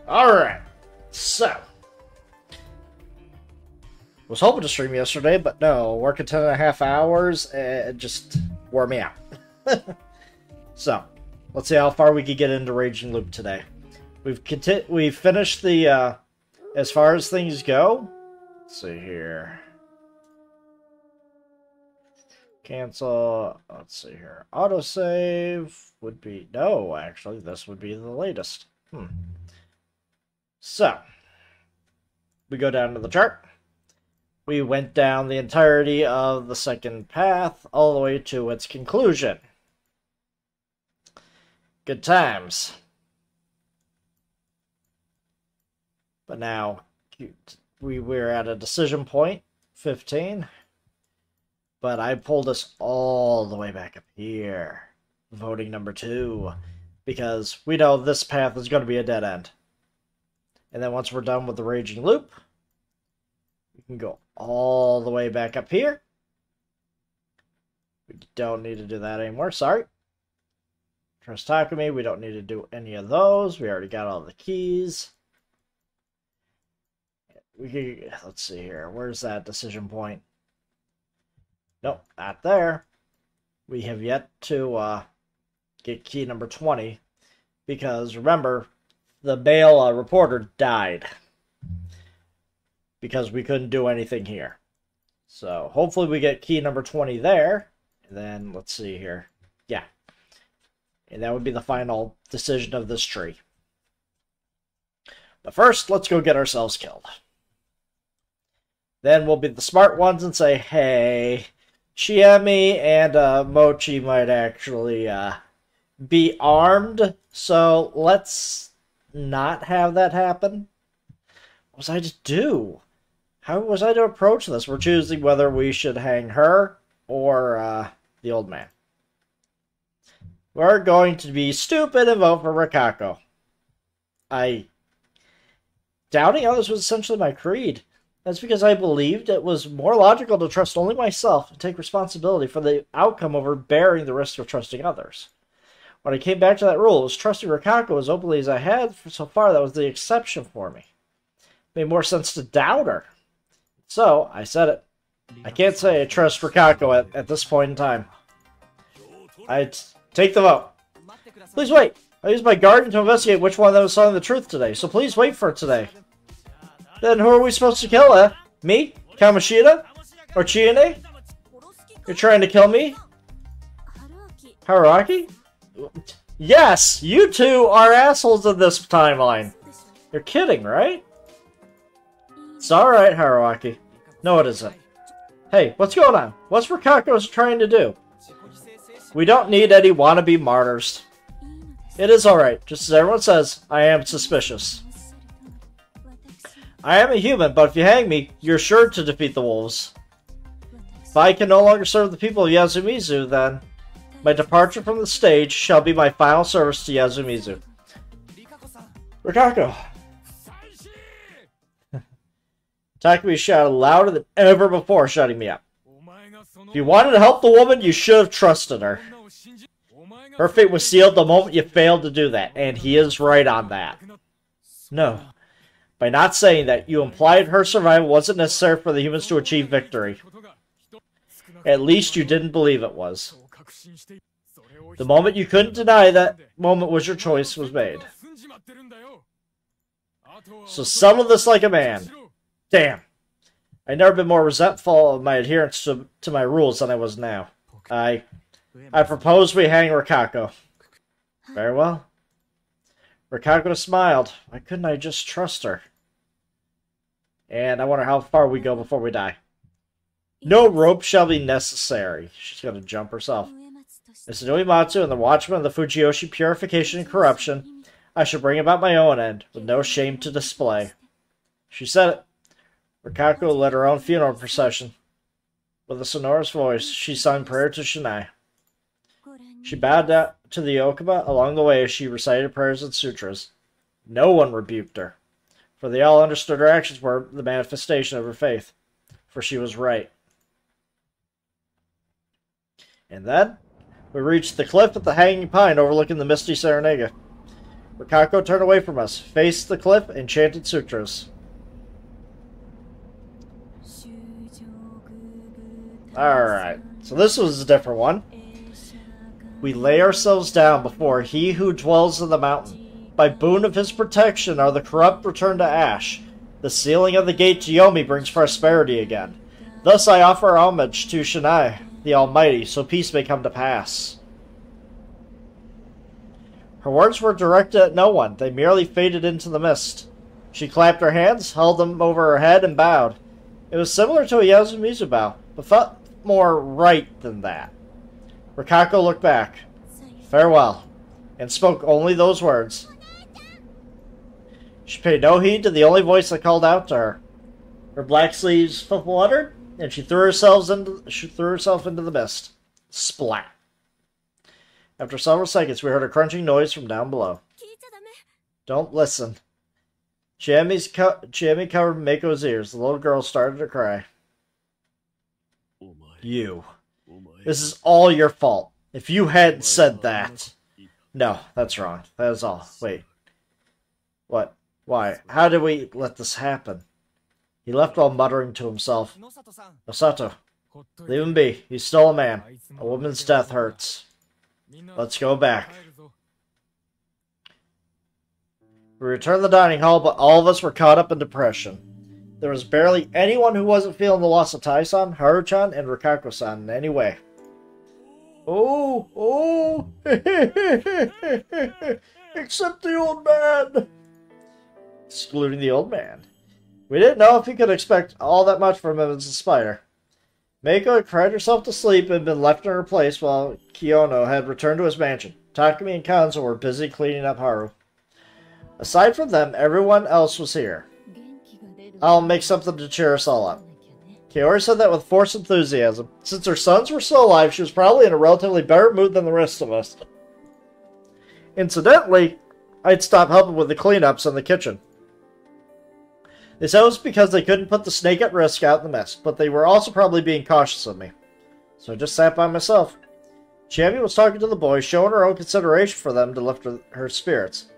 Alright, so. Was hoping to stream yesterday, but no, working 10.5 hours, it just wore me out. So, let's see how far we can get into Raging Loop today. We've finished the, as far as things go. Let's see here. Cancel, let's see here. Autosave would be, no, actually, this would be the latest. So, we go down to the chart. We went down the entirety of the second path, all the way to its conclusion. Good times. But now, we're at a decision point, 15. But I pulled us all the way back up here. Voting number 2. Because we know this path is going to be a dead end. And then once we're done with the Raging Loop, we can go all the way back up here. We don't need to do that anymore, sorry. Trust Takumi, we don't need to do any of those. We already got all the keys. Let's see here, where's that decision point? Nope, not there. We have yet to get key number 20. Because, remember, the male reporter died. Because we couldn't do anything here. So, hopefully we get key number 20 there. And then, let's see here. Yeah. And that would be the final decision of this tree. But first, let's go get ourselves killed. Then we'll be the smart ones and say, hey, Chiemi and Mochi might actually be armed. So, let's not have that happen. What was I to do? How was I to approach this? We're choosing whether we should hang her or the old man. We're going to be stupid and vote for Rikako. Doubting others was essentially my creed. That's because I believed it was more logical to trust only myself and take responsibility for the outcome over bearing the risk of trusting others. When I came back to that rule, it was trusting Rikako as openly as I had so far. That was the exception for me. It made more sense to doubt her. So, I said it. I can't say I trust Rikako at this point in time. I'd take the vote. Please wait. I used my guardian to investigate which one of them was telling the truth today, so please wait for it today. Then who are we supposed to kill, eh? Me? Kamoshida? Or Chiene? You're trying to kill me? Haruaki? Yes! You two are assholes in this timeline. You're kidding, right? It's alright, Haruaki. No, it isn't. Hey, what's going on? What's Rikako trying to do? We don't need any wannabe martyrs. It is alright. Just as everyone says, I am suspicious. I am a human, but if you hang me, you're sure to defeat the wolves. If I can no longer serve the people of Yasumizu, then my departure from the stage shall be my final service to Yasumizu. Rikako! Takumi shouted louder than ever before, shutting me up. If you wanted to help the woman, you should have trusted her. Her fate was sealed the moment you failed to do that, and he is right on that. No. By not saying that, you implied her survival wasn't necessary for the humans to achieve victory. At least you didn't believe it was. The moment you couldn't deny that moment was your choice was made. So settle this like a man. Damn. I've never been more resentful of my adherence to my rules than I was now. I propose we hang Rikako. Very well. Rikako smiled. Why couldn't I just trust her? And I wonder how far we go before we die. No rope shall be necessary. She's going to jump herself. As Uematsu and the Watchman of the Fujiyoshi Purification and Corruption, I shall bring about my own end, with no shame to display. She said it. Rikako led her own funeral procession. With a sonorous voice, she sung prayer to Shinai. She bowed down to the Okuba along the way as she recited prayers and sutras. No one rebuked her, for they all understood her actions were the manifestation of her faith, for she was right. And then, we reached the cliff at the Hanging Pine overlooking the misty Serenega. Rikako turned away from us, faced the cliff, and chanted sutras. Alright, so this was a different one. We lay ourselves down before he who dwells in the mountain. By boon of his protection are the corrupt returned to ash. The sealing of the gate to Yomi brings prosperity again. Thus I offer homage to Shinai, the Almighty, so peace may come to pass. Her words were directed at no one. They merely faded into the mist. She clapped her hands, held them over her head, and bowed. It was similar to a Yasumizu bow, but felt more right than that. Rikako looked back. Farewell, and spoke only those words. She paid no heed to the only voice that called out to her. Her black sleeves fluttered, and she threw herself into the mist. Splat. After several seconds, we heard a crunching noise from down below. Don't listen. Chiemi covered Mako's ears. The little girl started to cry. You. This is all your fault. If you hadn't said that. No, that's wrong. That is all. Wait. What? Why? How did we let this happen? He left while muttering to himself. Osato, leave him be. He's still a man. A woman's death hurts. Let's go back. We returned to the dining hall, but all of us were caught up in depression. There was barely anyone who wasn't feeling the loss of Tai-san, Haru-chan, and Rikako-san in any way. Oh! Except the old man! Excluding the old man. We didn't know if he could expect all that much from him as a spider. Mako had cried herself to sleep and been left in her place while Kiyono had returned to his mansion. Takumi and Kanzo were busy cleaning up Haru. Aside from them, everyone else was here. I'll make something to cheer us all up. Kaori said that with forced enthusiasm. Since her sons were still alive, she was probably in a relatively better mood than the rest of us. Incidentally, I'd stopped helping with the cleanups in the kitchen. They said it was because they couldn't put the snake at risk out in the mess, but they were also probably being cautious of me. So I just sat by myself. Chiemi was talking to the boys, showing her own consideration for them to lift her spirits.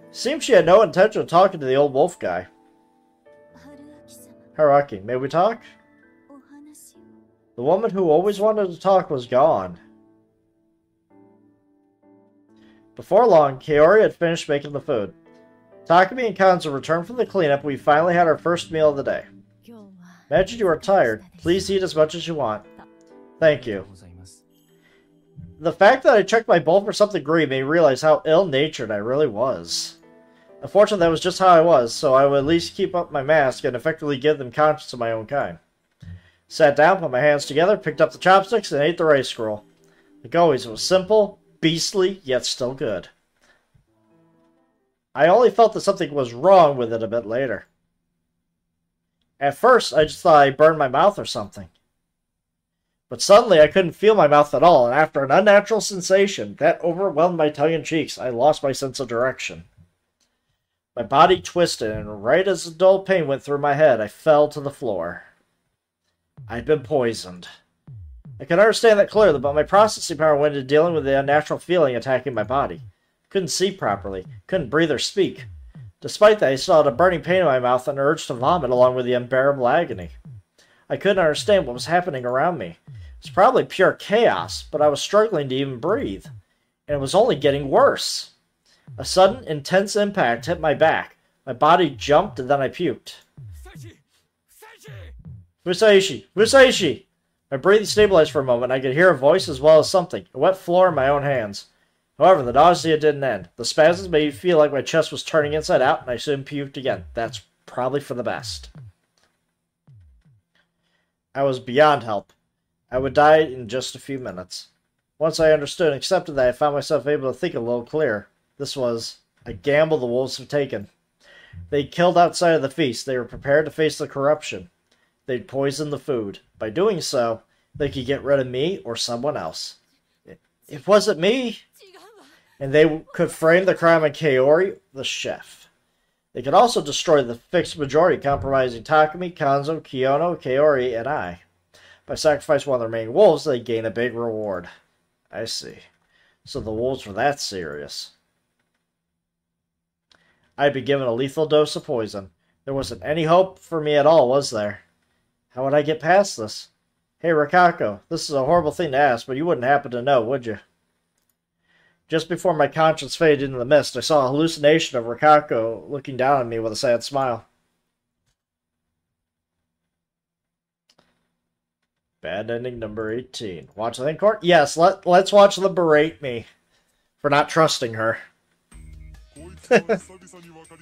It seemed she had no intention of talking to the old wolf guy. Haruaki, may we talk? The woman who always wanted to talk was gone. Before long, Kaori had finished making the food. Takumi and Kanzo returned from the cleanup. We finally had our first meal of the day. Imagine you are tired. Please eat as much as you want. Thank you. The fact that I checked my bowl for something green made me realize how ill-natured I really was. Unfortunately, that was just how I was, so I would at least keep up my mask and effectively give them conscience of my own kind. Sat down, put my hands together, picked up the chopsticks, and ate the rice scroll. Like always, it was simple, beastly, yet still good. I only felt that something was wrong with it a bit later. At first, I just thought I burned my mouth or something. But suddenly, I couldn't feel my mouth at all, and after an unnatural sensation that overwhelmed my tongue and cheeks, I lost my sense of direction. My body twisted, and right as a dull pain went through my head, I fell to the floor. I'd been poisoned. I could understand that clearly, but my processing power went into dealing with the unnatural feeling attacking my body. Couldn't see properly, couldn't breathe or speak. Despite that, I still had a burning pain in my mouth and an urge to vomit along with the unbearable agony. I couldn't understand what was happening around me. It was probably pure chaos, but I was struggling to even breathe. And it was only getting worse. A sudden, intense impact hit my back. My body jumped and then I puked. Fusaishi! Fusaishi! My breathing stabilized for a moment. I could hear a voice as well as something. A wet floor in my own hands. However, the nausea didn't end. The spasms made me feel like my chest was turning inside out, and I soon puked again. That's probably for the best. I was beyond help. I would die in just a few minutes. Once I understood and accepted that, I found myself able to think a little clearer. This was a gamble the wolves have taken. They killed outside of the feast. They were prepared to face the corruption. They'd poisoned the food. By doing so, they could get rid of me or someone else. It wasn't me. And they could frame the crime on Kaori, the chef. They could also destroy the fixed majority, compromising Takumi, Kanzo, Kiyono, Kaori, and I. By sacrificing one of the remaining wolves, they gain a big reward. I see. So the wolves were that serious. I'd be given a lethal dose of poison. There wasn't any hope for me at all, was there? How would I get past this? Hey, Rikako, this is a horrible thing to ask, but you wouldn't happen to know, would you? Just before my conscience faded into the mist, I saw a hallucination of Rikako looking down at me with a sad smile. Bad ending number 18. Watch the court? Yes, let's watch them berate me for not trusting her.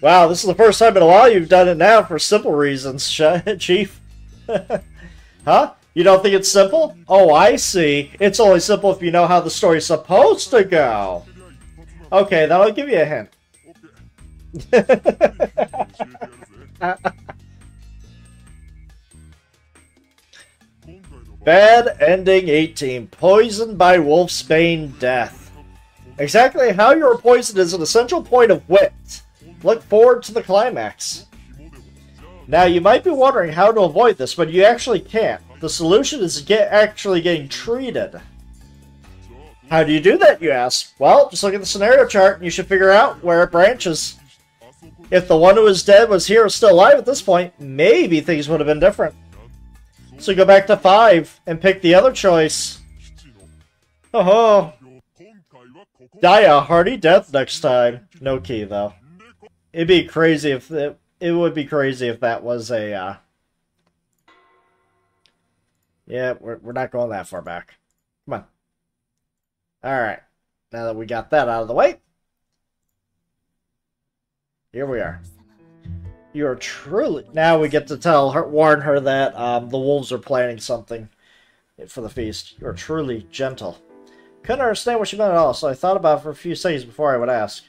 Wow, this is the first time in a while you've done it now for simple reasons, Chief. Huh? You don't think it's simple? Oh, I see. It's only simple if you know how the story's supposed to go. Okay, then I'll give you a hint. Bad ending 18. Poisoned by Wolfsbane death. Exactly how you were poisoned is an essential point of wit. Look forward to the climax. Now, you might be wondering how to avoid this, but you actually can't. The solution is actually getting treated. How do you do that, you ask? Well, just look at the scenario chart and you should figure out where it branches. If the one who was dead was here or still alive at this point, maybe things would have been different. So go back to 5 and pick the other choice. Oh, die a hearty death next time. No key, though. It'd be crazy if it would be crazy if that was a, Yeah, we're not going that far back. Come on. Alright. Now that we got that out of the way. Here we are. You are truly... Now we get to warn her that the wolves are planning something for the feast. You are truly gentle. Couldn't understand what she meant at all, so I thought about it for a few seconds before I would ask.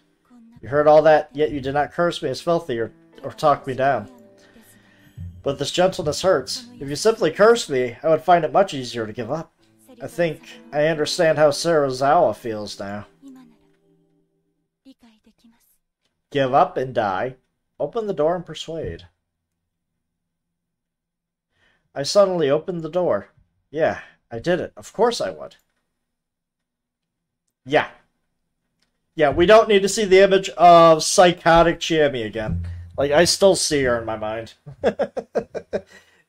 You heard all that, yet you did not curse me as filthy or talk me down. But this gentleness hurts. If you simply cursed me, I would find it much easier to give up. I think I understand how Serizawa feels now. Give up and die. Open the door and persuade. I suddenly opened the door. Yeah, I did it. Of course I would. Yeah. Yeah, we don't need to see the image of psychotic Chiemi again. Like, I still see her in my mind.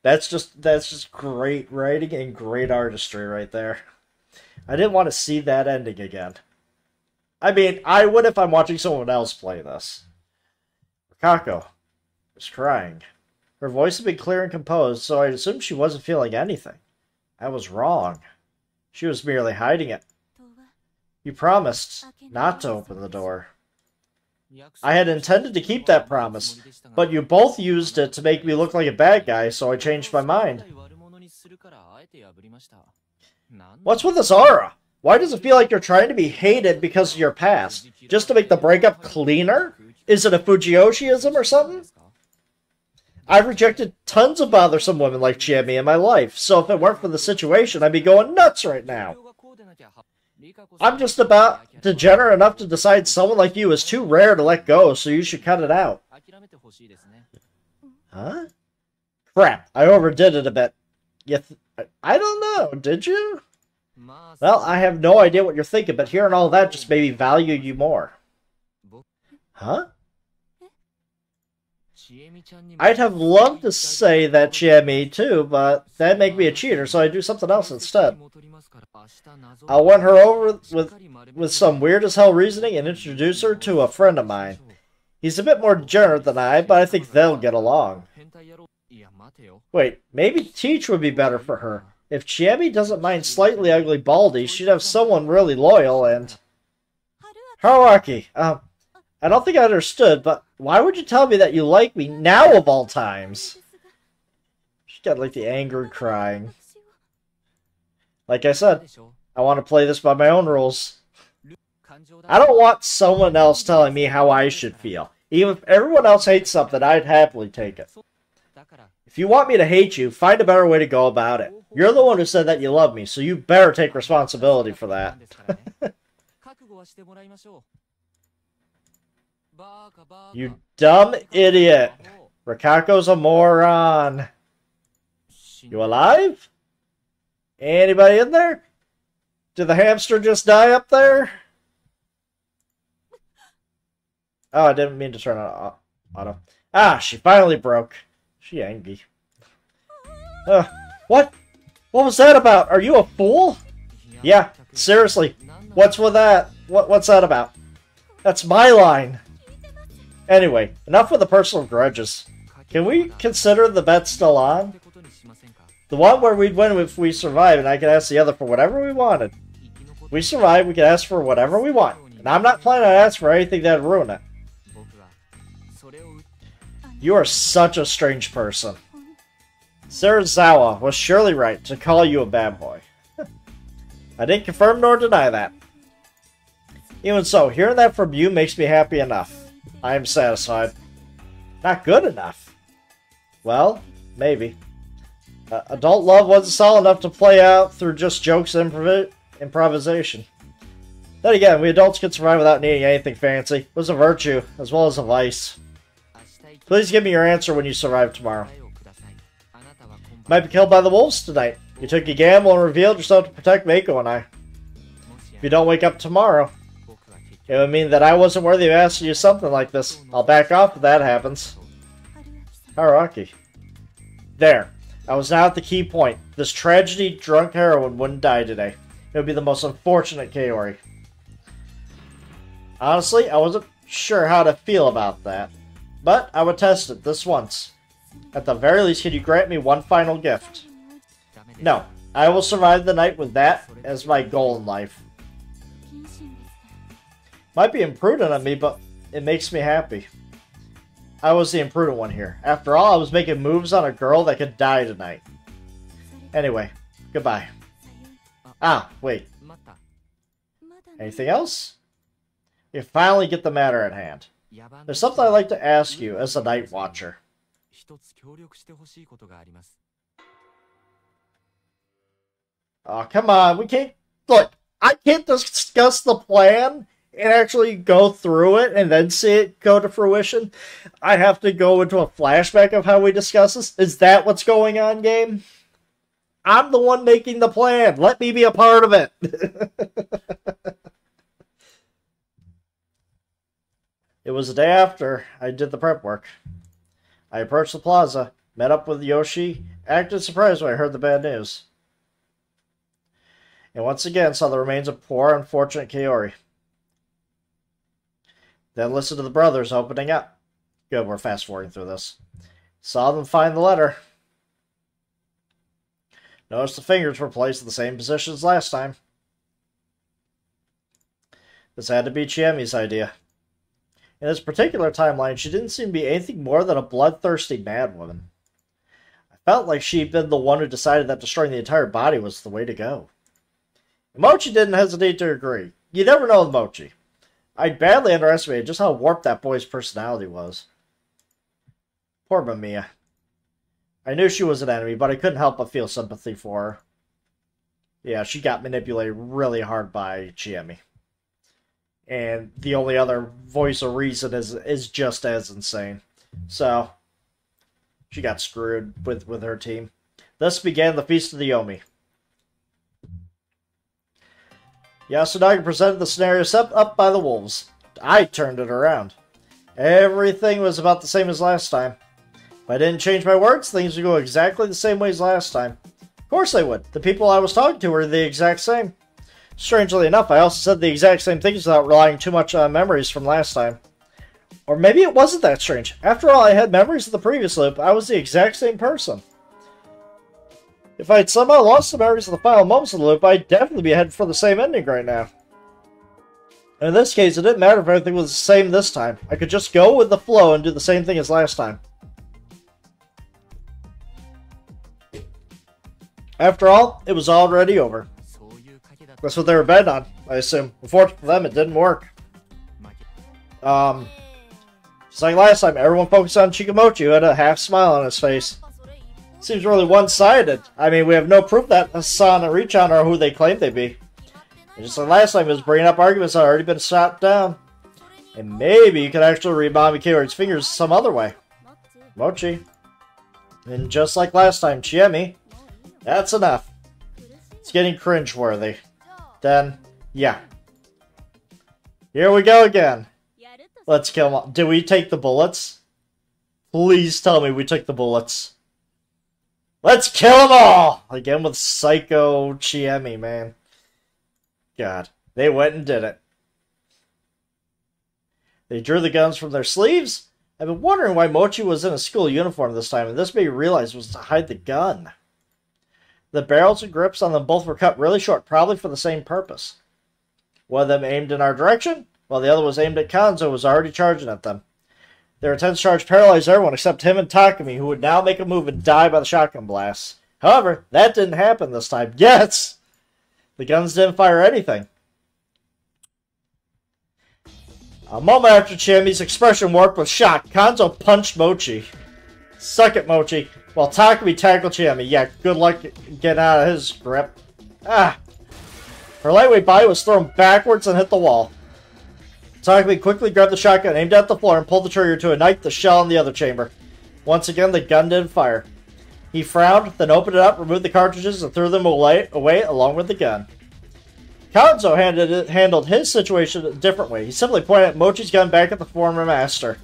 That's just great writing and great artistry right there. I didn't want to see that ending again. I mean, I would if I'm watching someone else play this. Rikako was crying. Her voice had been clear and composed, so I assumed she wasn't feeling anything. I was wrong. She was merely hiding it. You promised not to open the door. I had intended to keep that promise, but you both used it to make me look like a bad guy, so I changed my mind. What's with this aura? Why does it feel like you're trying to be hated because of your past? Just to make the breakup cleaner? Is it a Fujiyoshiism or something? I've rejected tons of bothersome women like Chiemi in my life, so if it weren't for the situation, I'd be going nuts right now. I'm just about degenerate enough to decide someone like you is too rare to let go, so you should cut it out. Huh? Crap, I overdid it a bit. I don't know, did you? Well, I have no idea what you're thinking, but hearing all that just made me value you more. Huh? I'd have loved to say that Chiemi too, but that'd make me a cheater, so I'd do something else instead. I'll win her over with some weird-as-hell reasoning and introduce her to a friend of mine. He's a bit more degenerate than I, but I think they'll get along. Wait, maybe Teach would be better for her. If Chiemi doesn't mind slightly ugly Baldy, she'd have someone really loyal and... Haruaki, I don't think I understood, but why would you tell me that you like me now of all times? She got like the angry crying. Like I said, I want to play this by my own rules. I don't want someone else telling me how I should feel. Even if everyone else hates something, I'd happily take it. If you want me to hate you, find a better way to go about it. You're the one who said that you love me, so you better take responsibility for that. You dumb idiot. Rikako's a moron. You alive? Anybody in there? Did the hamster just die up there? Oh, I didn't mean to turn it off. Auto. Ah, she finally broke. She angry. What? What was that about? Are you a fool? Yeah, seriously. What's with that? What's that about? That's my line. Anyway, enough with the personal grudges. Can we consider the bet still on? The one where we'd win if we survived, and I could ask the other for whatever we wanted. If we survive, we could ask for whatever we want. And I'm not planning on asking for anything that'd ruin it. You are such a strange person. Serizawa was surely right to call you a bad boy. I didn't confirm nor deny that. Even so, hearing that from you makes me happy enough. I am satisfied. Not good enough. Well, maybe. Adult love wasn't solid enough to play out through just jokes and improvisation. Then again, we adults can survive without needing anything fancy. It was a virtue, as well as a vice. Please give me your answer when you survive tomorrow. Might be killed by the wolves tonight. You took a gamble and revealed yourself to protect Mako and I. If you don't wake up tomorrow, it would mean that I wasn't worthy of asking you something like this. I'll back off if that happens. Haruaki. There. I was now at the key point. This tragedy drunk heroine wouldn't die today. It would be the most unfortunate Kaori. Honestly, I wasn't sure how to feel about that. But I would test it this once. At the very least, can you grant me one final gift? No. I will survive the night with that as my goal in life. Might be imprudent of me, but it makes me happy. I was the imprudent one here. After all, I was making moves on a girl that could die tonight. Anyway, goodbye. Ah, wait. Anything else? You finally get the matter at hand. There's something I'd like to ask you as a Night Watcher. Oh, come on. We can't... Look, I can't discuss the plan and actually go through it and then see it go to fruition. I have to go into a flashback of how we discuss this. Is that what's going on, game? I'm the one making the plan. Let me be a part of it. It was the day after I did the prep work. I approached the plaza, met up with Yoshi, acted surprised when I heard the bad news. And once again saw the remains of poor, unfortunate Kaori. Then listened to the brothers opening up. Good, we're fast-forwarding through this. Saw them find the letter. Noticed the fingers were placed in the same position as last time. This had to be Chiemi's idea. In this particular timeline, she didn't seem to be anything more than a bloodthirsty madwoman. I felt like she'd been the one who decided that destroying the entire body was the way to go. Mochi didn't hesitate to agree. You never know with Mochi. I badly underestimated just how warped that boy's personality was. Poor Mamiya. I knew she was an enemy, but I couldn't help but feel sympathy for her. Yeah, she got manipulated really hard by Chiemi. And the only other voice of reason is just as insane. So, she got screwed with her team. Thus began the Feast of the Yomi. Yasunagi presented the scenario set up by the wolves. I turned it around. Everything was about the same as last time. If I didn't change my words, things would go exactly the same way as last time. Of course they would. The people I was talking to were the exact same. Strangely enough, I also said the exact same things without relying too much on memories from last time. Or maybe it wasn't that strange. After all, I had memories of the previous loop. I was the exact same person. If I had somehow lost the memories of the final moments of the loop, I'd definitely be headed for the same ending right now. And in this case, it didn't matter if everything was the same this time. I could just go with the flow and do the same thing as last time. After all, it was already over. That's what they were betting on, I assume. Unfortunately for them, it didn't work. Just like last time, everyone focused on Chikamochi, who had a half smile on his face. Seems really one-sided. I mean, we have no proof that Hassan and Richan are who they claim they be. And just like last time, he was bringing up arguments that had already been shot down. And maybe you could actually read Mami Kaori's fingers some other way. Mochi. And just like last time, Chiemi. That's enough. It's getting cringe-worthy. Then, yeah. Here we go again. Let's kill him. Did we take the bullets? Please tell me we took the bullets. Let's kill them all! Again with Psycho Chiemi, man. God. They went and did it. They drew the guns from their sleeves? I've been wondering why Mochi was in a school uniform this time, and this made me realize was to hide the gun. The barrels and grips on them both were cut really short, probably for the same purpose. One of them aimed in our direction, while the other was aimed at Kanzo, who was already charging at them. Their intense charge paralyzed everyone except him and Takumi, who would now make a move and die by the shotgun blast. However, that didn't happen this time. Yes! The guns didn't fire anything. A moment after Chiemi's expression warped with shock, Kanzo punched Mochi. Suck it, Mochi. While Takumi tackled Chiemi. Yeah, good luck getting out of his grip. Ah! Her lightweight body was thrown backwards and hit the wall. Takumi quickly grabbed the shotgun, aimed at the floor, and pulled the trigger to ignite the shell in the other chamber. Once again, the gun didn't fire. He frowned, then opened it up, removed the cartridges, and threw them away along with the gun. Kanzo handled his situation a different way. He simply pointed at Mochi's gun back at the former master.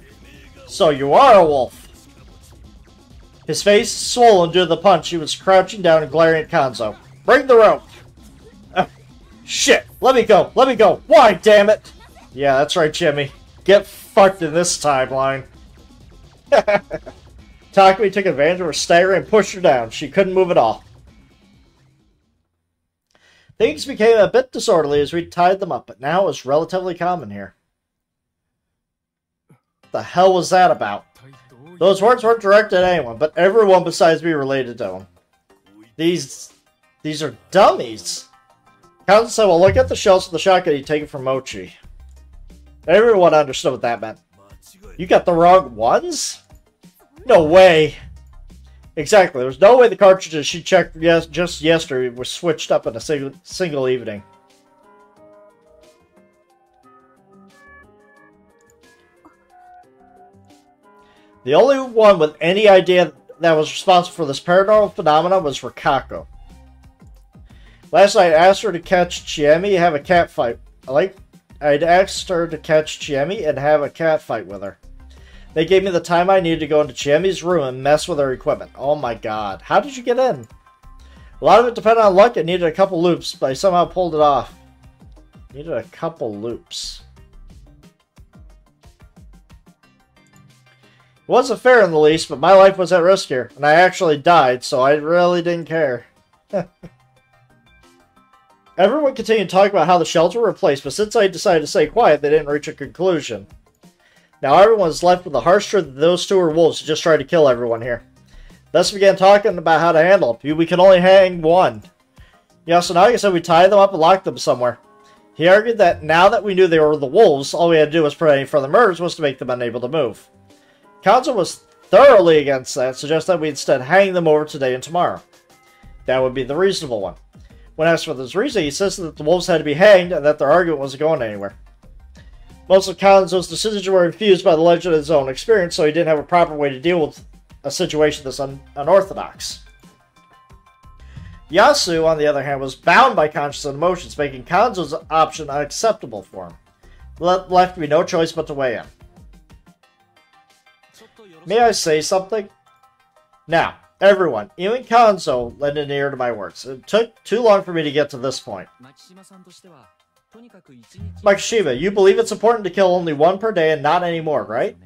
So you are a wolf. His face swollen due to the punch. He was crouching down and glaring at Kanzo. Bring the rope! Shit! Let me go! Let me go! Why, damn it! Yeah, that's right, Jimmy. Get fucked in this timeline. Takumi took advantage of her stagger and pushed her down. She couldn't move at all. Things became a bit disorderly as we tied them up, but now it was relatively calm in here. What the hell was that about? Those words weren't directed at anyone, but everyone besides me related to them. These are dummies. Kanzo said, well, look at the shells of the shotgun you take it from Mochi. Everyone understood what that meant. You got the wrong ones? No way. Exactly. There was no way the cartridges she checked just yesterday were switched up in a single evening. The only one with any idea that was responsible for this paranormal phenomenon was Rikako. Last night I asked her to catch Chiemi and have a cat fight. I'd asked her to catch Chiemi and have a cat fight with her. They gave me the time I needed to go into Chiemi's room and mess with her equipment. Oh my god. How did you get in? A lot of it depended on luck. It needed a couple loops, but I somehow pulled it off. Needed a couple loops. It wasn't fair in the least, but my life was at risk here, and I actually died, so I really didn't care. Everyone continued talking about how the shells were replaced, but since I decided to stay quiet, they didn't reach a conclusion. Now everyone was left with the harsh truth that those two were wolves who just tried to kill everyone here. Thus began talking about how to handle them. We can only hang one. Yasunagi said we tie them up and lock them somewhere. He argued that now that we knew they were the wolves, all we had to do was prevent any further murders was to make them unable to move. Kanzo was thoroughly against that, suggesting that we instead hang them over today and tomorrow. That would be the reasonable one. When asked for this reason, he insisted that the wolves had to be hanged and that their argument wasn't going anywhere. Most of Kanzo's decisions were infused by the legend of his own experience, so he didn't have a proper way to deal with a situation this unorthodox. Yasu, on the other hand, was bound by conscience and emotions, making Kanzo's option unacceptable for him. Left to be no choice but to weigh in. May I say something? Now, everyone, even Kanzo, lend an ear to my words. It took too long for me to get to this point. Makishima, you believe it's important to kill only one per day and not any more, right?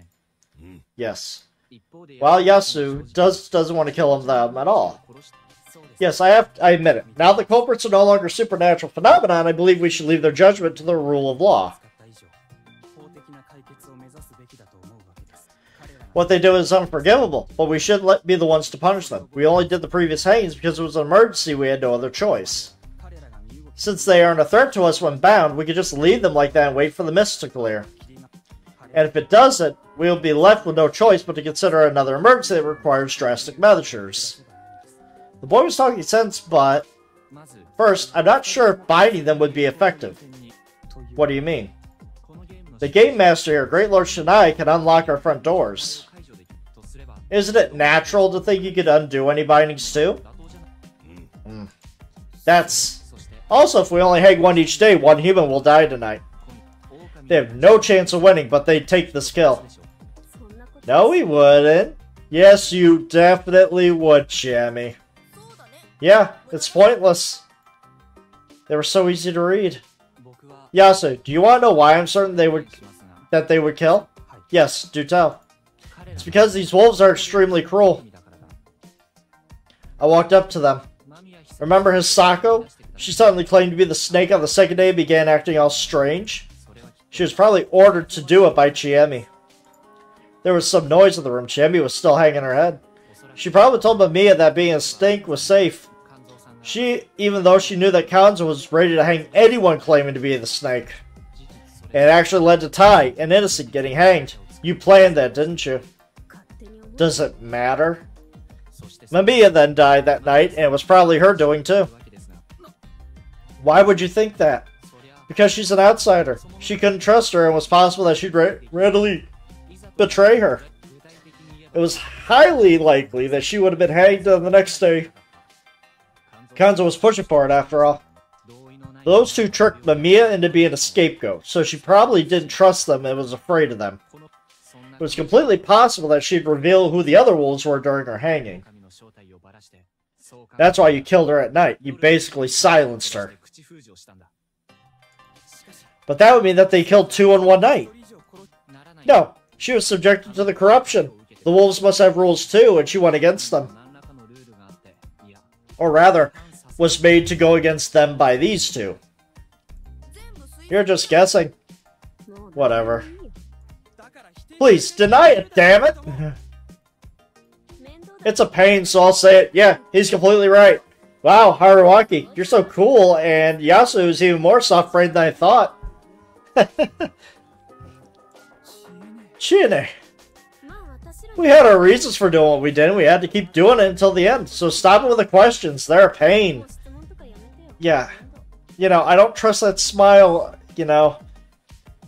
Yes. While Yasu doesn't want to kill them at all. Yes, I admit it. Now that culprits are no longer supernatural phenomenon, I believe we should leave their judgment to the rule of law. What they do is unforgivable, but we should be the ones to punish them. We only did the previous hangings because it was an emergency, we had no other choice. Since they aren't a threat to us when bound, we could just leave them like that and wait for the mist to clear. And if it doesn't, we'll be left with no choice but to consider another emergency that requires drastic measures. The boy was talking sense, but... First, I'm not sure if binding them would be effective. What do you mean? The Game Master here, Great Lord Shinai, can unlock our front doors. Isn't it natural to think you could undo any bindings too? That's... Also, if we only hang one each day, one human will die tonight. They have no chance of winning, but they take this kill. No, we wouldn't. Yes, you definitely would, Chiemi. Yeah, it's pointless. They were so easy to read. Yasu, do you want to know why I'm certain they would kill? Yes, do tell. It's because these wolves are extremely cruel. I walked up to them. Remember Hisako? She suddenly claimed to be the snake on the second day and began acting all strange. She was probably ordered to do it by Chiemi. There was some noise in the room. Chiemi was still hanging her head. She probably told Mamiya that being a snake was safe. Even though she knew that Kanzo was ready to hang anyone claiming to be the snake. It actually led to Tai, an innocent, getting hanged. You planned that, didn't you? Does it matter? Mamiya then died that night, and it was probably her doing too. Why would you think that? Because she's an outsider. She couldn't trust her, and it was possible that she'd readily betray her. It was highly likely that she would have been hanged on the next day. Kanzo was pushing for it, after all. Those two tricked Mamiya into being a scapegoat, so she probably didn't trust them and was afraid of them. It was completely possible that she'd reveal who the other wolves were during her hanging. That's why you killed her at night. You basically silenced her. But that would mean that they killed two in one night. No, she was subjected to the corruption. The wolves must have rules too, and she went against them. Or rather, was made to go against them by these two. You're just guessing. Whatever. Please, deny it, damn it! It's a pain, so I'll say it. Yeah, he's completely right. Wow, Haruaki, you're so cool, and Yasu is even more soft-brained than I thought. Chiene. We had our reasons for doing what we did, and we had to keep doing it until the end. So stop it with the questions. They're a pain. Yeah. You know, I don't trust that smile, you know.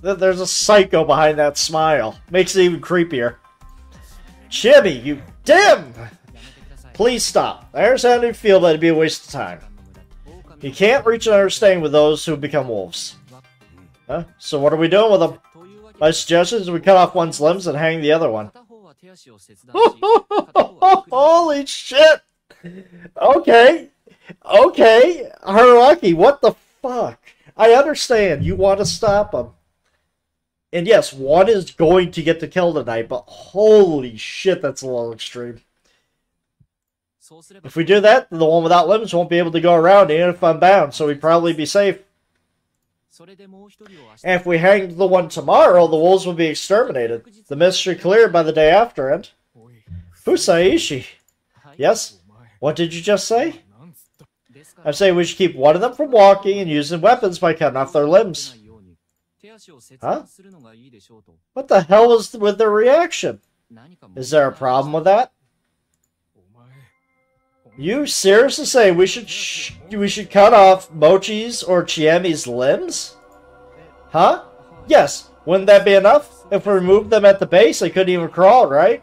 There's a psycho behind that smile. Makes it even creepier. Chibi, you dim! Please stop. I understand how you feel, but it'd be a waste of time. You can't reach an understanding with those who become wolves. Huh? So what are we doing with them? My suggestion is we cut off one's limbs and hang the other one. Holy shit! Okay. Okay. Haruaki, what the fuck? I understand. You want to stop him. And yes, one is going to get the kill tonight, but holy shit, that's a little extreme. If we do that, the one without limbs won't be able to go around, even if I'm bound, so we'd probably be safe. And if we hanged the one tomorrow, the wolves would be exterminated. The mystery cleared by the day after, and... Fusaishi. Yes? What did you just say? I'm saying we should keep one of them from walking and using weapons by cutting off their limbs. Huh? What the hell was with their reaction? Is there a problem with that? You seriously say we should cut off Mochi's or Chiemi's limbs? Huh? Yes. Wouldn't that be enough? If we removed them at the base, they couldn't even crawl, right?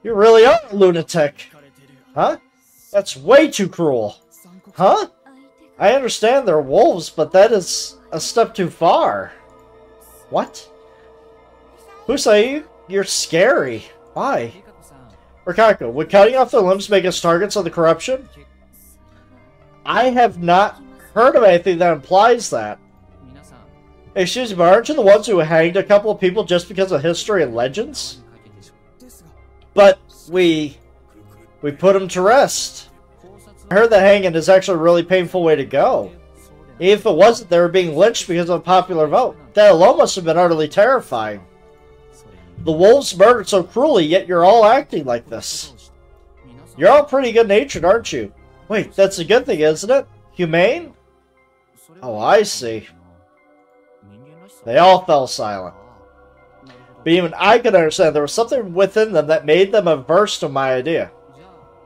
You really are a lunatic. Huh? That's way too cruel. Huh? I understand they're wolves, but that is a step too far. What? Husai, you're scary. Why? Rikako, would cutting off their limbs make us targets of the corruption? I have not heard of anything that implies that. Excuse me, aren't you the ones who hanged a couple of people just because of history and legends? But we put them to rest. I heard that hanging is actually a really painful way to go. Even if it wasn't, they were being lynched because of a popular vote. That alone must have been utterly terrifying. The wolves murdered so cruelly, yet you're all acting like this. You're all pretty good-natured, aren't you? Wait, that's a good thing, isn't it? Humane? Oh, I see. They all fell silent. But even I could understand there was something within them that made them averse to my idea.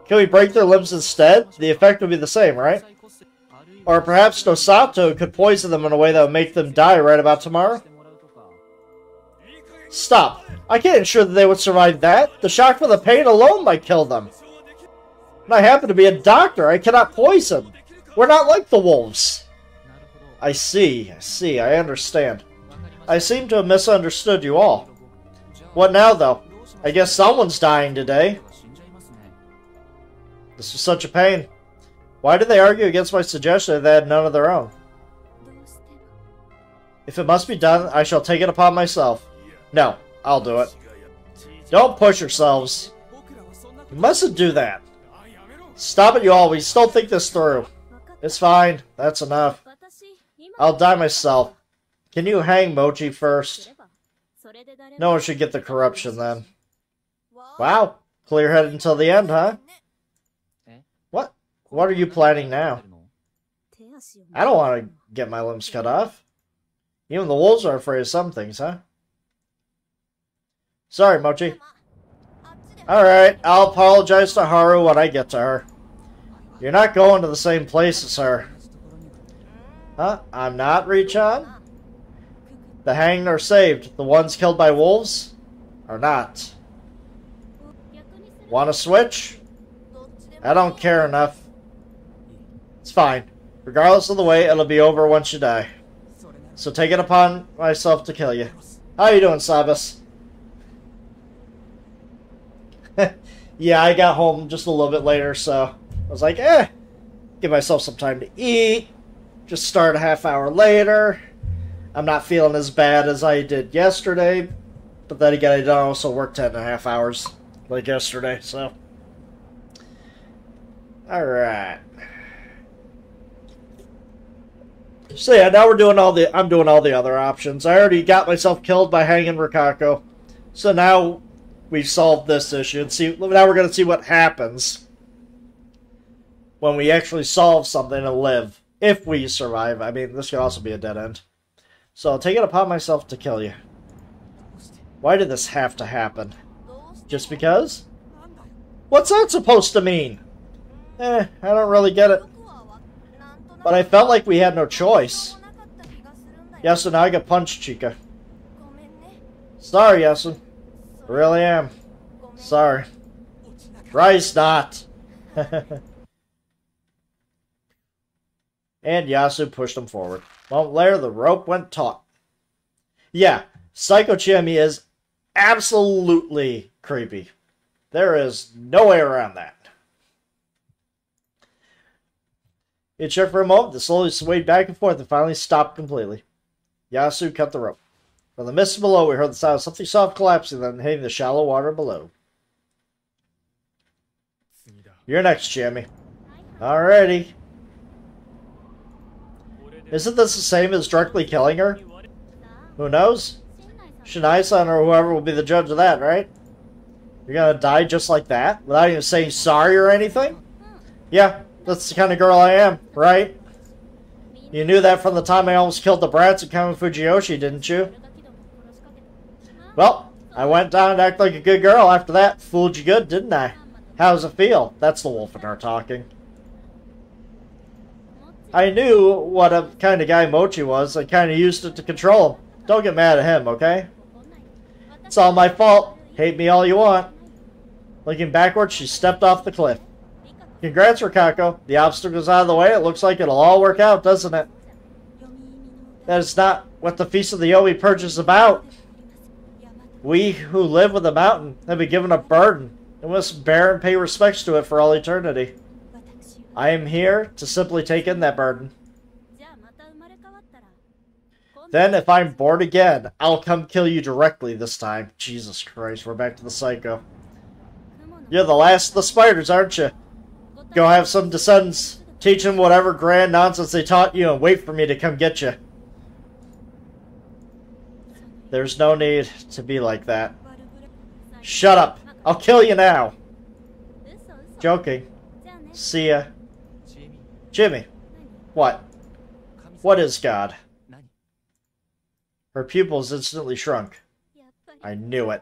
Can we break their limbs instead? The effect would be the same, right? Or perhaps Nosato could poison them in a way that would make them die right about tomorrow? Stop. I can't ensure that they would survive that. The shock from the pain alone might kill them. And I happen to be a doctor. I cannot poison. We're not like the wolves. I see. I understand. I seem to have misunderstood you all. What now, though? I guess someone's dying today. This was such a pain. Why did they argue against my suggestion that they had none of their own? If it must be done, I shall take it upon myself. No, I'll do it. Don't push yourselves. You mustn't do that. Stop it, you all. We still think this through. It's fine. That's enough. I'll die myself. Can you hang Mochi first? No one should get the corruption then. Wow. Clear-headed until the end, huh? What? What are you planning now? I don't want to get my limbs cut off. Even the wolves are afraid of some things, huh? Sorry, Mochi. Alright, I'll apologize to Haru when I get to her. You're not going to the same place as her. Huh? I'm not, Richan? The hanged are saved. The ones killed by wolves are not. Want to switch? I don't care enough. It's fine. Regardless of the way, it'll be over once you die. So take it upon myself to kill you. How you doing, Sabas? Yeah, I got home just a little bit later, so I was like, give myself some time to eat. Just start a half hour later. I'm not feeling as bad as I did yesterday, but then again, I did also work 10.5 hours like yesterday, so. Alright. So yeah, now I'm doing all the other options. I already got myself killed by hanging Rikako. So now we've solved this issue, and now we're going to see what happens when we actually solve something and live. If we survive. I mean, this could also be a dead end. So I'll take it upon myself to kill you. Why did this have to happen? Just because? What's that supposed to mean? I don't really get it. But I felt like we had no choice. Yasu, now I got punched, Chika. Sorry, Yasu. I really am. Sorry. Rise not. And Yasu pushed him forward. A moment later, the rope went taut. Yeah, Psycho Chimmy is absolutely creepy. There is no way around that. It shook for a moment, it slowly swayed back and forth and finally stopped completely. Yasu cut the rope. From the mist below, we heard the sound of something soft collapsing, then hitting the shallow water below. You're next, Chimmy. Alrighty. Isn't this the same as directly killing her? Who knows? Shinai-san or whoever will be the judge of that, right? You're gonna die just like that? Without even saying sorry or anything? Yeah, that's the kind of girl I am, right? You knew that from the time I almost killed the brats at Kamen Fujiyoshi, didn't you? Well, I went down and acted like a good girl after that. Fooled you good, didn't I? How does it feel? That's the wolf in her talking. I knew what a kind of guy Mochi was. I kind of used it to control him. Don't get mad at him, okay? It's all my fault. Hate me all you want. Looking backwards, she stepped off the cliff. Congrats, Rikako. The obstacle's out of the way. It looks like it'll all work out, doesn't it? That is not what the Feast of the Yomi Purge is about. We who live with the mountain have been given a burden and must bear and pay respects to it for all eternity. I am here to simply take in that burden. Then, if I'm born again, I'll come kill you directly this time. Jesus Christ, we're back to the Psycho. You're the last of the spiders, aren't you? Go have some descendants, teach them whatever grand nonsense they taught you, and wait for me to come get you. There's no need to be like that. Shut up! I'll kill you now! Joking. See ya. Jimmy. What? What is God? Her pupils instantly shrunk. I knew it.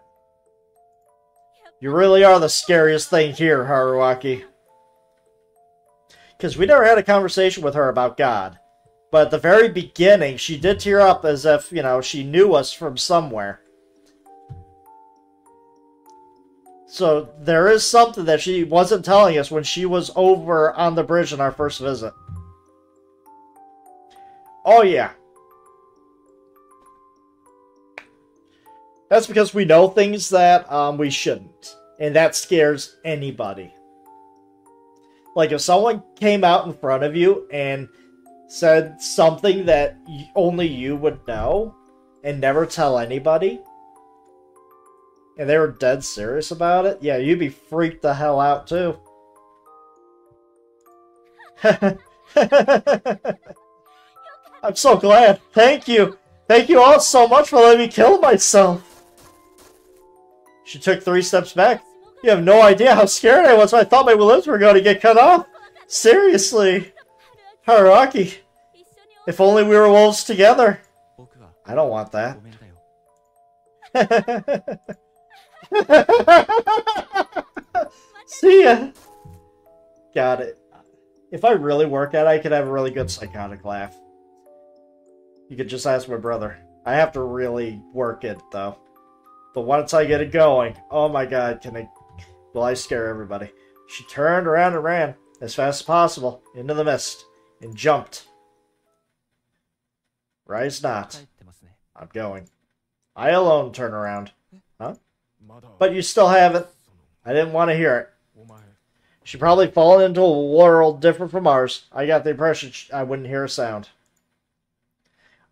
You really are the scariest thing here, Haruaki. Because we never had a conversation with her about God. But at the very beginning, she did tear up as if, you know, she knew us from somewhere. So there is something that she wasn't telling us when she was over on the bridge in our first visit. Oh yeah. That's because we know things that we shouldn't. And that scares anybody. Like, if someone came out in front of you and said something that only you would know and never tell anybody, and they were dead serious about it, yeah, you'd be freaked the hell out, too. I'm so glad. Thank you. Thank you all so much for letting me kill myself. She took 3 steps back. You have no idea how scared I was when I thought my limbs were going to get cut off. Seriously. Haruaki. If only we were wolves together. I don't want that. See ya. Got it. If I really work at it, I could have a really good psychotic laugh. You could just ask my brother. I have to really work it, though. But once I get it going, oh my god, will I scare everybody. She turned around and ran, as fast as possible, into the mist, and jumped. Rise not. I'm going. I alone turn around. Huh? But you still haven't. I didn't want to hear it. She probably fallen into a world different from ours. I got the impression I wouldn't hear a sound.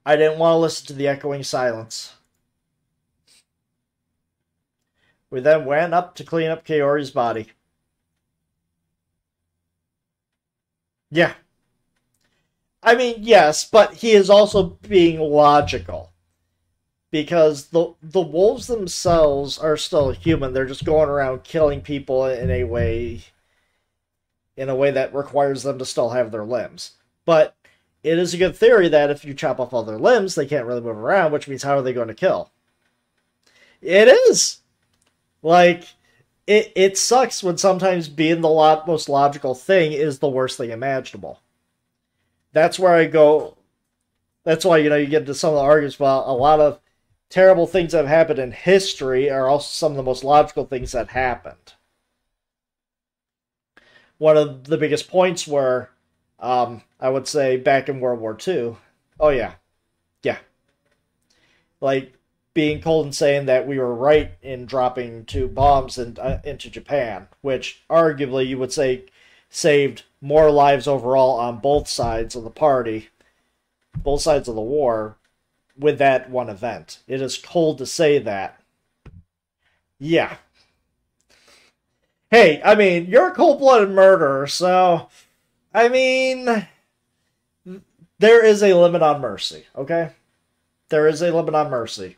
I didn't want to listen to the echoing silence. We then went up to clean up Kaori's body. Yeah. I mean, yes, but he is also being logical. Because the wolves themselves are still human. They're just going around killing people in a way that requires them to still have their limbs. But it is a good theory that if you chop off all their limbs, they can't really move around, which means how are they going to kill? It is! Like, it sucks when sometimes being the most logical thing is the worst thing imaginable. That's where I go. That's why, you get into some of the arguments about a lot of terrible things that have happened in history are also some of the most logical things that happened. One of the biggest points were, I would say, back in World War II. Oh, yeah. Yeah. Like, being cold and saying that we were right in dropping 2 bombs into Japan, which arguably you would say saved more lives overall on both sides of the party, both sides of the war, with that one event. It is cold to say that. Yeah. Hey, I mean, you're a cold-blooded murderer, so, I mean, there is a limit on mercy, okay? There is a limit on mercy.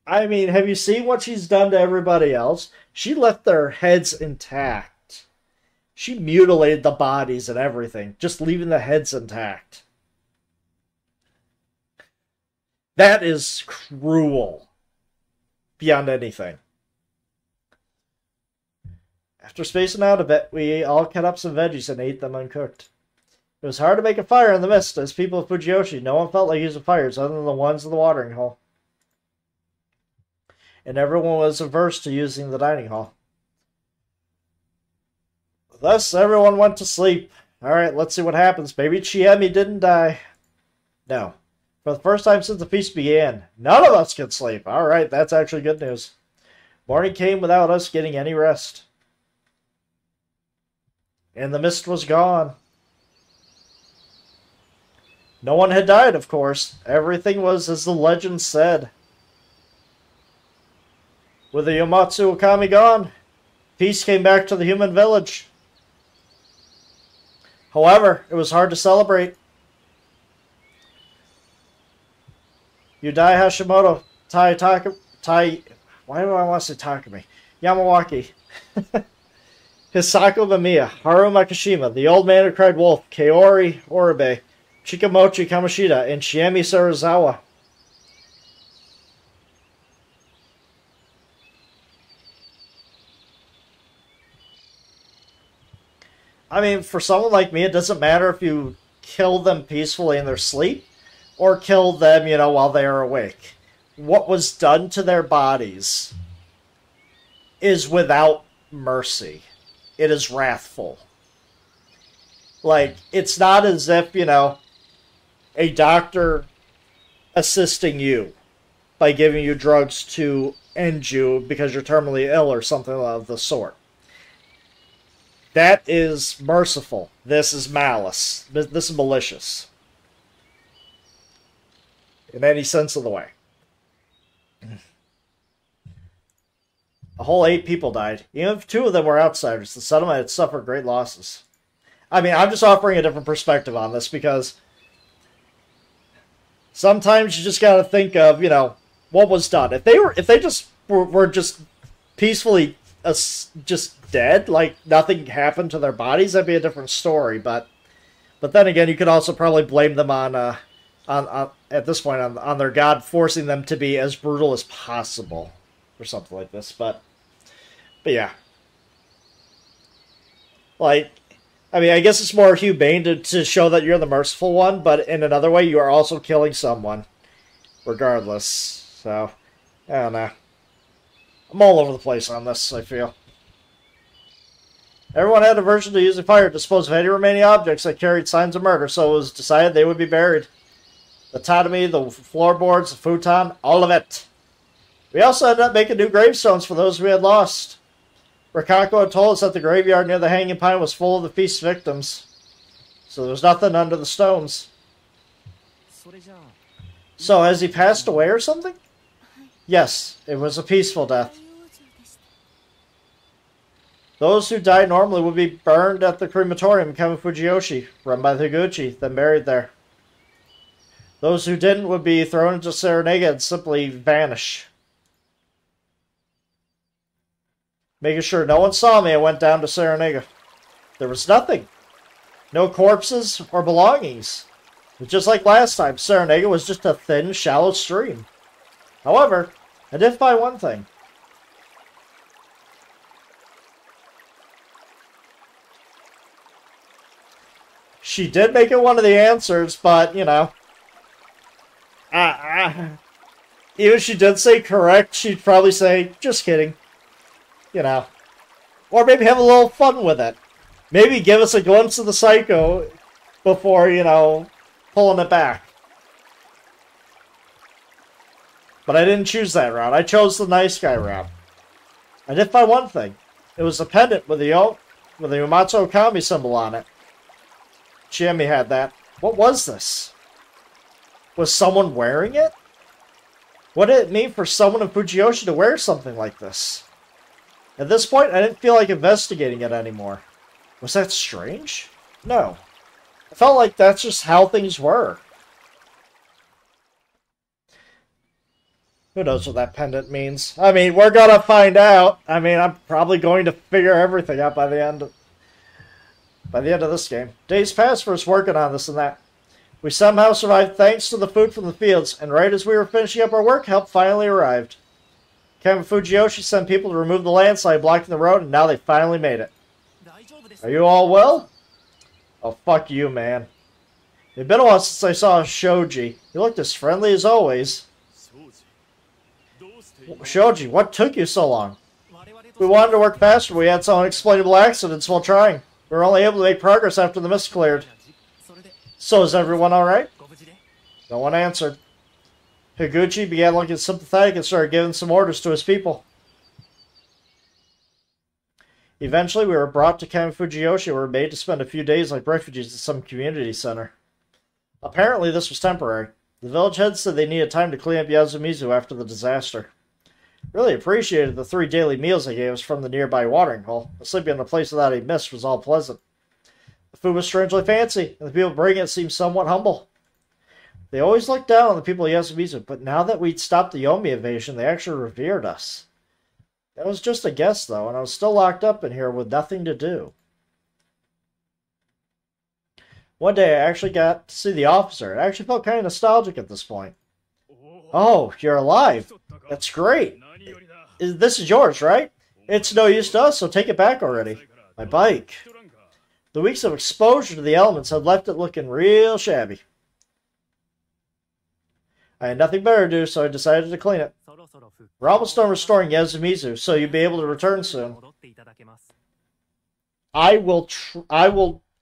I mean, have you seen what she's done to everybody else? She left their heads intact. She mutilated the bodies and everything, just leaving the heads intact. That is cruel. Beyond anything. After spacing out a bit, we all cut up some veggies and ate them uncooked. It was hard to make a fire in the mist, as people of Fujiyoshi, no one felt like using fires other than the ones in the watering hole. And everyone was averse to using the dining hall. Thus, everyone went to sleep. Alright, let's see what happens. Maybe Chiemi didn't die. No. For the first time since the feast began, none of us can sleep. Alright, that's actually good news. Morning came without us getting any rest. And the mist was gone. No one had died, of course. Everything was as the legend said. With the Yomatsu Okami gone, peace came back to the human village. However, it was hard to celebrate. Yudai Hashimoto, why do I want to say Takumi? Yamawaki. Hisako Mamiya, Haru Makishima, the old man who cried wolf, Kaori Oribe, Chikamochi Kamoshida, and Chiemi Sarazawa. I mean, for someone like me, it doesn't matter if you kill them peacefully in their sleep or kill them, while they are awake. What was done to their bodies is without mercy. It is wrathful. Like, it's not as if, a doctor assisting you by giving you drugs to end you because you're terminally ill or something of the sort. That is merciful. This is malice. This is malicious. In any sense of the way. A whole 8 people died. Even if 2 of them were outsiders, the settlement had suffered great losses. I mean, I'm just offering a different perspective on this because sometimes you just gotta think of, you know, what was done. If they just were just peacefully just dead, like nothing happened to their bodies, that'd be a different story. But then again, you could also probably blame them on at this point on their god forcing them to be as brutal as possible or something like this. But yeah, like, I mean, I guess it's more humane to show that you're the merciful one, but in another way, you are also killing someone, regardless. So, I don't know. I'm all over the place on this, I feel. Everyone had aversion to using fire to dispose of any remaining objects that carried signs of murder, so it was decided they would be buried. The tatami, the floorboards, the futon, all of it. We also ended up making new gravestones for those we had lost. Rikako had told us that the graveyard near the Hanging Pine was full of the feast's victims. So there was nothing under the stones. So has he passed away or something? Yes, it was a peaceful death. Those who died normally would be burned at the crematorium in Kamifujiyoshi, run by the Higuchi, then buried there. Those who didn't would be thrown into Serenega and simply vanish. Making sure no one saw me, I went down to Serenega. There was nothing. No corpses or belongings. But just like last time, Serenega was just a thin, shallow stream. However, I did find one thing. She did make it one of the answers, but, you know. Even if she did say correct, she'd probably say, just kidding. You know. Or maybe have a little fun with it. Maybe give us a glimpse of the psycho before, you know, pulling it back. But I didn't choose that route. I chose the nice guy route. I did find one thing. It was a pendant with the Umatsu Okami symbol on it. Chiemi had that. What was this? Was someone wearing it? What did it mean for someone in Fujiyoshi to wear something like this? At this point, I didn't feel like investigating it anymore. Was that strange? No. I felt like that's just how things were. Who knows what that pendant means? I mean, we're gonna find out. I mean, I'm probably going to figure everything out by the end of this game. Days passed for us working on this and that. We somehow survived thanks to the food from the fields, and right as we were finishing up our work, help finally arrived. Kamifujiyoshi sent people to remove the landslide blocking the road, and now they finally made it. Are you all well? Oh, fuck you, man. It's been a while since I saw Shoji. He looked as friendly as always. Shoji, what took you so long? We wanted to work faster, but we had some unexplainable accidents while trying. We were only able to make progress after the mist cleared. So is everyone alright? No one answered. Higuchi began looking sympathetic and started giving some orders to his people. Eventually, we were brought to Kamifujiyoshi and were made to spend a few days like refugees at some community center. Apparently, this was temporary. The village heads said they needed time to clean up Yasumizu after the disaster. Really appreciated the 3 daily meals they gave us from the nearby watering hole. Sleeping in a place without any mist was all pleasant. The food was strangely fancy, and the people bringing it seemed somewhat humble. They always looked down on the people of Yasumizu, but now that we'd stopped the Yomi invasion, they actually revered us. That was just a guess, though, and I was still locked up in here with nothing to do. One day, I actually got to see the officer. I actually felt kind of nostalgic at this point. Oh, you're alive. That's great. This is yours, right? It's no use to us, so take it back already. My bike. The weeks of exposure to the elements had left it looking real shabby. I had nothing better to do, so I decided to clean it. We're almost done restoring Yasumizu, so you'll be able to return soon. I will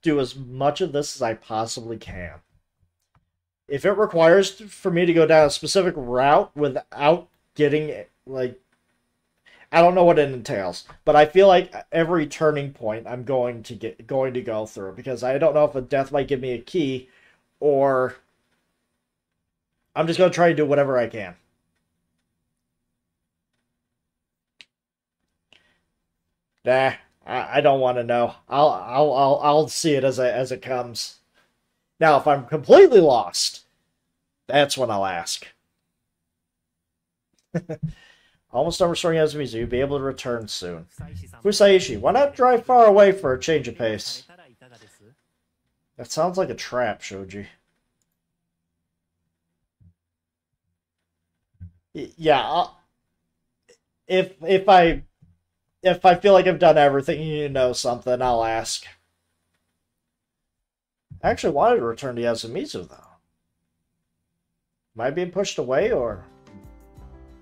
do as much of this as I possibly can. if it requires for me to go down a specific route without getting, like, I don't know what it entails, but I feel like every turning point I'm going to go through, because I don't know if a death might give me a key, or I'm just going to try to do whatever I can. Nah, I don't want to know. I'll see it as it comes. Now, if I'm completely lost, that's when I'll ask. Almost done restoring Yasumizu. You'll be able to return soon. Fusaishi, why not drive far away for a change of pace? That sounds like a trap, Shoji. Yeah, if I feel like I've done everything, you know something, I'll ask. I actually wanted to return to Yasumizu, though. Am I being pushed away, or...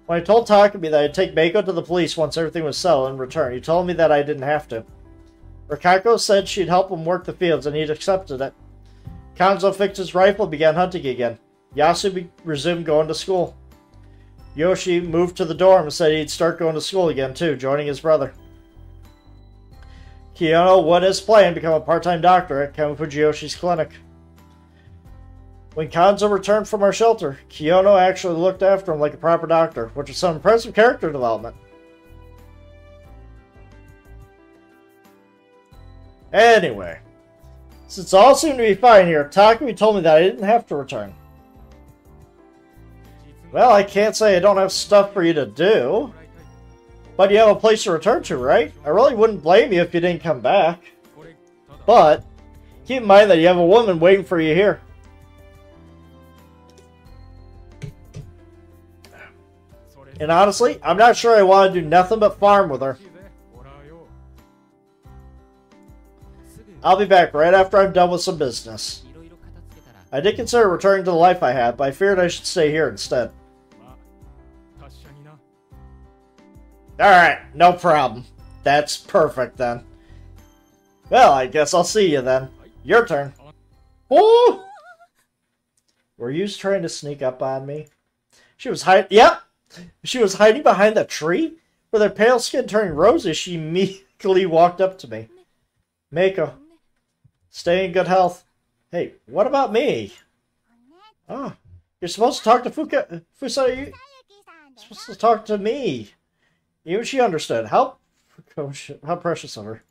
When I told Takumi that I'd take Meiko to the police once everything was settled and return, he told me that I didn't have to. Rikako said she'd help him work the fields, and he'd accepted it. Kanzo fixed his rifle and began hunting again. Yasu resumed going to school. Yoshi moved to the dorm and said he'd start going to school again, too, joining his brother. Kiyono would, as planned, become a part-time doctor at Kamifujiyoshi's clinic. When Kanzo returned from our shelter, Kiyono actually looked after him like a proper doctor, which was some impressive character development. Anyway, since all seemed to be fine here, Takumi told me that I didn't have to return. Well, I can't say I don't have stuff for you to do. But you have a place to return to, right? I really wouldn't blame you if you didn't come back. But, keep in mind that you have a woman waiting for you here. And honestly, I'm not sure I want to do nothing but farm with her. I'll be back right after I'm done with some business. I did consider returning to the life I had, but I feared I should stay here instead. Alright, no problem. That's perfect then. Well, I guess I'll see you then. Your turn. Oh! Were you trying to sneak up on me? She was hiding. Yep! She was hiding behind the tree. With her pale skin turning rosy, she immediately walked up to me. Meiko, stay in good health. Hey, what about me? Oh, you're supposed to talk to Fusai. You're supposed to talk to me. Even she understood. How precious of her.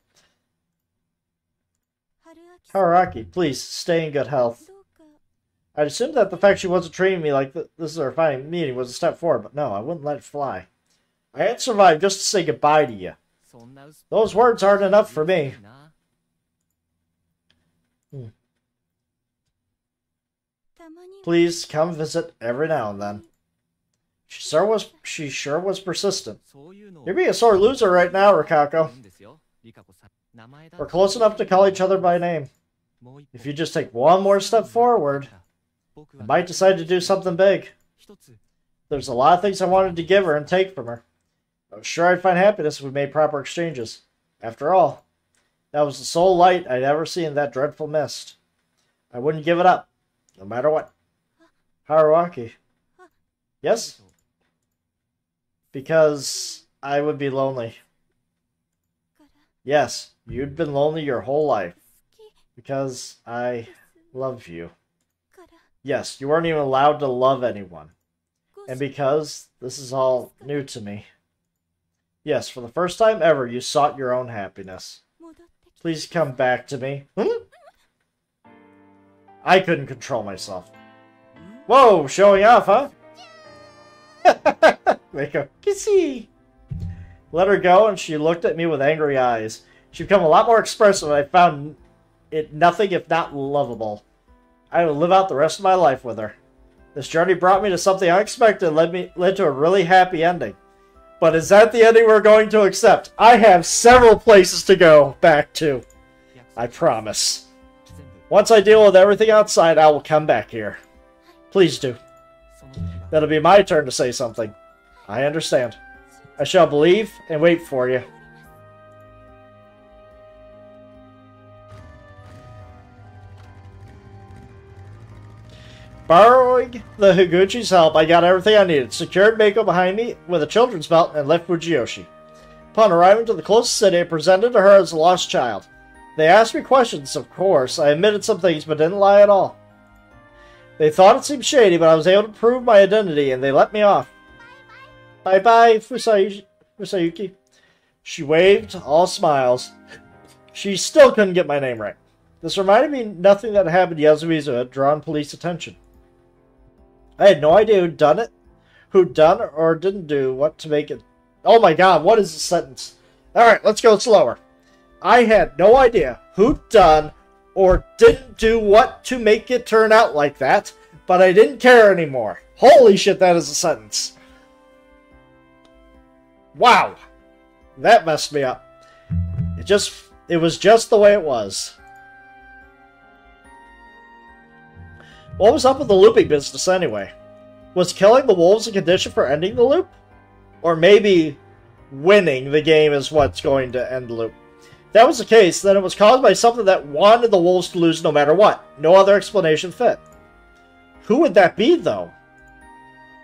Haruaki, please stay in good health. I'd assumed that the fact she wasn't treating me like this is our final meeting was a step forward, but no, I wouldn't let it fly. I had survived just to say goodbye to you. Those words aren't enough for me. Please come visit every now and then. She sure was persistent. You're being a sore loser right now, Rikako. We're close enough to call each other by name. If you just take one more step forward, I might decide to do something big. There's a lot of things I wanted to give her and take from her. I was sure I'd find happiness if we made proper exchanges. After all, that was the sole light I'd ever seen in that dreadful mist. I wouldn't give it up, no matter what. Haruaki. Yes? Because I would be lonely. Yes, you'd been lonely your whole life. Because I love you. Yes, you weren't even allowed to love anyone. And because this is all new to me. Yes, for the first time ever, you sought your own happiness. Please come back to me. I couldn't control myself. Whoa, showing off, huh? Meiko, kissy. Let her go, and she looked at me with angry eyes. She'd become a lot more expressive, and I found it nothing if not lovable. I would live out the rest of my life with her. This journey brought me to something unexpected and led to a really happy ending. But is that the ending we're going to accept? I have several places to go back to. I promise. Once I deal with everything outside, I will come back here. Please do. That'll be my turn to say something. I understand. I shall believe and wait for you. Borrowing the Higuchi's help, I got everything I needed, secured Mako behind me with a children's belt, and left Fujiyoshi. Upon arriving to the closest city, I presented to her as a lost child. They asked me questions, of course. I admitted some things, but didn't lie at all. They thought it seemed shady, but I was able to prove my identity, and they let me off. Bye-bye, Fusayuki. She waved, all smiles. She still couldn't get my name right. This reminded me nothing that happened to Yasumizu had drawn police attention. I had no idea who'd done it, who'd done or didn't do what to make it. Oh my god, what is this sentence? Alright, let's go slower. I had no idea who'd done or didn't do what to make it turn out like that, but I didn't care anymore. Holy shit, that is a sentence. Wow. That messed me up. It was just the way it was. What was up with the looping business anyway? Was killing the wolves a condition for ending the loop? Or maybe winning the game is what's going to end the loop. If that was the case, then it was caused by something that wanted the wolves to lose no matter what. No other explanation fit. Who would that be, though?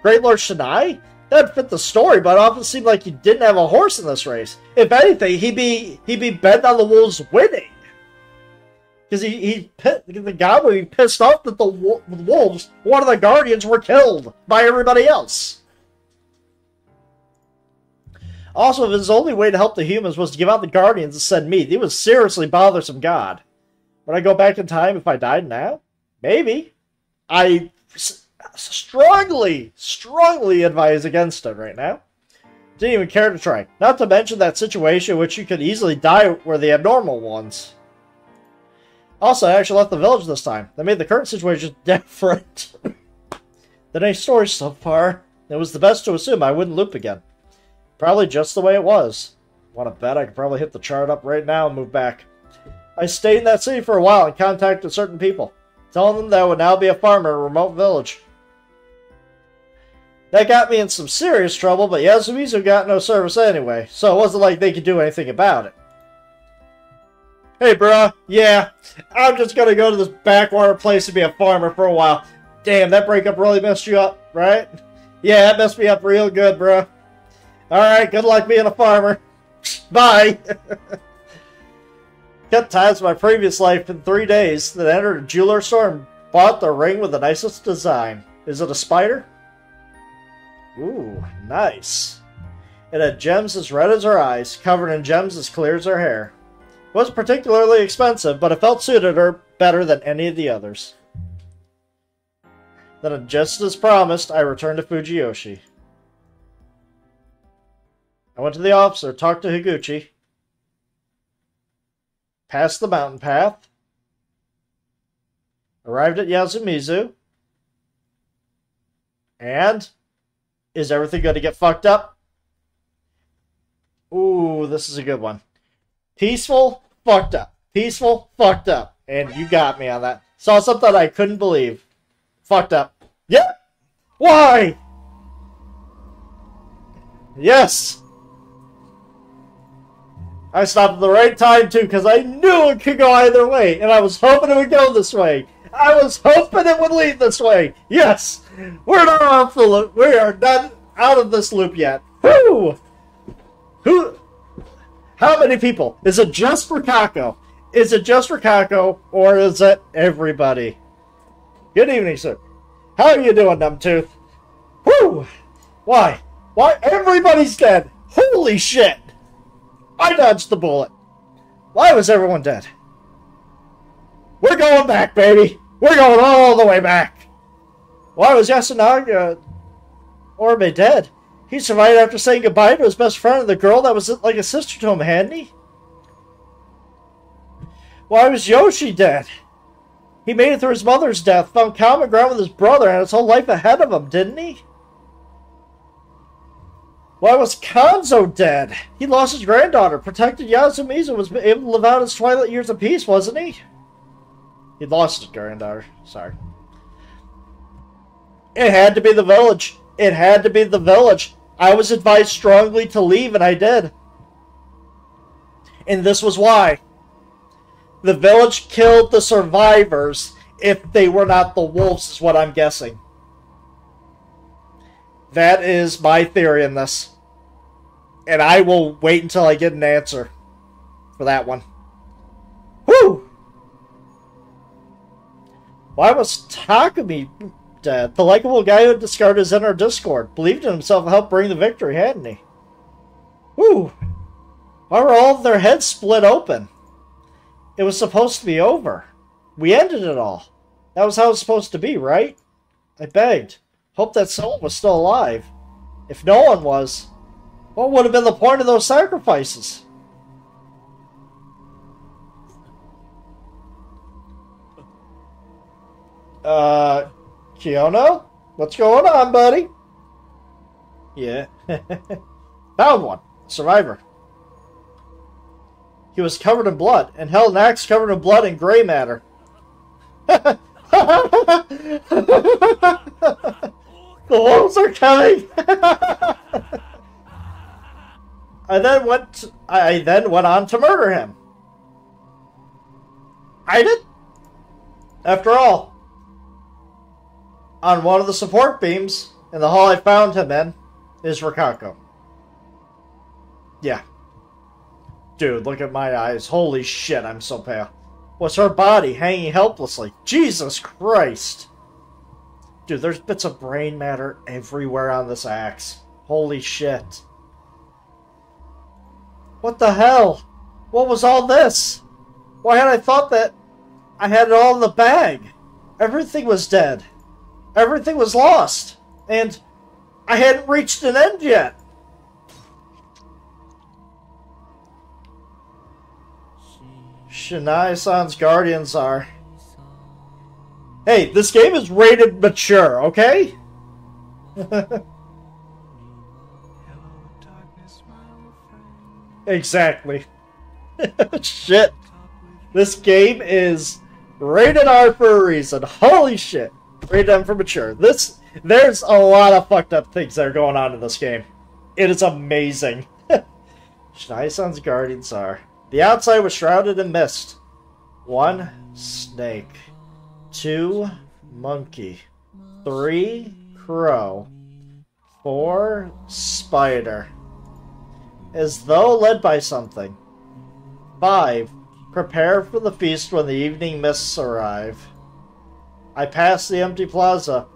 Great Lord Shinai? That'd fit the story, but it often seemed like he didn't have a horse in this race. If anything, he'd be bent on the wolves winning. Because the guy would be pissed off that the wolves, one of the guardians, were killed by everybody else. Also, if his only way to help the humans was to give out the guardians and send meat, he was seriously bothersome god. Would I go back in time if I died now? Maybe. I strongly advise against it right now. Didn't even care to try. Not to mention that situation in which you could easily die were the abnormal ones. Also, I actually left the village this time. That made the current situation different than any story so far. It was the best to assume I wouldn't loop again. Probably just the way it was. Want to bet I could probably hit the chart up right now and move back. I stayed in that city for a while and contacted certain people, telling them that I would now be a farmer in a remote village. That got me in some serious trouble, but Yasumizu got no service anyway, so it wasn't like they could do anything about it. Hey, bruh. Yeah, I'm just gonna go to this backwater place and be a farmer for a while. Damn, that breakup really messed you up, right? Yeah, that messed me up real good, bruh. Alright, good luck being a farmer. Bye! Cut ties to my previous life in 3 days, then entered a jeweler store and bought the ring with the nicest design. Is it a spider? Ooh, nice. It had gems as red as her eyes, covered in gems as clear as her hair. It wasn't particularly expensive, but it felt suited her better than any of the others. Then, just as promised, I returned to Fujiyoshi. I went to the officer, talked to Higuchi, passed the mountain path, arrived at Yasumizu, and is everything going to get fucked up? Ooh, this is a good one. Peaceful, fucked up. Peaceful, fucked up. And you got me on that. Saw something I couldn't believe. Fucked up. Yep! Why? Yes! I stopped at the right time, too, because I knew it could go either way, and I was hoping it would go this way. I was hoping it would lead this way. Yes! We're not off the loop. We are not out of this loop yet. Woo! Who? How many people? Is it just for Kako? Is it just for Kako, or is it everybody? Good evening, sir. How are you doing, Numbtooth? Woo! Why? Why? Everybody's dead. Holy shit! I dodged the bullet. Why was everyone dead? We're going back, baby. We're going all the way back. Why was Yasunaga Orbe dead? He survived after saying goodbye to his best friend and the girl that was like a sister to him, hadn't he? Why was Yoshi dead? He made it through his mother's death, found common ground with his brother, and his whole life ahead of him, didn't he? Why was Kanzo dead? He lost his granddaughter, protected Yasumizu, was able to live out his twilight years in peace, wasn't he? He lost his granddaughter. Sorry. It had to be the village. It had to be the village. I was advised strongly to leave, and I did. And this was why. The village killed the survivors if they were not the wolves, is what I'm guessing. That is my theory in this. And I will wait until I get an answer for that one. Whew! Why was Takumi dead? The likable guy who discarded his inner discord. Believed in himself and helped bring the victory, hadn't he? Whew! Why were all of their heads split open? It was supposed to be over. We ended it all. That was how it was supposed to be, right? I begged. Hoped that someone was still alive. If no one was, what would have been the point of those sacrifices? Kyono? What's going on, buddy? Yeah. Found one. Survivor. He was covered in blood, and held an axe covered in blood and gray matter. The wolves are coming! I then went on to murder him. I did? After all, on one of the support beams in the hall I found him in is Rikako. Yeah. Dude, look at my eyes. Holy shit, I'm so pale. Was her body hanging helplessly? Jesus Christ. Dude, there's bits of brain matter everywhere on this axe. Holy shit. What the hell? What was all this? Why had I thought that I had it all in the bag? Everything was dead. Everything was lost. And I hadn't reached an end yet. Shinai-san's guardians are... Hey, this game is rated mature, okay? Exactly. Shit. This game is rated R for a reason. Holy shit. Rated M for mature. There's a lot of fucked up things that are going on in this game. It is amazing. Shinai-san's guardians are... The outside was shrouded in mist. 1 snake. 2 monkey. 3 crow. 4 spider. As though led by something. 5 prepare for the feast when the evening mists arrive. I pass the empty plaza.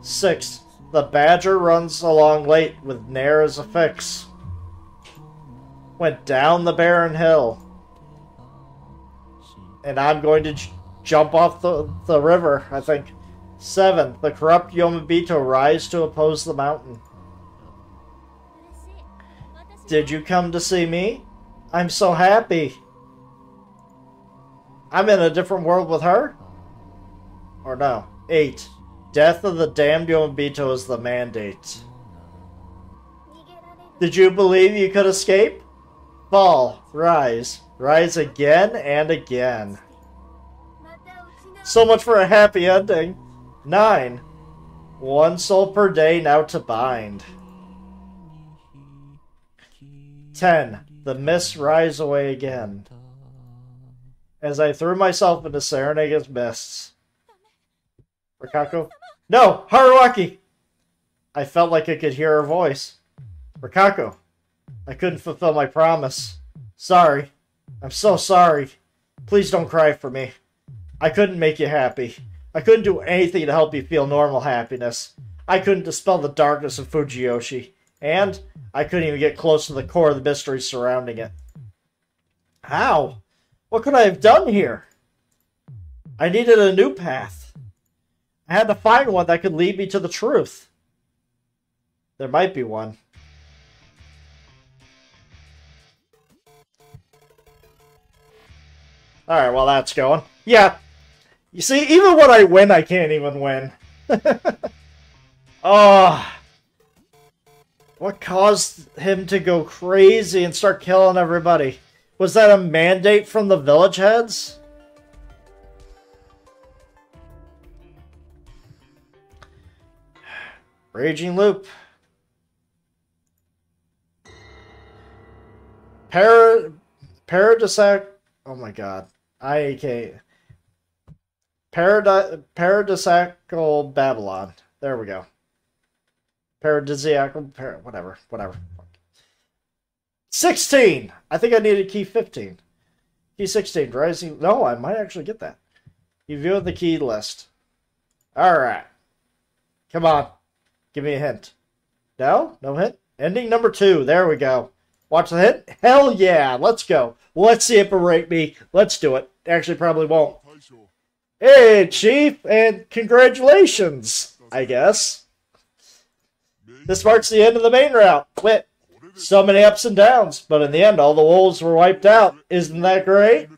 6 the badger runs along late with Nair as a fix. Went down the barren hill. And I'm going to jump off the river, I think. 7 the corrupt Yomabito rise to oppose the mountain. Did you come to see me? I'm so happy. I'm in a different world with her? Or no. 8 death of the damned Yomabito is the mandate. Did you believe you could escape? Fall, rise, rise again and again. So much for a happy ending. 9 1 soul per day now to bind. 10 the mists rise away again. As I threw myself into Serenega's mists. Rikako? No! Haruaki! I felt like I could hear her voice. Rikako, I couldn't fulfill my promise. Sorry. I'm so sorry. Please don't cry for me. I couldn't make you happy. I couldn't do anything to help you feel normal happiness. I couldn't dispel the darkness of Fujiyoshi. And I couldn't even get close to the core of the mystery surrounding it. How? What could I have done here? I needed a new path. I had to find one that could lead me to the truth. There might be one. Alright, well that's going. Yeah. You see, even when I win, I can't even win. Oh. What caused him to go crazy and start killing everybody? Was that a mandate from the village heads? Raging loop. Paradisac. Oh my god. IAK. Paradisiacal Babylon. There we go. Whatever. 16! I think I needed key 15. Key 16, rising... No, I might actually get that. You view the key list. Alright. Come on. Give me a hint. No? No hint? Ending number 2. There we go. Watch the hint? Hell yeah! Let's go. Let's see it berate me. Let's do it. Actually, probably won't. Hey, Chief, and congratulations, I guess. This marks the end of the main route. Wait, so many ups and downs, but in the end, all the wolves were wiped out. Isn't that great?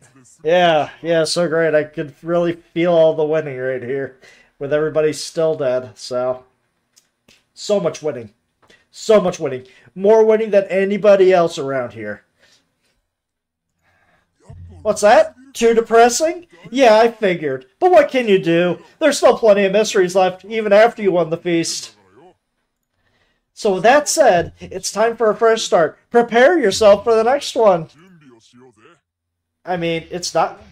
Yeah, so great. I could really feel all the winning right here, with everybody still dead, so much winning. So much winning. More winning than anybody else around here. What's that? Too depressing? Yeah, I figured. But what can you do? There's still plenty of mysteries left, even after you won the feast. So with that said, it's time for a fresh start. Prepare yourself for the next one. I mean, it's not...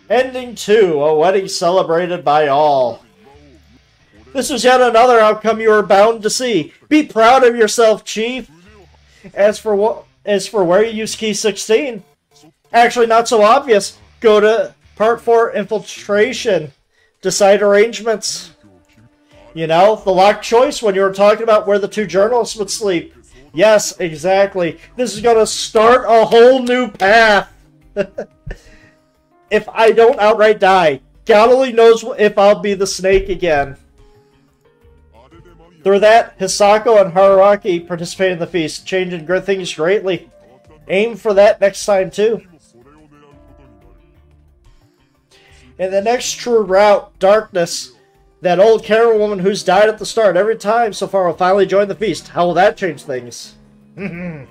Ending 2, a wedding celebrated by all. This was yet another outcome you were bound to see. Be proud of yourself, Chief. As for where you use key 16... Actually, not so obvious. Go to Part 4, Infiltration. Decide arrangements. You know, the locked choice when you were talking about where the 2 journalists would sleep. Yes, exactly. This is going to start a whole new path. If I don't outright die, God only knows if I'll be the snake again. Through that, Hisako and Haruaki participate in the feast, changing things greatly. Aim for that next time, too. In the next true route, Darkness, that old Karen woman who's died at the start every time so far will finally join the feast. How will that change things? Though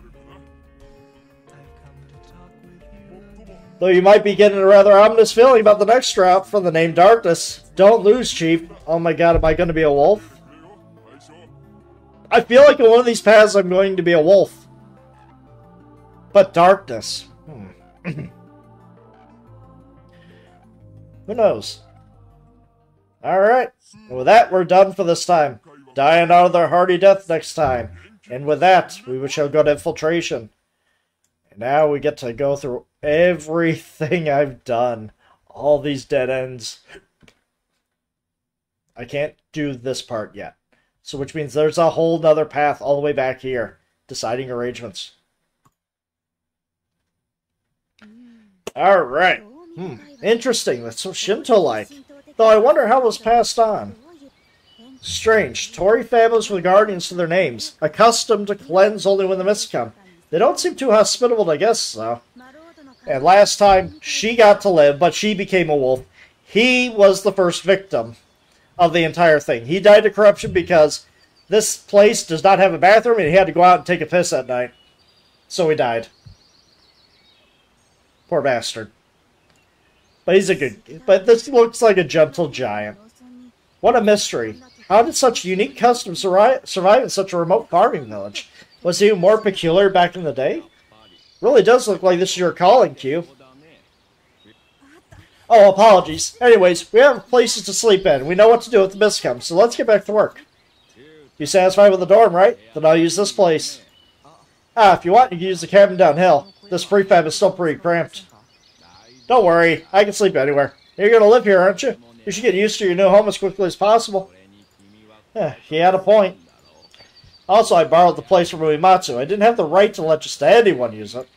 you might be getting a rather ominous feeling about the next route from the name Darkness. Don't lose, Chief. Oh my god, am I going to be a wolf? I feel like in one of these paths I'm going to be a wolf. But Darkness. Who knows? Alright. With that, we're done for this time. Die another hearty death next time. And with that, we shall go to Infiltration. And now we get to go through everything I've done. All these dead ends. I can't do this part yet. So which means there's a whole nother path all the way back here. Deciding arrangements. Alright. Interesting. That's so Shinto-like. Though I wonder how it was passed on. Strange. Torii families with guardians to their names. Accustomed to cleanse only when the mists come. They don't seem too hospitable to guests, though. And last time, she got to live, but she became a wolf. He was the first victim of the entire thing. He died of corruption because this place does not have a bathroom and he had to go out and take a piss at night. So he died. Poor bastard. But he's a good... But this looks like a gentle giant. What a mystery. How did such unique customs survive in such a remote farming village? Was he more peculiar back in the day? Really does look like this is your calling, Q. Oh, apologies. Anyways, we have places to sleep in. We know what to do if the mist comes, so let's get back to work. You satisfied with the dorm, right? Then I'll use this place. Ah, if you want, you can use the cabin downhill. This prefab is still pretty cramped. Don't worry, I can sleep anywhere. You're gonna live here, aren't you? You should get used to your new home as quickly as possible. Yeah, he had a point. Also, I borrowed the place from Uematsu. I didn't have the right to let just anyone use it.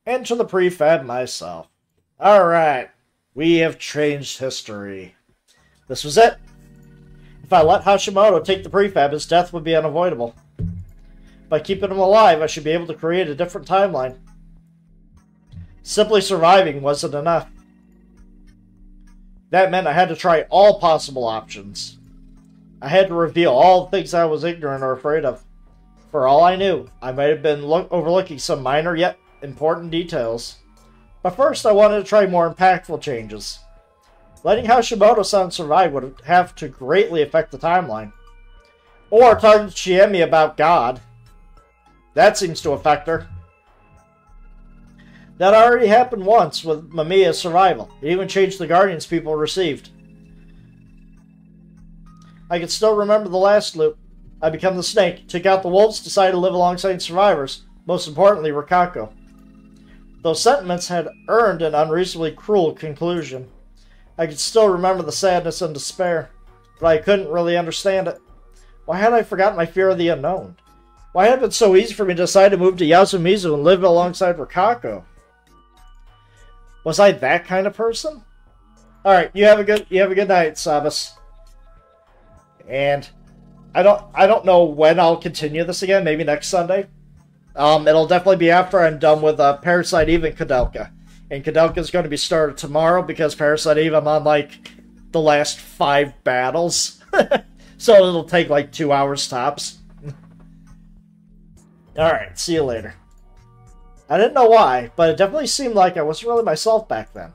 Enter the prefab myself. Alright, we have changed history. This was it. If I let Hashimoto take the prefab, his death would be unavoidable. By keeping him alive, I should be able to create a different timeline. Simply surviving wasn't enough. That meant I had to try all possible options. I had to reveal all the things I was ignorant or afraid of. For all I knew, I might have been overlooking some minor yet important details. But first, I wanted to try more impactful changes. Letting Hashimoto-san survive would have to greatly affect the timeline. Or talking to Chiemi about God. That seems to affect her. That already happened once with Mamiya's survival. It even changed the guardians people received. I can still remember the last loop. I become the snake, took out the wolves, decided to live alongside survivors, most importantly Rikako. Those sentiments had earned an unreasonably cruel conclusion. I could still remember the sadness and despair, but I couldn't really understand it. Why had I forgotten my fear of the unknown? Why had it been so easy for me to decide to move to Yasumizu and live alongside Rikako? Was I that kind of person? Alright, you have a good night, Sabas. And I don't know when I'll continue this again, maybe next Sunday. It'll definitely be after I'm done with Parasite Eve and Kudelka. And Kudelka's going to be started tomorrow because Parasite Eve I'm on like the last 5 battles. So it'll take like 2 hours tops. Alright, see you later. I didn't know why, but it definitely seemed like I wasn't really myself back then.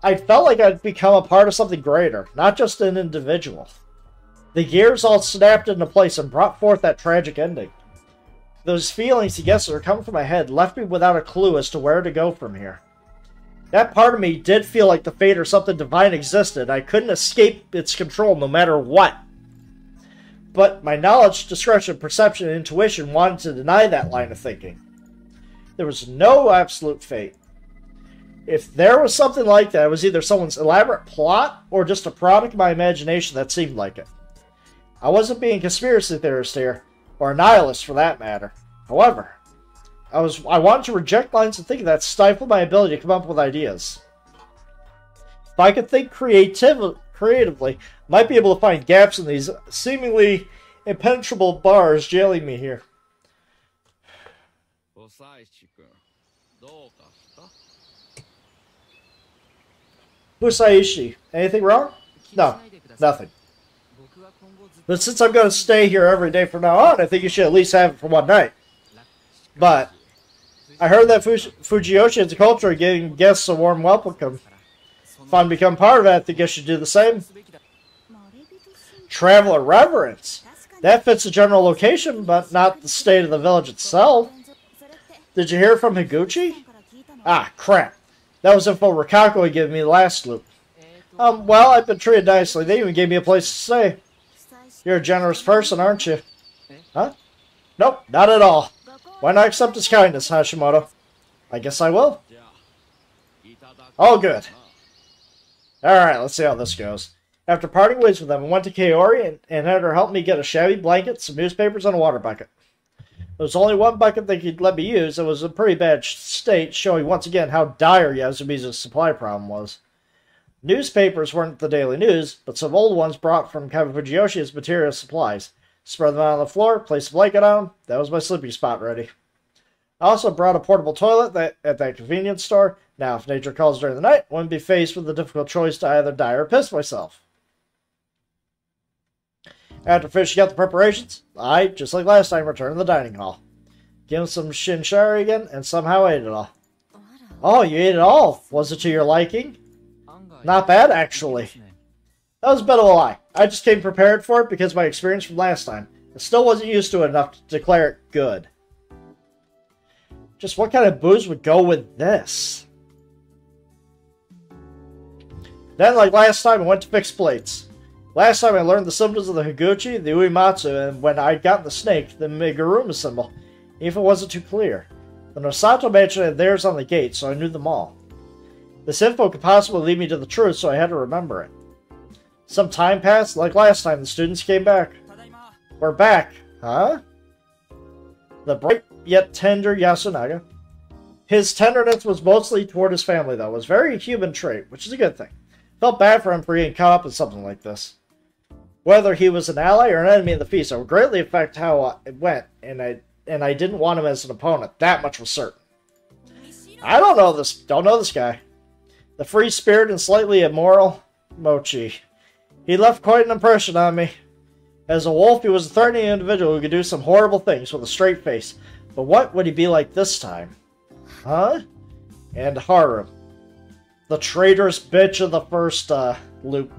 I felt like I'd become a part of something greater, not just an individual. The gears all snapped into place and brought forth that tragic ending. Those feelings, yes, that are coming from my head left me without a clue as to where to go from here. That part of me did feel like the fate or something divine existed. I couldn't escape its control no matter what. But my knowledge, discretion, perception, and intuition wanted to deny that line of thinking. There was no absolute fate. If there was something like that, it was either someone's elaborate plot or just a product of my imagination that seemed like it. I wasn't being a conspiracy theorist here, or a nihilist for that matter. However, I wanted to reject lines of thinking that stifled my ability to come up with ideas. If I could think creatively, I might be able to find gaps in these seemingly impenetrable bars jailing me here. Musaishi, anything wrong? No, nothing. But since I'm going to stay here every day from now on, I think you should at least have it for one night. But I heard that Fujiyoshi and Culture are giving guests a warm welcome. If I'm to become part of it, I think I should do the same. Traveler reverence. That fits the general location, but not the state of the village itself. Did you hear from Higuchi? Ah, crap. That was info Rikako had given me the last loop. Well, I've been treated nicely. They even gave me a place to stay. You're a generous person, aren't you? Huh? Nope, not at all. Why not accept his kindness, Hashimoto? I guess I will. Oh, good. Alright, let's see how this goes. After parting ways with them, I went to Kaori and had her help me get a shabby blanket, some newspapers, and a water bucket. There was only one bucket they could let me use. It was in a pretty bad state, showing once again how dire Yasumizu's supply problem was. Newspapers weren't the daily news, but some old ones brought from Kabufujiyoshi as material supplies. Spread them out on the floor, place a blanket on them. That was my sleeping spot ready. I also brought a portable toilet at that convenience store. Now, if nature calls during the night, I wouldn't be faced with the difficult choice to either die or piss myself. After finishing up the preparations, I, just like last time, returned to the dining hall. Give him some shinshari again, and somehow ate it all. Oh, you ate it all? Was it to your liking? Not bad, actually. That was a bit of a lie. I just came prepared for it because of my experience from last time. I still wasn't used to it enough to declare it good. Just what kind of booze would go with this? Then, like last time, I went to fix plates. Last time I learned the symbols of the Higuchi, the Uematsu, and when I'd gotten the snake, the Meguruma symbol, even if it wasn't too clear. The Nosato mansion had theirs on the gate, so I knew them all. This info could possibly lead me to the truth, so I had to remember it. Some time passed, like last time the students came back. We're back, huh? The bright yet tender Yasunaga. His tenderness was mostly toward his family, though. It was a very human trait, which is a good thing. Felt bad for him for getting caught up in something like this. Whether he was an ally or an enemy of the feast, it would greatly affect how it went, and I didn't want him as an opponent. That much was certain. I don't know this guy. The free spirit and slightly immoral Mochi. He left quite an impression on me. As a wolf, he was a threatening individual who could do some horrible things with a straight face. But what would he be like this time? Huh? And Haru. The traitorous bitch of the first loop.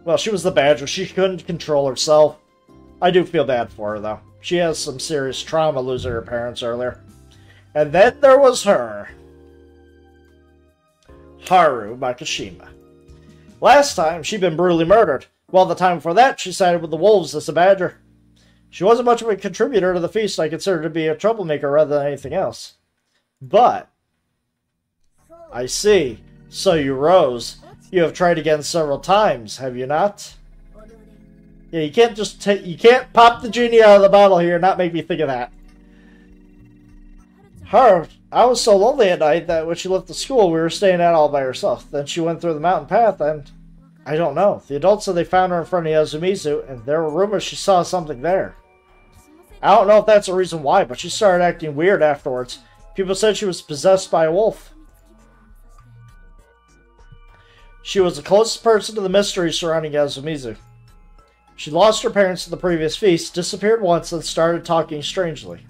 Well, she was the badger. She couldn't control herself. I do feel bad for her, though. She has some serious trauma losing her parents earlier. And then there was her. Haru Makishima. Last time, she'd been brutally murdered, while the time before that, she sided with the wolves as a badger. She wasn't much of a contributor to the feast. I considered her to be a troublemaker rather than anything else. But, I see. So you rose. You have tried again several times, have you not? Yeah, you can't just you can't pop the genie out of the bottle here and not make me think of that. Her, I was so lonely at night that when she left the school, we were staying out all by herself. Then she went through the mountain path and... I don't know. The adults said they found her in front of Yasumizu, and there were rumors she saw something there. I don't know if that's the reason why, but she started acting weird afterwards. People said she was possessed by a wolf. She was the closest person to the mystery surrounding Yasumizu. She lost her parents at the previous feast, disappeared once, and started talking strangely.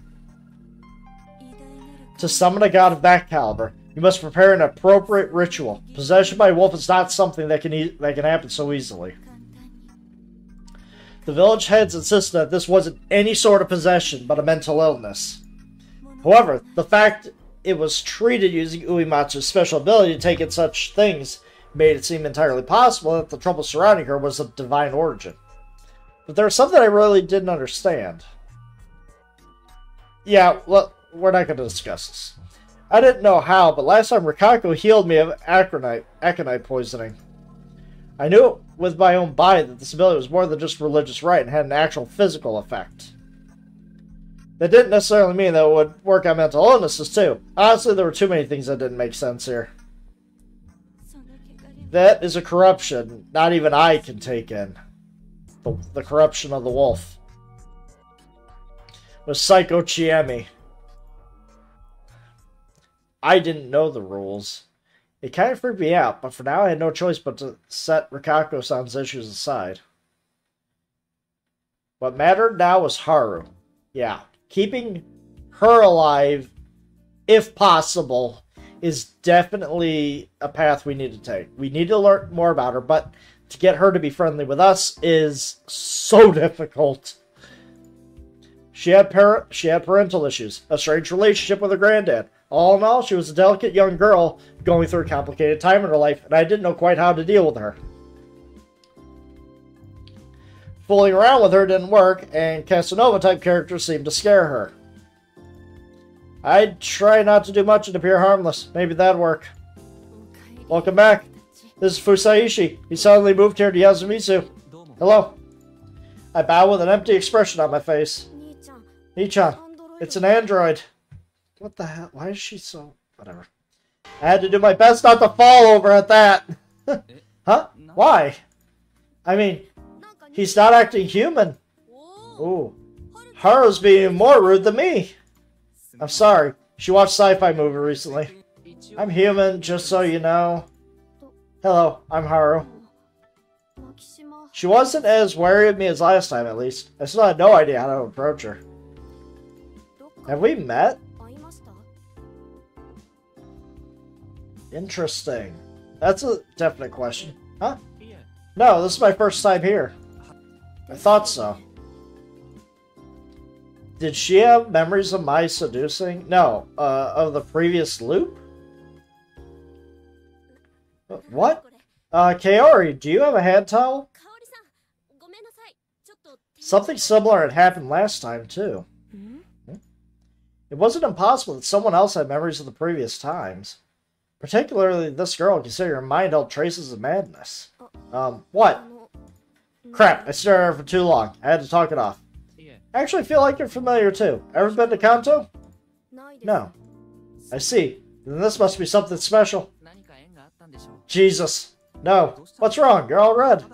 To summon a god of that caliber, you must prepare an appropriate ritual. Possession by a wolf is not something that can happen so easily. The village heads insisted that this wasn't any sort of possession, but a mental illness. However, the fact it was treated using Uematsu's special ability to take in such things made it seem entirely possible that the trouble surrounding her was of divine origin. But there was something I really didn't understand. Yeah, well, we're not going to discuss this. I didn't know how, but last time Rikako healed me of aconite poisoning. I knew with my own body that this ability was more than just religious rite and had an actual physical effect. That didn't necessarily mean that it would work on mental illnesses too. Honestly, there were too many things that didn't make sense here. That is a corruption not even I can take in. The corruption of the wolf. With Psycho Chiemi. I didn't know the rules. It kind of freaked me out, but for now I had no choice but to set Rikako-san's issues aside. What mattered now was Haru. Yeah, keeping her alive, if possible, is definitely a path we need to take. We need to learn more about her, but to get her to be friendly with us is so difficult. She had parental issues, a strange relationship with her granddad. All in all, she was a delicate young girl going through a complicated time in her life, and I didn't know quite how to deal with her. Fooling around with her didn't work, and Casanova-type characters seemed to scare her. I'd try not to do much and appear harmless. Maybe that'd work. Welcome back. This is Fusaishi. He suddenly moved here to Yasumizu. Hello. I bow with an empty expression on my face. Nii-chan, it's an android. What the hell? Why is she so... Whatever. I had to do my best not to fall over at that. Huh? Why? I mean, he's not acting human. Ooh. Haru's being more rude than me. I'm sorry. She watched a sci-fi movie recently. I'm human, just so you know. Hello, I'm Haru. She wasn't as wary of me as last time, at least. I still had no idea how to approach her. Have we met? Interesting. That's a definite question. Huh? No, this is my first time here. I thought so. Did she have memories of my seducing? No, of the previous loop? What? Kaori, do you have a hand towel? Something similar had happened last time, too. It wasn't impossible that someone else had memories of the previous times. Particularly this girl, considering her mind held traces of madness. What? Crap, I stared at her for too long. I had to talk it off. I actually feel like you're familiar too. Ever been to Kanto? No. I see. Then this must be something special. Jesus. No. What's wrong? You're all red.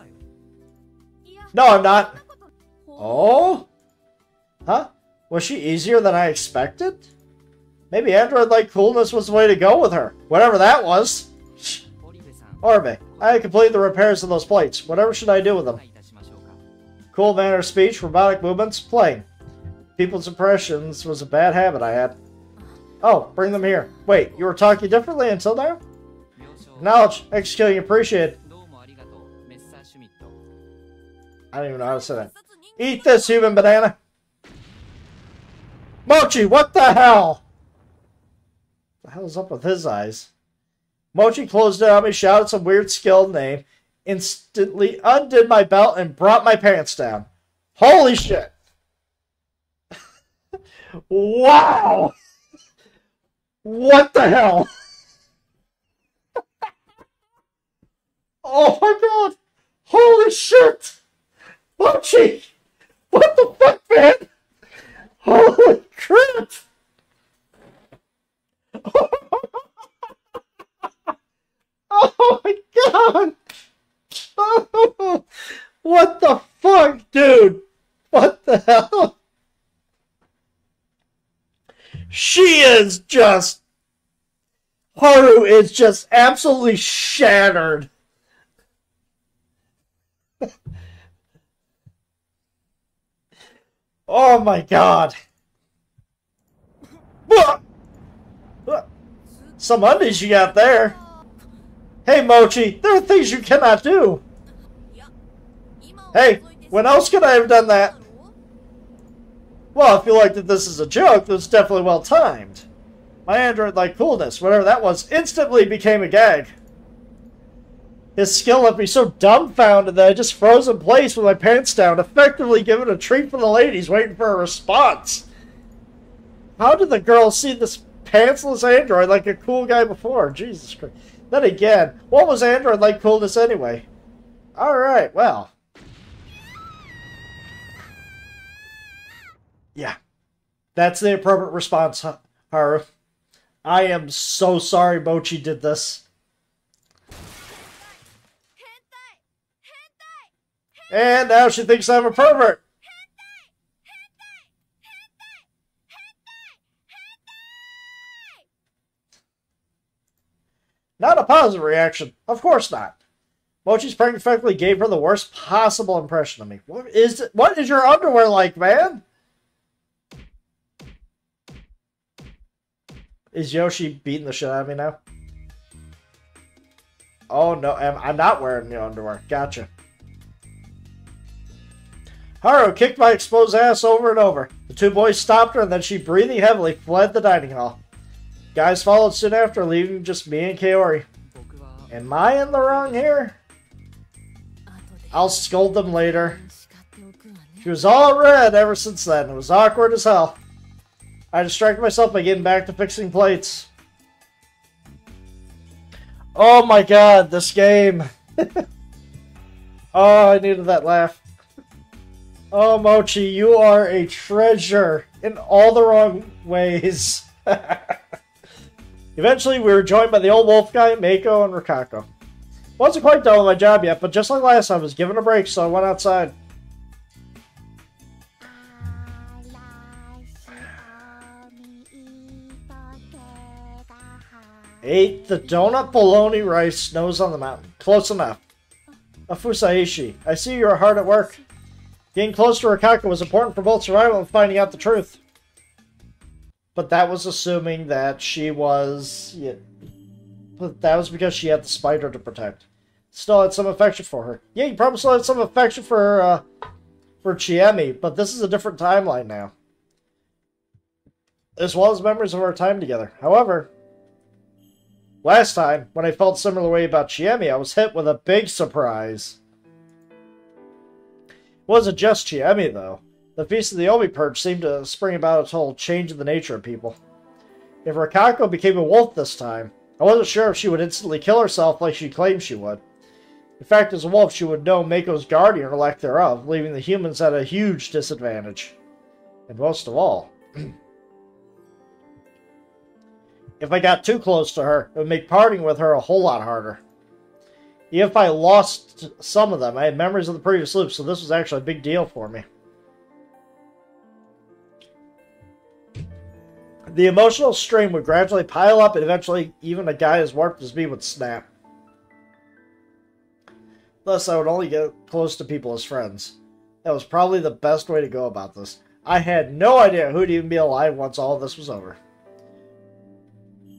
No, I'm not. Oh? Huh? Was she easier than I expected? Maybe android-like coolness was the way to go with her. Whatever that was. Oribe, I completed the repairs of those plates. Whatever should I do with them? Cool manner of speech, robotic movements, playing. People's impressions was a bad habit I had. Oh, bring them here. Wait, you were talking differently until now? Acknowledge, executing, appreciated. I don't even know how to say that. Eat this, human banana. Mochi, what the hell? What the hell is up with his eyes? Mochi closed in on me, shouted some weird skilled name, instantly undid my belt, and brought my pants down. Holy shit! Wow! What the hell? Oh my god! Holy shit! Mochi! What the fuck, man? Holy crap! Oh my god! Oh, what the fuck, dude? What the hell? She is just... Haru is just absolutely shattered. Oh my god. Some undies you got there. Hey, Mochi, there are things you cannot do. Hey, when else could I have done that? Well, if you like that this is a joke, then it's definitely well timed. My android-like coolness, whatever that was, instantly became a gag. His skill left me so dumbfounded that I just froze in place with my pants down, effectively giving a treat for the ladies, waiting for a response. How did the girl see this pantsless android like a cool guy before? Jesus Christ. Then again, what was android-like coolness anyway? Alright, well. Yeah. That's the appropriate response, Haru. I am so sorry Mochi did this. And now she thinks I'm a pervert. Not a positive reaction. Of course not. Mochi's prank effectively gave her the worst possible impression of me. What is your underwear like, man? Is Yoshi beating the shit out of me now? Oh no, I'm not wearing the underwear. Gotcha. Haru kicked my exposed ass over and over. The two boys stopped her, and then she, breathing heavily, fled the dining hall. Guys followed soon after, leaving just me and Kaori. Am I in the wrong here? I'll scold them later. She was all red ever since then. It was awkward as hell. I distracted myself by getting back to fixing plates. Oh my god, this game. Oh, I needed that laugh. Oh, Mochi, you are a treasure in all the wrong ways. Eventually, we were joined by the old wolf guy, Mako, and Rikako. Wasn't quite done with my job yet, but just like last time, I was given a break, so I went outside. Ate the donut bologna rice snows on the mountain. Close enough. Afusaishi, I see you are hard at work. Getting close to Rikako was important for both survival and finding out the truth. But that was assuming that she was... Yeah, but that was because she had the spider to protect. Still had some affection for her. Yeah, you probably still had some affection for Chiemi, but this is a different timeline now. As well as memories of our time together. However, last time, when I felt a similar way about Chiemi, I was hit with a big surprise. It wasn't just Chiemi, though. The Feast of the Omi Purge seemed to spring about a total change in the nature of people. If Rikako became a wolf this time, I wasn't sure if she would instantly kill herself like she claimed she would. In fact, as a wolf, she would know Mako's guardian or lack thereof, leaving the humans at a huge disadvantage. And most of all, if I got too close to her, it would make parting with her a whole lot harder. Even if I lost some of them, I had memories of the previous loop, so this was actually a big deal for me. The emotional strain would gradually pile up, and eventually even a guy as warped as me would snap. Thus, I would only get close to people as friends. That was probably the best way to go about this. I had no idea who'd even be alive once all of this was over.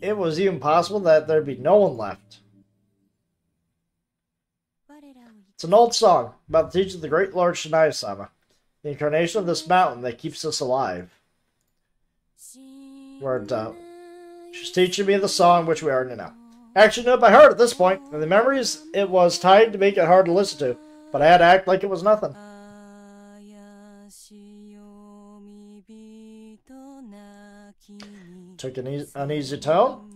It was even possible that there'd be no one left. It's an old song about the teaching of the great Lord Shinai-sama, the incarnation of this mountain that keeps us alive. We're done. She's teaching me the song, which we already know. Actually knew it by heart at this point, and the memories it was tied to make it hard to listen to, but I had to act like it was nothing. Took an uneasy tone.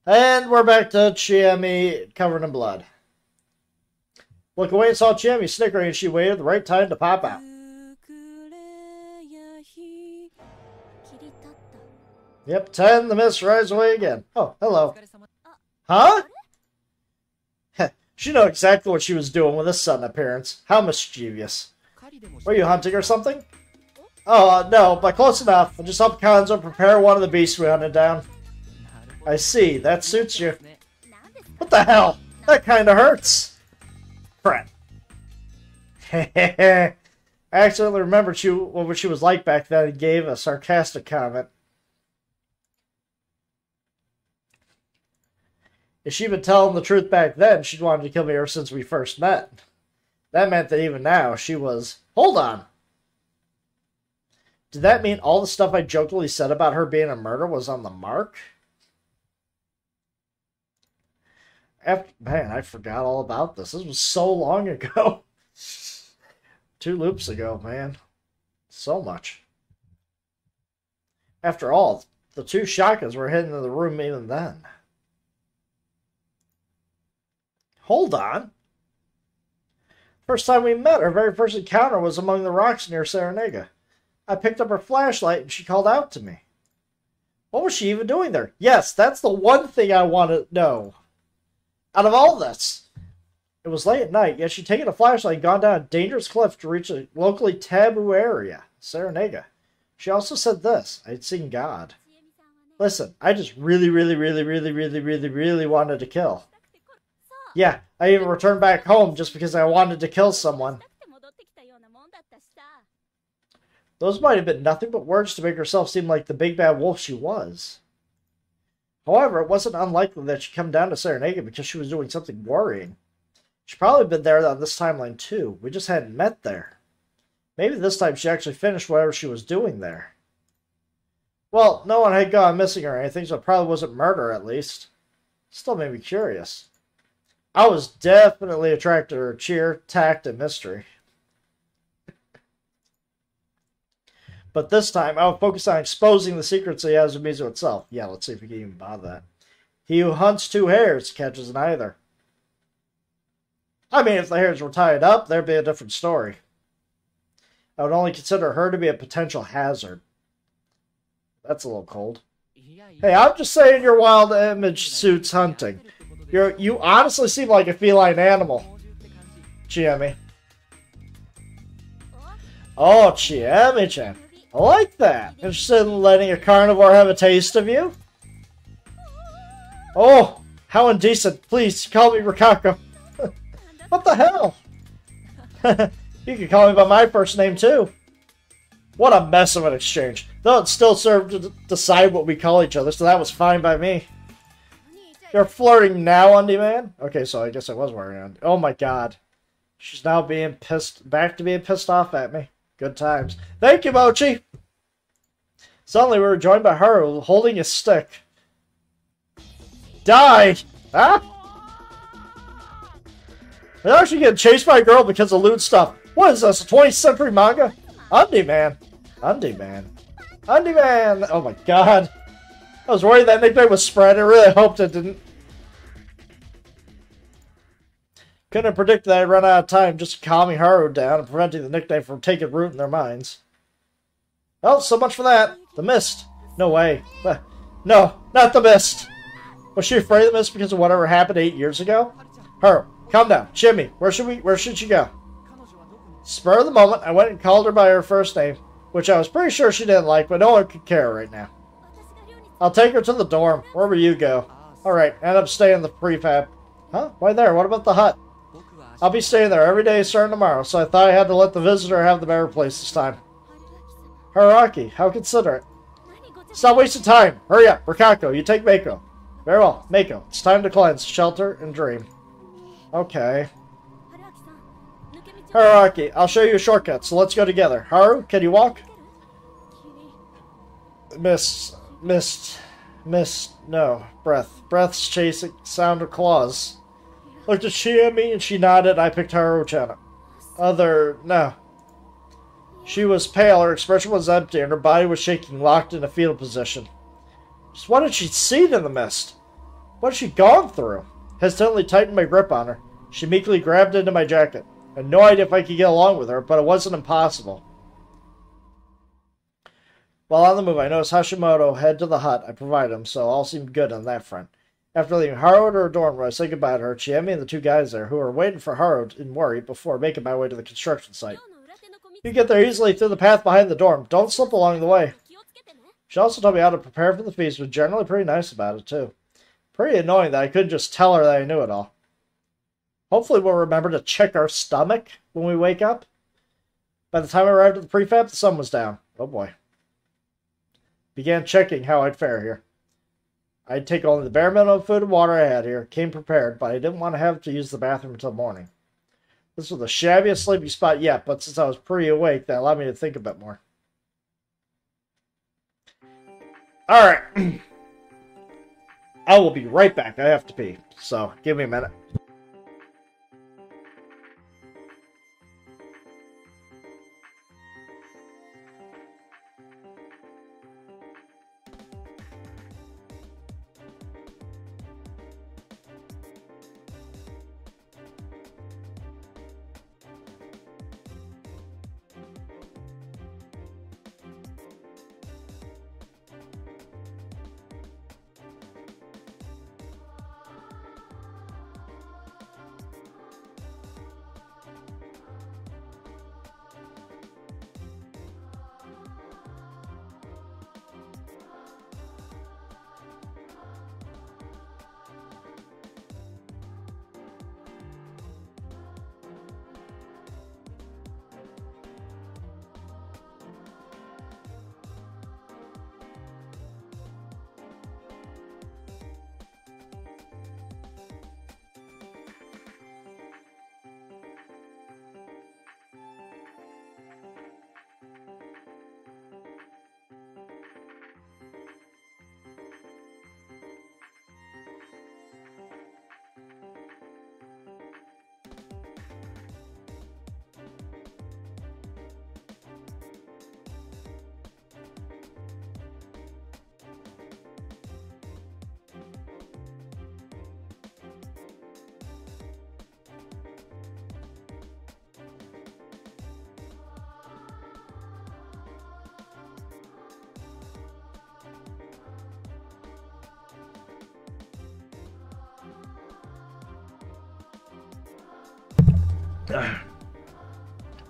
And we're back to Chiemi covered in blood. Look away and saw Chiemi snickering, and she waited the right time to pop out. Yep, 10, the mist rides away again. Oh, hello. Huh? She knew exactly what she was doing with this sudden appearance. How mischievous. Were you hunting or something? Oh, no, but close enough. I just helped Kanzo prepare one of the beasts we hunted down. I see, that suits you. What the hell? That kinda hurts. Crap. I accidentally remembered what she was like back then and gave a sarcastic comment. If she'd been telling the truth back then, she'd wanted to kill me ever since we first met. That meant that even now, she was... Hold on! Did that mean all the stuff I jokingly said about her being a murderer was on the mark? Man, I forgot all about this. This was so long ago. 2 loops ago, man. So much. After all, the 2 shakas were hidden in the room even then. Hold on. First time we met, our very first encounter was among the rocks near Serenega. I picked up her flashlight and she called out to me. What was she even doing there? Yes, that's the one thing I want to know. Out of all this. It was late at night, yet she'd taken a flashlight and gone down a dangerous cliff to reach a locally taboo area, Serenega. She also said this, I'd seen God. Listen, I just really wanted to kill. Yeah, I even returned back home just because I wanted to kill someone. Those might have been nothing but words to make herself seem like the big bad wolf she was. However, it wasn't unlikely that she'd come down to Serenega because she was doing something worrying. She'd probably been there on this timeline too. We just hadn't met there. Maybe this time she actually finished whatever she was doing there. Well, no one had gone missing or anything, so it probably wasn't murder at least. Still made me curious. I was definitely attracted to her cheer, tact, and mystery. But this time, I would focus on exposing the secrets of Yasumizu itself. Yeah, let's see if we can even bother that. He who hunts 2 hares catches neither. I mean, if the hares were tied up, there'd be a different story. I would only consider her to be a potential hazard. That's a little cold. Hey, I'm just saying your wild image suits hunting. You honestly seem like a feline animal, Chiemi. Oh, Chiemi-chan. I like that. Interested in letting a carnivore have a taste of you? Oh, how indecent. Please, call me Rikako. What the hell? You can call me by my first name, too. What a mess of an exchange. Though it still served to decide what we call each other, so that was fine by me. You're flirting now, Undie Man? Okay, so I guess I was wearing Undie. Oh my god. She's now back to being pissed off at me. Good times. Thank you, Mochi! Suddenly we were joined by Haru, holding a stick. Die! Huh? I'm actually getting chased by a girl because of loot stuff. What is this, a 20th century manga? Undie Man. Undie Man. Undie Man! Oh my god. I was worried that nickname was spread. I really hoped it didn't. Couldn't have predicted that I'd run out of time just calming Haru down and preventing the nickname from taking root in their minds. Well, so much for that. The mist. No way. No, not the mist. Was she afraid of the mist because of whatever happened 8 years ago? Haru, calm down. Chiemi, where should she go? Spur of the moment, I went and called her by her first name, which I was pretty sure she didn't like, but no one could care right now. I'll take her to the dorm, wherever you go. Alright, end up staying in the prefab. Huh? Why there? What about the hut? I'll be staying there every day starting tomorrow, so I thought I had to let the visitor have the better place this time. Haruaki, how considerate. Stop wasting time. Hurry up. Rikako, you take Mako. Very well, Mako. It's time to cleanse, shelter, and dream. Okay. Haruaki, I'll show you a shortcut, so let's go together. Haru, can you walk? Mist. Mist, no. Breath. Breath's chasing sound of claws. Looked at she at me and she nodded. I picked Haru-chan. No. She was pale, her expression was empty, and her body was shaking, locked in a fetal position. Just what had she seen in the mist? What had she gone through? Hesitantly tightened my grip on her. She meekly grabbed into my jacket. I had no idea if I could get along with her, but it wasn't impossible. While on the move, I noticed Hashimoto head to the hut I provided him, so all seemed good on that front. After leaving Haru to her dorm room, I said goodbye to her, Chiemi, and the two guys there, who were waiting for Haru in worry before making my way to the construction site. You get there easily through the path behind the dorm. Don't slip along the way. She also told me how to prepare for the feast, was generally pretty nice about it, too. Pretty annoying that I couldn't just tell her that I knew it all. Hopefully we'll remember to check our stomach when we wake up. By the time I arrived at the prefab, the sun was down. Oh boy. Began checking how I'd fare here. I'd take only the bare minimum of food and water I had here. Came prepared, but I didn't want to have to use the bathroom until morning. This was the shabbiest sleeping spot yet, but since I was pretty awake, that allowed me to think a bit more. Alright. I will be right back. I have to pee, so give me a minute.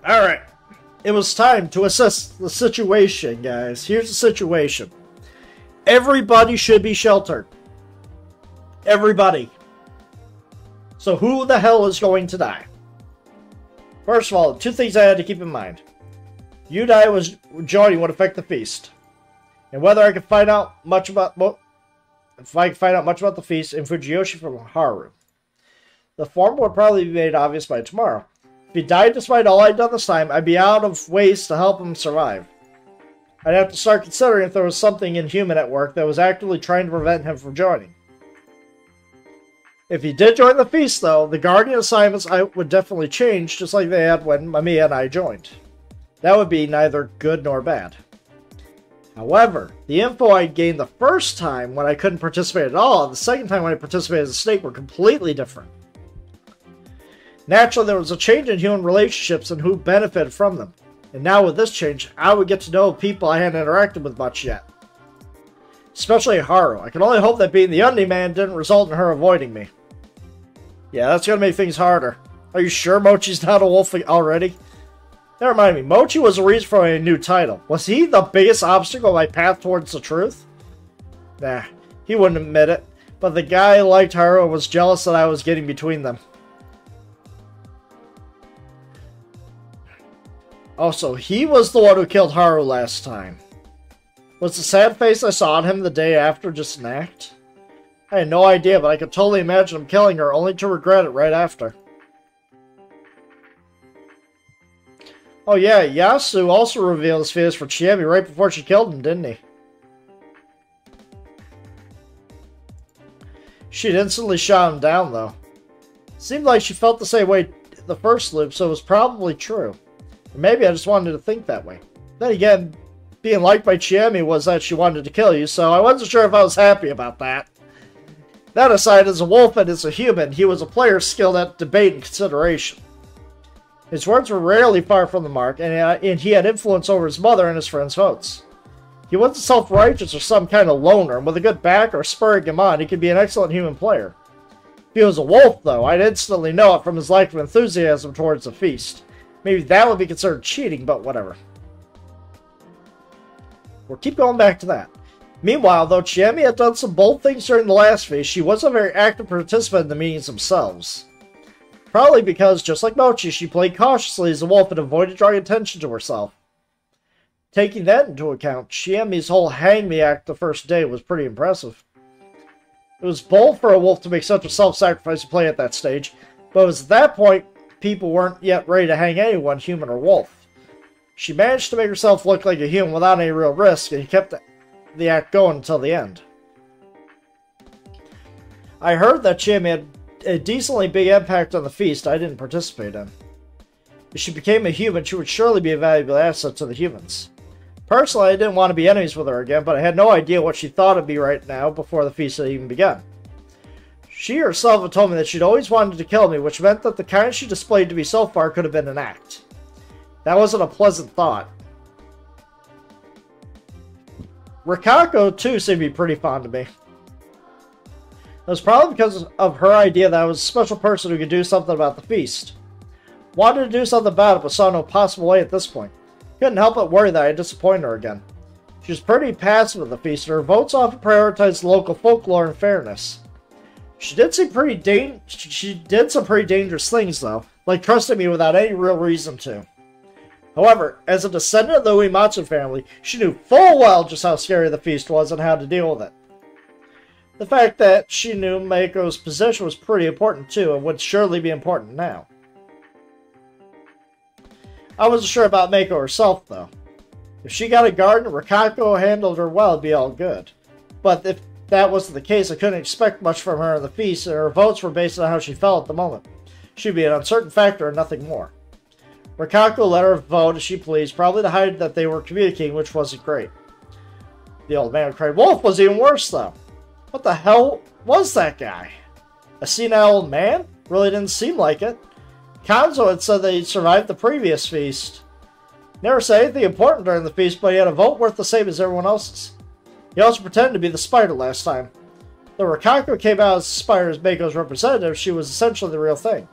Alright. It was time to assess the situation, guys. Here's the situation. Everybody should be sheltered. Everybody. So who the hell is going to die? First of all, two things I had to keep in mind. Yudai was joining would affect the feast. And whether I could find out much about the feast in Fujiyoshi from Haru. The form would probably be made obvious by tomorrow. If he died despite all I'd done this time, I'd be out of ways to help him survive. I'd have to start considering if there was something inhuman at work that was actively trying to prevent him from joining. If he did join the feast, though, the Guardian assignments would definitely change, just like they had when Mamiya and I joined. That would be neither good nor bad. However, the info I gained the first time when I couldn't participate at all, and the second time when I participated as a snake were completely different. Naturally, there was a change in human relationships and who benefited from them. And now with this change, I would get to know people I hadn't interacted with much yet. Especially Haru. I can only hope that being the Undie Man didn't result in her avoiding me. Yeah, that's gonna make things harder. Are you sure Mochi's not a wolf already? That reminded me, Mochi was the reason for my new title. Was he the biggest obstacle on my path towards the truth? Nah, he wouldn't admit it. But the guy liked Haru and was jealous that I was getting between them. Also, he was the one who killed Haru last time. Was the sad face I saw on him the day after just an act? I had no idea, but I could totally imagine him killing her, only to regret it right after. Oh yeah, Yasu also revealed his fears for Chiemi right before she killed him, didn't he? She'd instantly shot him down, though. Seemed like she felt the same way the first loop, so it was probably true. Or maybe I just wanted to think that way. Then again, being liked by Chiemi was that she wanted to kill you, so I wasn't sure if I was happy about that. That aside, as a wolf and as a human, he was a player skilled at debate and consideration. His words were rarely far from the mark, and he had influence over his mother and his friends' votes. He wasn't self-righteous or some kind of loner, and with a good back or spurring him on, he could be an excellent human player. If he was a wolf, though, I'd instantly know it from his lack of enthusiasm towards the feast. Maybe that would be considered cheating, but whatever. We'll keep going back to that. Meanwhile, though Chiemi had done some bold things during the last feast, she wasn't a very active participant in the meetings themselves. Probably because, just like Mochi, she played cautiously as a wolf and avoided drawing attention to herself. Taking that into account, Chiemi's whole hang me act the first day was pretty impressive. It was bold for a wolf to make such a self-sacrificing play at that stage, but it was at that point people weren't yet ready to hang anyone, human or wolf. She managed to make herself look like a human without any real risk, and kept the act going until the end. I heard that Chiemi had a decently big impact on the feast I didn't participate in. If she became a human, she would surely be a valuable asset to the humans. Personally, I didn't want to be enemies with her again, but I had no idea what she thought of me right now before the feast had even begun. She herself had told me that she'd always wanted to kill me, which meant that the kind she displayed to me so far could have been an act. That wasn't a pleasant thought. Rikako, too, seemed to be pretty fond of me. It was probably because of her idea that I was a special person who could do something about the feast. Wanted to do something about it, but saw no possible way at this point. Couldn't help but worry that I had disappointed her again. She was pretty passive at the feast, and her votes often prioritized local folklore and fairness. She did some pretty dangerous things, though, like trusting me without any real reason to. However, as a descendant of the Uematsu family, she knew full well just how scary the feast was and how to deal with it. The fact that she knew Mako's position was pretty important too, and would surely be important now. I wasn't sure about Mako herself, though. If she got a garden, Rikako handled her well, it'd be all good. But if that wasn't the case, I couldn't expect much from her in the feast, and her votes were based on how she felt at the moment. She'd be an uncertain factor and nothing more. Rikako let her vote as she pleased, probably to hide that they were communicating, which wasn't great. The old man cried, "Wolf was even worse, though. What the hell was that guy? A senile old man? Really didn't seem like it. Kanzo had said that he'd survived the previous feast. Never said anything important during the feast, but he had a vote worth the same as everyone else's. He also pretended to be the spider last time. Though Rikako came out as the spider as Mako's representative, she was essentially the real thing.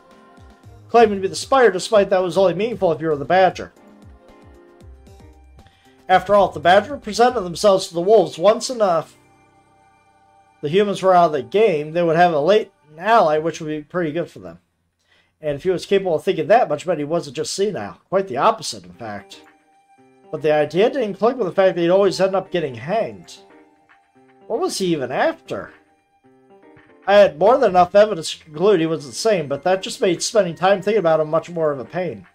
Claiming to be the spider, despite that was only meaningful if you were the badger. After all, if the badger presented themselves to the wolves once enough, the humans were out of the game, they would have a latent ally, which would be pretty good for them. And if he was capable of thinking that much, but he wasn't just senile. Quite the opposite, in fact. But the idea didn't click with the fact that he'd always end up getting hanged. What was he even after? I had more than enough evidence to conclude he was insane, but that just made spending time thinking about him much more of a pain.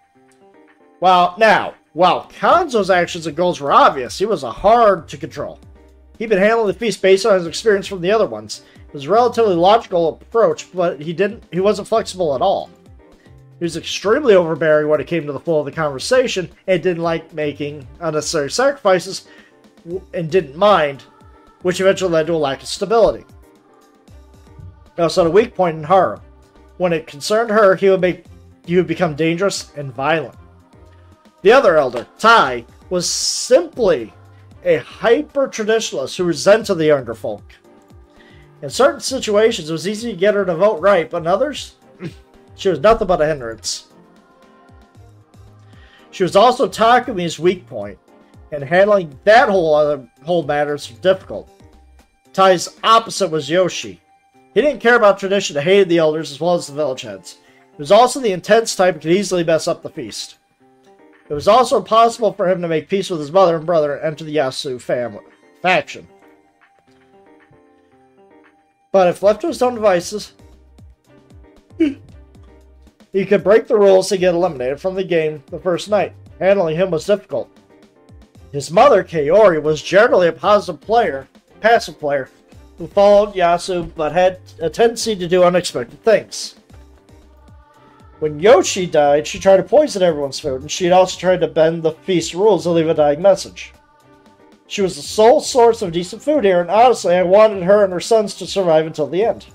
While Kanzo's actions and goals were obvious, he was hard to control. He'd been handling the feast based on his experience from the other ones. It was a relatively logical approach, but he wasn't flexible at all. He was extremely overbearing when it came to the flow of the conversation, and didn't like making unnecessary sacrifices, and didn't mind, which eventually led to a lack of stability. He also had a weak point in Haru. When it concerned her, he would become dangerous and violent. The other elder, Tai, was simply a hyper-traditionalist who resented the younger folk. In certain situations, it was easy to get her to vote right, but in others, she was nothing but a hindrance. She was also Takumi's weak point, and handling that whole matter was difficult. Tai's opposite was Yoshi. He didn't care about tradition and hated the elders as well as the village heads. He was also the intense type and could easily mess up the feast. It was also impossible for him to make peace with his mother and brother and enter the Yasu faction. But if left to his own devices, he could break the rules and get eliminated from the game the first night. Handling him was difficult. His mother, Kaori, was generally a passive player, who followed Yasu but had a tendency to do unexpected things. When Yoshi died, she tried to poison everyone's food, and she had also tried to bend the feast rules to leave a dying message. She was the sole source of decent food here, and honestly, I wanted her and her sons to survive until the end.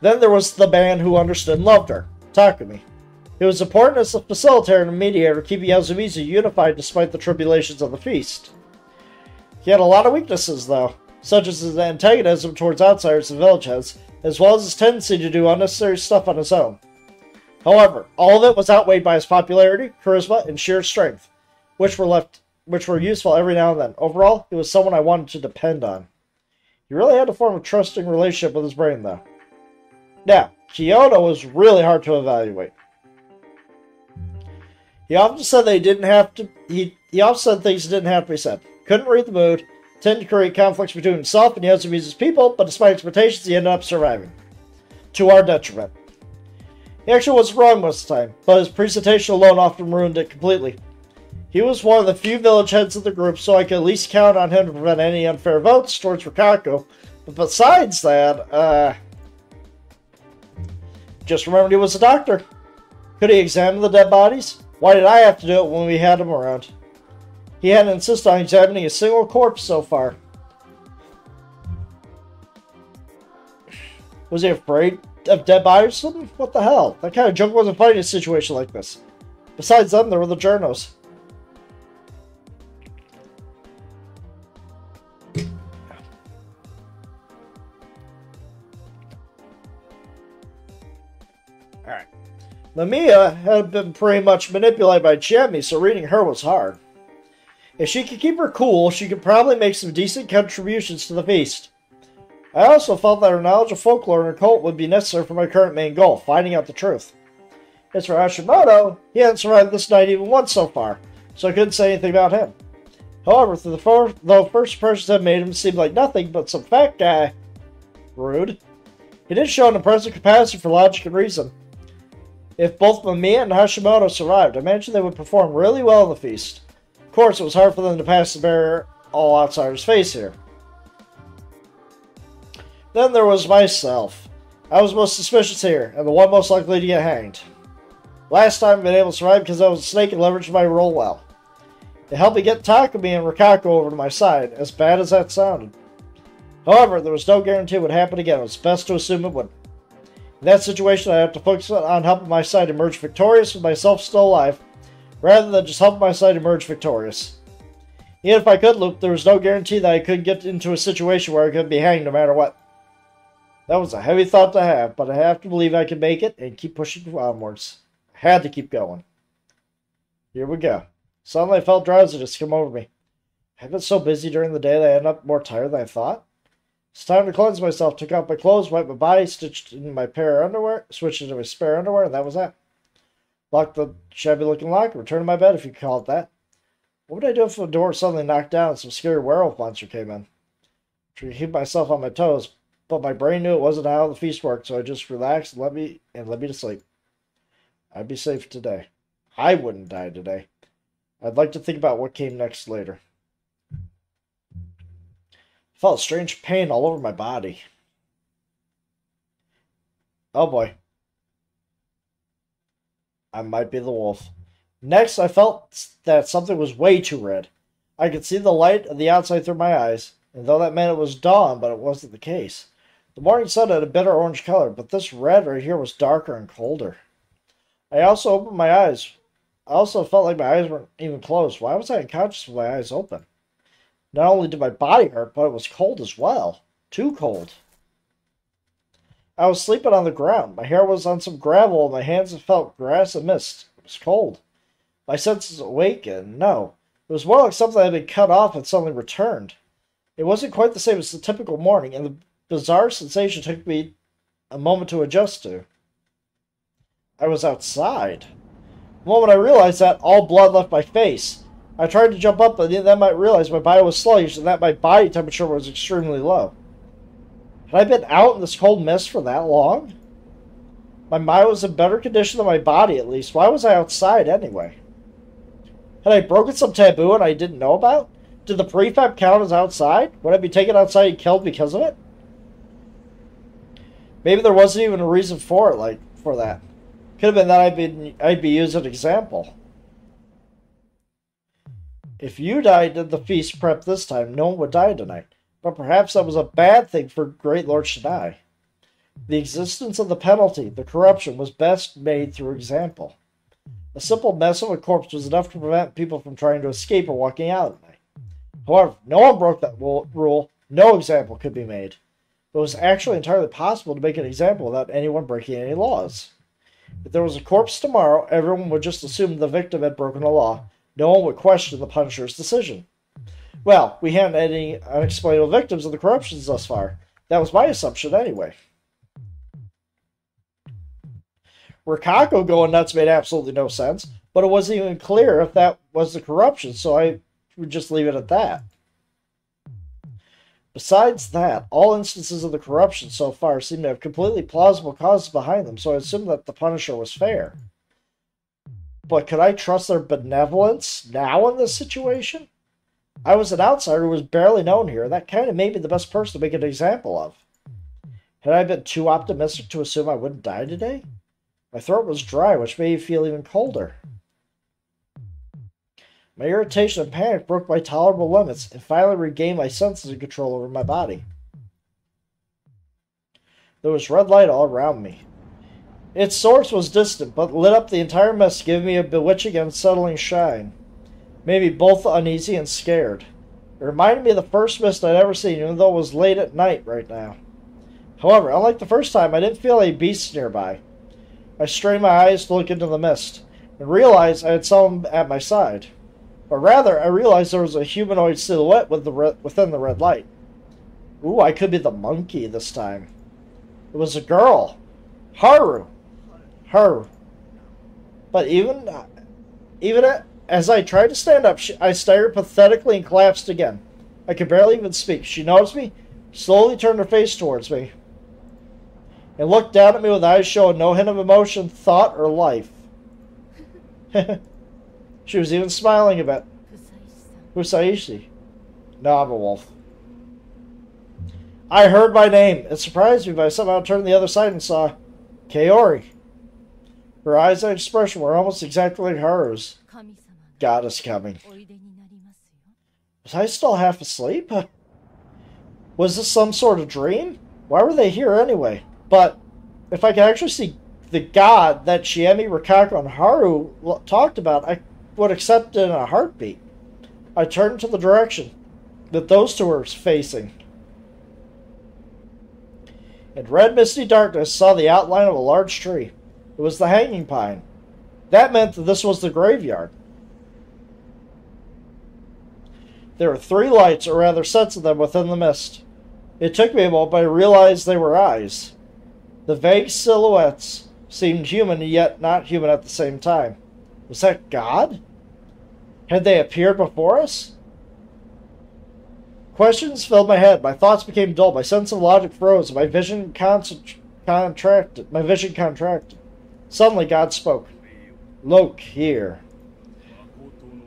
Then there was the man who understood and loved her, Takumi. He was important as a facilitator and a mediator, keeping Yasumizu unified despite the tribulations of the feast. He had a lot of weaknesses, though, such as his antagonism towards outsiders and village heads, as well as his tendency to do unnecessary stuff on his own. However, all of it was outweighed by his popularity, charisma, and sheer strength, which were useful every now and then. Overall, he was someone I wanted to depend on. He really had to form a trusting relationship with his brain, though. Now, Kyoto was really hard to evaluate. He often said they didn't have to. He often said things that didn't have to be said. Couldn't read the mood. Tended to create conflicts between himself and Yasumizu's people, but despite expectations, he ended up surviving. To our detriment. He actually wasn't wrong most of the time, but his presentation alone often ruined it completely. He was one of the few village heads of the group, so I could at least count on him to prevent any unfair votes towards Rikako. But besides that, just remembered he was a doctor. Could he examine the dead bodies? Why did I have to do it when we had him around? He hadn't insisted on examining a single corpse so far. Was he afraid of dead bodies or something? What the hell? That kind of junk wasn't funny in a situation like this. Besides them, there were the journos. Alright. Mamiya had been pretty much manipulated by Chiemi, so reading her was hard. If she could keep her cool, she could probably make some decent contributions to the feast. I also felt that her knowledge of folklore and her cult would be necessary for my current main goal, finding out the truth. As for Hashimoto, he hadn't survived this night even once so far, so I couldn't say anything about him. However, though first impressions had made him seem like nothing but some fat guy, rude, he did show an impressive capacity for logic and reason. If both Mamiya and Hashimoto survived, I imagine they would perform really well in the feast. Of course, it was hard for them to pass the barrier all outsiders face here. Then there was myself. I was most suspicious here, and the one most likely to get hanged. Last time I've been able to survive because I was a snake and leveraged my role well. It helped me get Takumi and Rikako over to my side, as bad as that sounded. However, there was no guarantee it would happen again. It was best to assume it wouldn't. In that situation, I have to focus on helping my side emerge victorious with myself still alive, rather than just helping my side emerge victorious. Even if I could loop, there was no guarantee that I could get into a situation where I could be hanged no matter what. That was a heavy thought to have, but I have to believe I can make it and keep pushing onwards. I had to keep going. Here we go. Suddenly I felt drowsiness come over me. I've been so busy during the day that I ended up more tired than I thought. It's time to cleanse myself. Took off my clothes, wiped my body, stitched in my pair of underwear, switched into my spare underwear, and that was that. Locked the shabby-looking lock, and returned to my bed, if you could call it that. What would I do if the door suddenly knocked down and some scary werewolf monster came in? Trying to keep myself on my toes, but my brain knew it wasn't how the feast worked, so I just relaxed and let me to sleep. I'd be safe today. I wouldn't die today. I'd like to think about what came next later. I felt a strange pain all over my body. Oh boy. I might be the wolf. Next, I felt that something was way too red. I could see the light of the outside through my eyes, and though that meant it was dawn, but it wasn't the case. The morning sun had a bitter orange color, but this red right here was darker and colder. I also opened my eyes. I also felt like my eyes weren't even closed. Why was I unconscious with my eyes open? Not only did my body hurt, but it was cold as well. Too cold. I was sleeping on the ground. My hair was on some gravel, and my hands felt grass and mist. It was cold. My senses awakened. No. It was more like something that had been cut off and suddenly returned. It wasn't quite the same as the typical morning, and the bizarre sensation took me a moment to adjust to. I was outside. The moment I realized that, all blood left my face. I tried to jump up, but then I realized my body was sluggish and that my body temperature was extremely low. Had I been out in this cold mist for that long? My mind was in better condition than my body, at least. Why was I outside anyway? Had I broken some taboo and I didn't know about? Did the prefab count as outside? Would I be taken outside and killed because of it? Maybe there wasn't even a reason for it, like, for that. Could have been that I'd be used as an example. If you died in the feast prep this time, no one would die tonight. But perhaps that was a bad thing for Great Lord Shaddai. The existence of the penalty, the corruption, was best made through example. A simple mess of a corpse was enough to prevent people from trying to escape or walking out at night. However, no one broke that rule. No example could be made. It was actually entirely possible to make an example without anyone breaking any laws. If there was a corpse tomorrow, everyone would just assume the victim had broken the law. No one would question the Punisher's decision. Well, we hadn't had any unexplainable victims of the corruptions thus far. That was my assumption anyway. Rikako going nuts made absolutely no sense, but it wasn't even clear if that was the corruption, so I would just leave it at that. Besides that, all instances of the corruption so far seem to have completely plausible causes behind them, so I assumed that the Punisher was fair. But could I trust their benevolence now in this situation? I was an outsider who was barely known here. That kind of made me the best person to make an example of. Had I been too optimistic to assume I wouldn't die today? My throat was dry, which made me feel even colder. My irritation and panic broke my tolerable limits and finally regained my senses and control over my body. There was red light all around me. Its source was distant, but lit up the entire mist, giving me a bewitching and unsettling shine. Made me both uneasy and scared. It reminded me of the first mist I'd ever seen, even though it was late at night right now. However, unlike the first time, I didn't feel any beasts nearby. I strained my eyes to look into the mist, and realized I had someone at my side. Or rather, I realized there was a humanoid silhouette within the red light. Ooh, I could be the monkey this time. It was a girl. Haru. Her. But even as I tried to stand up, I staggered pathetically and collapsed again. I could barely even speak. She noticed me, slowly turned her face towards me, and looked down at me with eyes showing no hint of emotion, thought, or life. She was even smiling a bit. Husaishi. No, I'm a wolf. I heard my name. It surprised me, but I somehow turned the other side and saw Kaori. Her eyes and expression were almost exactly like hers. God is coming. Was I still half asleep? Was this some sort of dream? Why were they here anyway? But if I could actually see the god that Shiemi, Rikako, and Haru talked about, I would accept it in a heartbeat. I turned to the direction that those two were facing. In red misty darkness, saw the outline of a large tree. It was the hanging pine. That meant that this was the graveyard. There were 3 lights, or rather sets of them, within the mist. It took me a moment, but I realized they were eyes. The vague silhouettes seemed human, yet not human at the same time. Was that God? Had they appeared before us? Questions filled my head. My thoughts became dull. My sense of logic froze. My vision contracted. Suddenly, God spoke. Look here.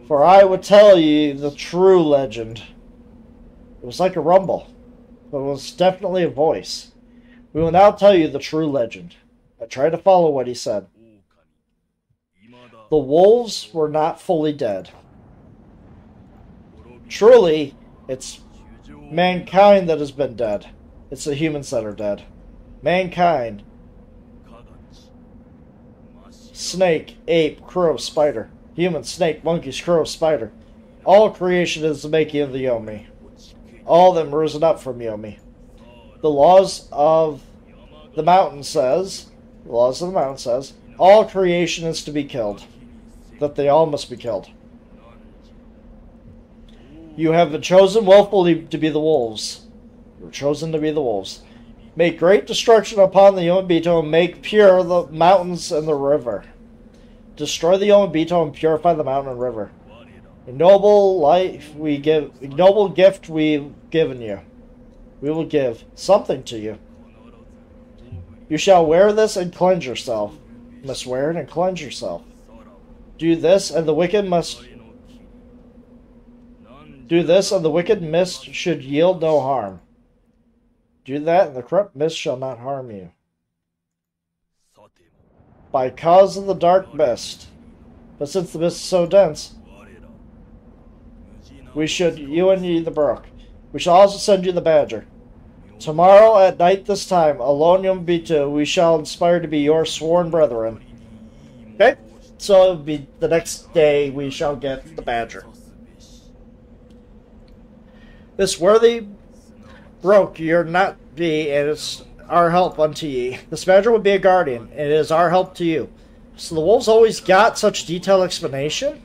For I would tell ye the true legend. It was like a rumble, but it was definitely a voice. We will now tell you the true legend. I tried to follow what he said. The wolves were not fully dead. Truly, it's mankind that has been dead. It's the humans that are dead. Mankind. Snake, ape, crow, spider. Human, snake, monkeys, crow, spider. All creation is the making of the Yomi. All of them risen up from Yomi. The laws of the mountain says, all creation is to be killed. That they all must be killed. You have been chosen willfully to be the wolves. You were chosen to be the wolves. Make great destruction upon the Yomabito and make pure the mountains and the river. Destroy the Yomabito and purify the mountain and river. A noble gift we've given you. We will give something to you. You shall wear this and cleanse yourself. You must wear it and cleanse yourself. Do this, and the wicked must Do this, and the wicked mist should yield no harm. Do that, and the corrupt mist shall not harm you. By cause of the dark mist. But since the mist is so dense, we should you and ye the brook. We shall also send you the badger. Tomorrow at night this time, Alonium Bitu, we shall inspire to be your sworn brethren. Okay? So it'll be the next day we shall get the badger. This worthy broke your not be, and it's our help unto ye. This badger will be a guardian, and it is our help to you. So the wolves always got such detailed explanation?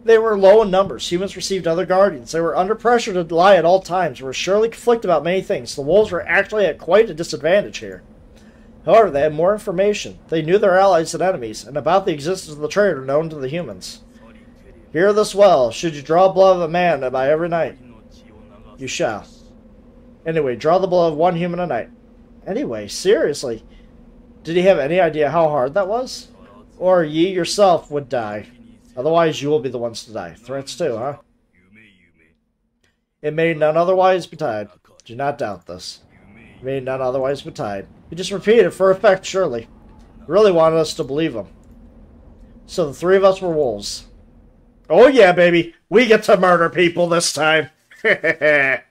They were low in numbers. Humans received other guardians. They were under pressure to lie at all times. They were surely conflicted about many things. The wolves were actually at quite a disadvantage here. However, they had more information. They knew their allies and enemies, and about the existence of the traitor known to the humans. Hear this well. Should you draw blood of a man by every night, you shall. Anyway, draw the blood of one human a night. Anyway, seriously. Did he have any idea how hard that was? Or ye yourself would die. Otherwise, you will be the ones to die. Threats too, huh? It may none otherwise betide. Do not doubt this. It may none otherwise betide. He just repeated it for effect, surely. Really wanted us to believe him. So the three of us were wolves. Oh yeah, baby. We get to murder people this time. I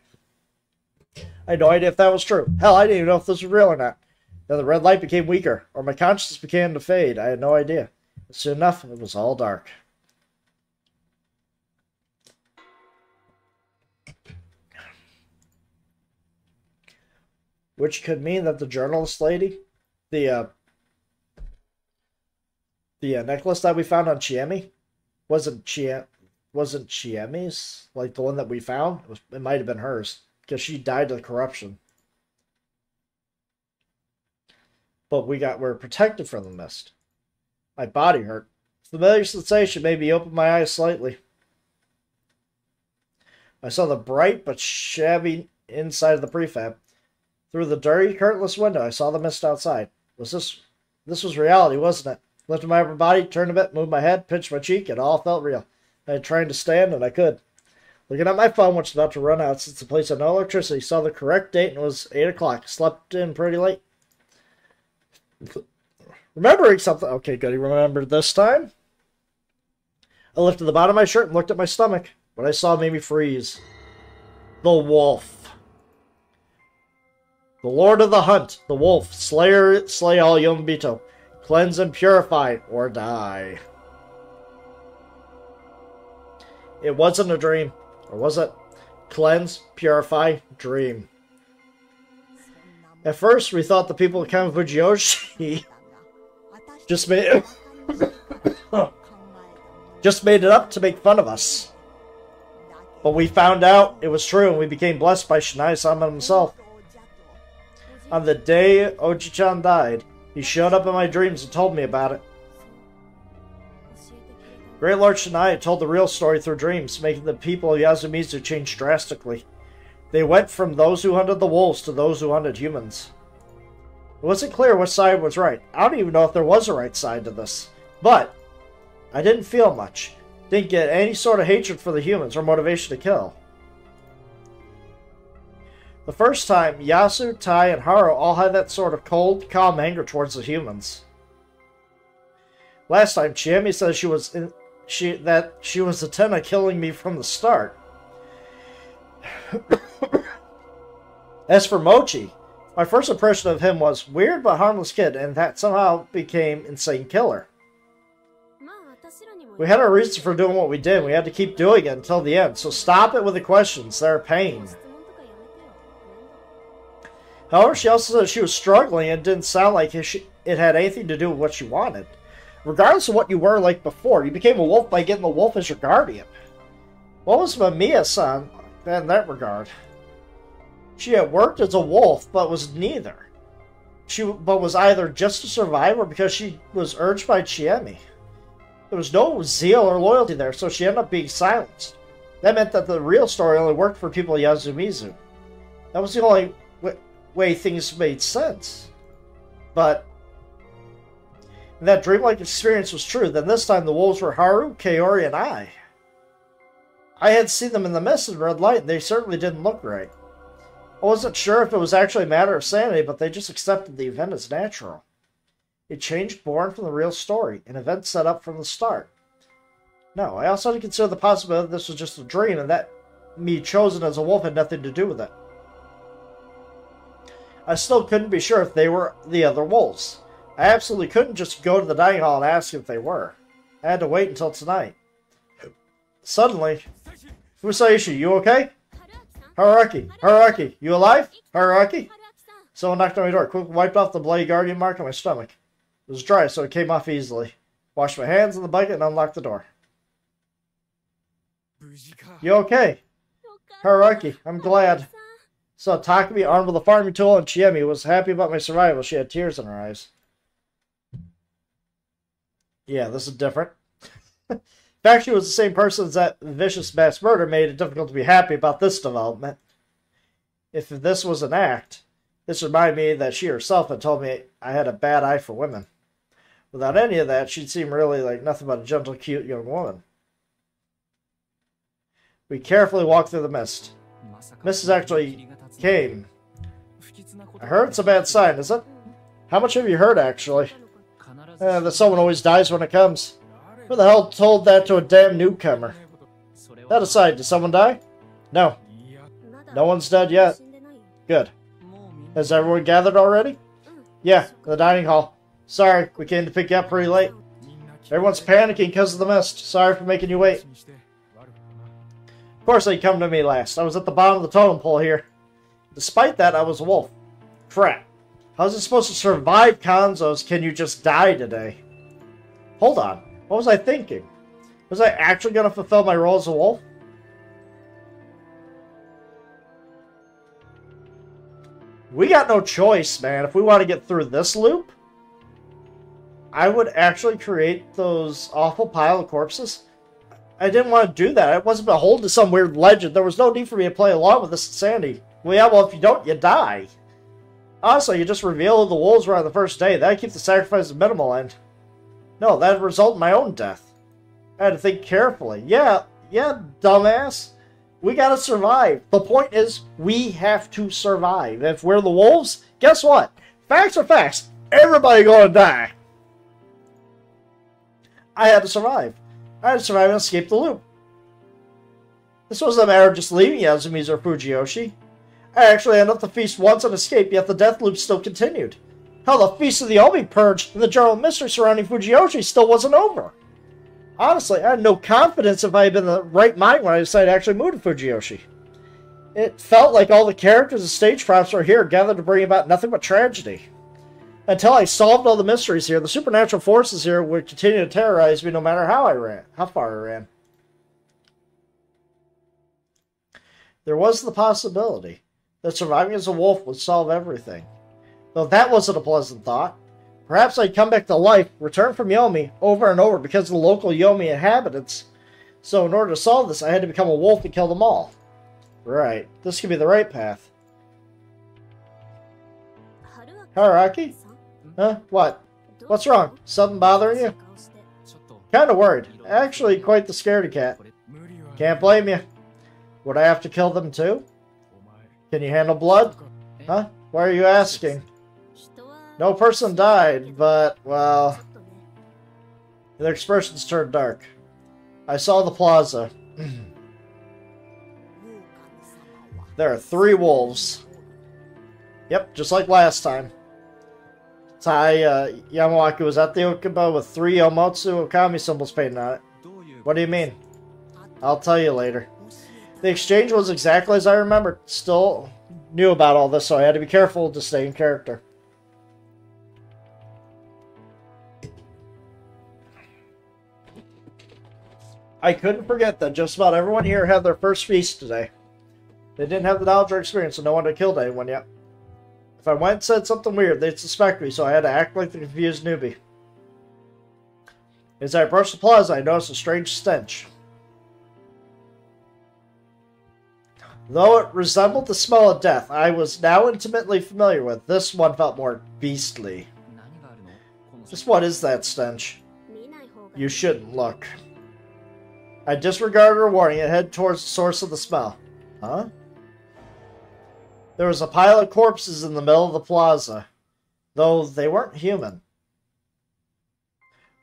had no idea if that was true. Hell, I didn't even know if this was real or not. Then the red light became weaker, or my consciousness began to fade. I had no idea. But soon enough, it was all dark. Which could mean that the journalist lady, the necklace that we found on Chiemi, wasn't Chiemi's, like the one that we found. It might have been hers because she died of corruption. But we're protected from the mist. My body hurt. Familiar sensation made me open my eyes slightly. I saw the bright but shabby inside of the prefab. Through the dirty, curtainless window, I saw the mist outside. This was reality, wasn't it? Lifted my upper body, turned a bit, moved my head, pinched my cheek, it all felt real. I had tried to stand, and I could. Looking at my phone, which was about to run out since the place had no electricity, saw the correct date, and it was 8 o'clock. Slept in pretty late. Remembering something. Okay, good. He remembered this time. I lifted the bottom of my shirt and looked at my stomach. What I saw made me freeze. The wolf. The Lord of the Hunt, the wolf, slay all Yombito, cleanse and purify, or die. It wasn't a dream, or was it? Cleanse, purify, dream. At first, we thought the people of Kamafujiyoshi just made it up to make fun of us. But we found out it was true, and we became blessed by Shinai-sama himself. On the day Oji-chan died, he showed up in my dreams and told me about it. Great Lord Shinai told the real story through dreams, making the people of Yasumizu change drastically. They went from those who hunted the wolves to those who hunted humans. It wasn't clear which side was right. I don't even know if there was a right side to this. But I didn't feel much. Didn't get any sort of hatred for the humans or motivation to kill. The first time, Yasu, Tai, and Haru all had that sort of cold, calm anger towards the humans. Last time, Chiemi said she was intent on killing me from the start. As for Mochi, my first impression of him was weird but harmless kid, and that somehow became insane killer. We had our reasons for doing what we did. We had to keep doing it until the end, so stop it with the questions. They're a pain. However, she also said she was struggling and didn't sound like it had anything to do with what she wanted. Regardless of what you were like before, you became a wolf by getting the wolf as your guardian. What was Mamiya-san in that regard? She had worked as a wolf, but was neither. But was either just to survive or because she was urged by Chiemi. There was no zeal or loyalty there, so she ended up being silenced. That meant that the real story only worked for people of Yasumizu. That was the only way things made sense. But if that dreamlike experience was true, then this time the wolves were Haru, Kaori, and I. I had seen them in the mist and red light, and they certainly didn't look right. I wasn't sure if it was actually a matter of sanity, but they just accepted the event as natural. A change born from the real story, an event set up from the start. No, I also had to consider the possibility that this was just a dream, and that me chosen as a wolf had nothing to do with it. I still couldn't be sure if they were the other wolves. I absolutely couldn't just go to the dining hall and ask if they were. I had to wait until tonight. Suddenly, Fusaishi, you okay? Haruaki, you alive? Haruaki? Someone knocked on my door, quickly wiped off the bloody guardian mark on my stomach. It was dry, so it came off easily. Washed my hands in the bucket and unlocked the door. You okay? Haruaki, I'm glad. So Takumi, armed with a farming tool, and Chiemi was happy about my survival. She had tears in her eyes. Yeah, this is different. In fact, she was the same person as that vicious mass murder made it difficult to be happy about this development. If this was an act, this reminded me that she herself had told me I had a bad eye for women. Without any of that, she'd seem really like nothing but a gentle, cute young woman. We carefully walked through the mist. Mrs. actually came. I heard it's a bad sign, is it? How much have you heard, actually? That someone always dies when it comes. Who the hell told that to a damn newcomer? That aside, did someone die? No. No one's dead yet. Good. Has everyone gathered already? Yeah, in the dining hall. Sorry, we came to pick you up pretty late. Everyone's panicking because of the mist. Sorry for making you wait. Of course they come to me last. I was at the bottom of the totem pole here. Despite that, I was a wolf. Crap. How's it supposed to survive Konzo's Can You Just Die today? Hold on. What was I thinking? Was I actually going to fulfill my role as a wolf? We got no choice, man. If we want to get through this loop, I would actually create those awful pile of corpses. I didn't want to do that. I wasn't beholden to some weird legend. There was no need for me to play along with this insanity. Well, yeah, well, if you don't, you die. Also, you just reveal who the wolves were on the first day. That'd keep the sacrifice at minimal end. No, that'd result in my own death. I had to think carefully. Yeah, dumbass. We gotta survive. The point is, we have to survive. If we're the wolves, guess what? Facts are facts. Everybody gonna die. I had to survive. I had to survive and escape the loop. This wasn't a matter of just leaving Yasumi's or Fujiyoshi. I actually ended up the feast once and escaped, yet the death loop still continued. Hell, the Feast of the Omi purge and the general mystery surrounding Fujiyoshi still wasn't over. Honestly, I had no confidence if I had been in the right mind when I decided to actually move to Fujiyoshi. It felt like all the characters and stage props were here gathered to bring about nothing but tragedy. Until I solved all the mysteries here, the supernatural forces here would continue to terrorize me no matter how far I ran. There was the possibility that surviving as a wolf would solve everything. Though that wasn't a pleasant thought. Perhaps I'd come back to life, return from Yomi, over and over because of the local Yomi inhabitants. So in order to solve this, I had to become a wolf and kill them all. Right, this could be the right path. Haruaki? Huh? What? What's wrong? Something bothering you? Kinda worried. Actually, quite the scaredy cat. Can't blame you. Would I have to kill them too? Can you handle blood? Huh? Why are you asking? No person died, but, well... Their expressions turned dark. I saw the plaza. There are 3 wolves. Yep, just like last time. Tai Yamawaki was at the Okuba with 3 Omotsu Okami symbols painted on it. What do you mean? I'll tell you later. The exchange was exactly as I remembered. Still knew about all this, so I had to be careful to stay in character. I couldn't forget that just about everyone here had their first feast today. They didn't have the knowledge or experience, so no one had killed anyone yet. If I went and said something weird, they'd suspect me, so I had to act like the confused newbie. As I approached the plaza, I noticed a strange stench. Though it resembled the smell of death I was now intimately familiar with, this one felt more beastly. Just what is that stench? You shouldn't look. I disregarded her warning and headed towards the source of the smell. Huh? There was a pile of corpses in the middle of the plaza, though they weren't human.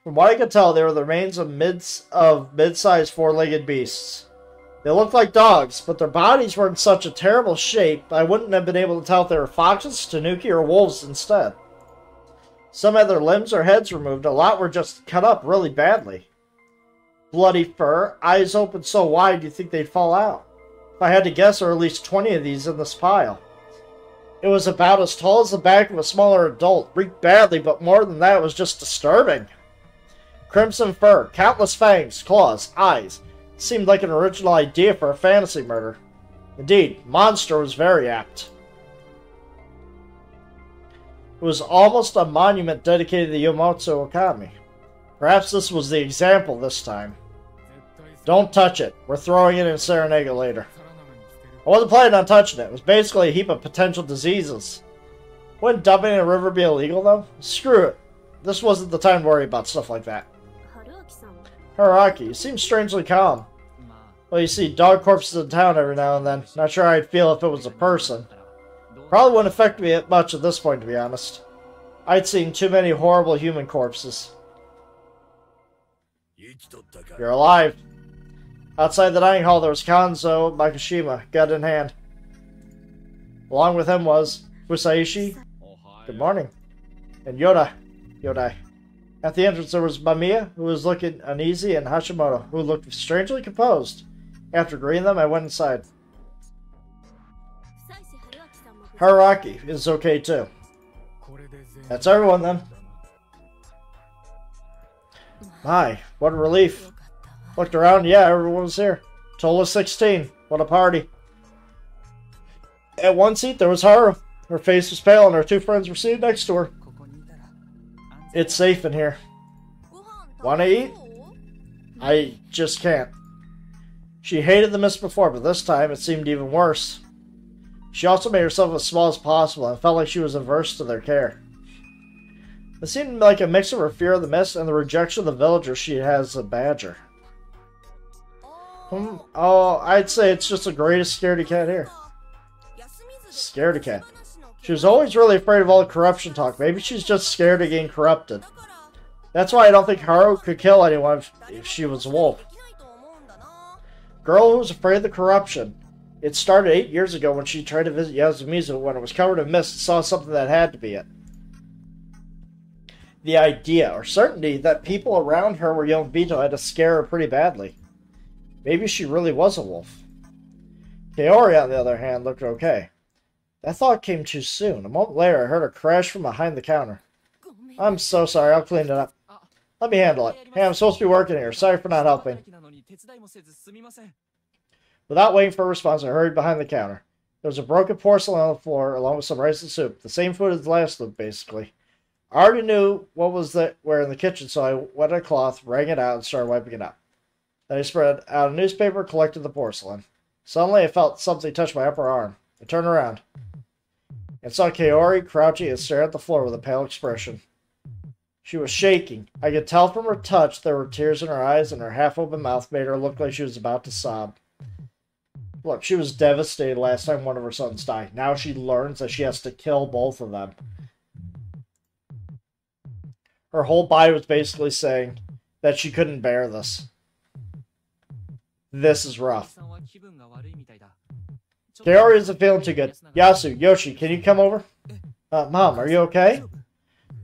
From what I could tell, they were the remains of mid-sized four-legged beasts. They looked like dogs, but their bodies were in such a terrible shape I wouldn't have been able to tell if they were foxes, tanuki, or wolves instead. Some had their limbs or heads removed, a lot were just cut up really badly. Bloody fur, eyes open so wide you'd think they'd fall out. If I had to guess, there were at least 20 of these in this pile. It was about as tall as the back of a smaller adult, reeked badly, but more than that, it was just disturbing. Crimson fur, countless fangs, claws, eyes. Seemed like an original idea for a fantasy murder. Indeed, monster was very apt. It was almost a monument dedicated to Yomotsu Okami. Perhaps this was the example this time. Don't touch it. We're throwing it in Serenega later. I wasn't planning on touching it. It was basically a heap of potential diseases. Wouldn't dumping in a river be illegal, though? Screw it. This wasn't the time to worry about stuff like that. Haruaki, you seem strangely calm. Well, you see dog corpses in town every now and then. Not sure how I'd feel if it was a person. Probably wouldn't affect me much at this point, to be honest. I'd seen too many horrible human corpses. You're alive. Outside the dining hall, there was Kanzo Makishima, gun in hand. Along with him was Fusaishi. Good morning. And Yodai. At the entrance, there was Mamiya, who was looking uneasy, and Hashimoto, who looked strangely composed. After greeting them, I went inside. Haruaki is okay, too. That's everyone, then. My, what a relief. Looked around, yeah, everyone was here. Total of 16. What a party. At one seat, there was Haru. Her face was pale, and her two friends were seated next to her. It's safe in here. Wanna eat? I just can't. She hated the mist before, but this time it seemed even worse. She also made herself as small as possible and felt like she was averse to their care. It seemed like a mix of her fear of the mist and the rejection of the villagers she has as a badger. Oh, I'd say it's just the greatest scaredy cat here. Scaredy cat. She was always really afraid of all the corruption talk. Maybe she's just scared of getting corrupted. That's why I don't think Haru could kill anyone if she was a wolf. Girl who was afraid of the corruption. It started 8 years ago when she tried to visit Yasumizu when it was covered in mist and saw something that had to be it. The idea, or certainty, that people around her were Yomobito had to scare her pretty badly. Maybe she really was a wolf. Kaori, on the other hand, looked okay. That thought came too soon. A moment later, I heard a crash from behind the counter. I'm so sorry, I'll clean it up. Let me handle it. Hey, I'm supposed to be working here. Sorry for not helping. Without waiting for a response, I hurried behind the counter. There was a broken porcelain on the floor, along with some rice and soup. The same food as the last loop, basically. I already knew what was where in the kitchen, so I wetted a cloth, wrung it out, and started wiping it up. Then I spread out a newspaper and collected the porcelain. Suddenly, I felt something touch my upper arm. I turned around and saw Kaori crouching and staring at the floor with a pale expression. She was shaking. I could tell from her touch there were tears in her eyes, and her half-open mouth made her look like she was about to sob. Look, she was devastated last time one of her sons died. Now she learns that she has to kill both of them. Her whole body was basically saying that she couldn't bear this. This is rough. Kaori isn't feeling too good. Yasu, Yoshi, can you come over? Mom, are you okay?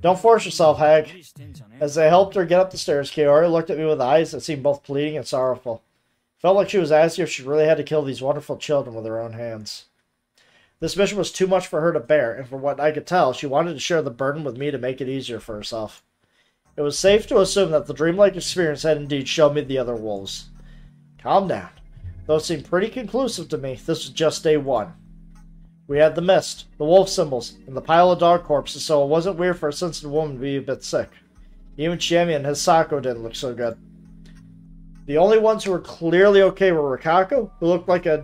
Don't force yourself, Hag. As I helped her get up the stairs, Kaori looked at me with eyes that seemed both pleading and sorrowful. Felt like she was asking if she really had to kill these wonderful children with her own hands. This mission was too much for her to bear, and from what I could tell, she wanted to share the burden with me to make it easier for herself. It was safe to assume that the dreamlike experience had indeed shown me the other wolves. Calm down. Though it seemed pretty conclusive to me, this was just day one. We had the mist, the wolf symbols, and the pile of dog corpses, so it wasn't weird for a sensitive woman to be a bit sick. Even Chiemi and Hisako didn't look so good. The only ones who were clearly okay were Rikako, who looked like a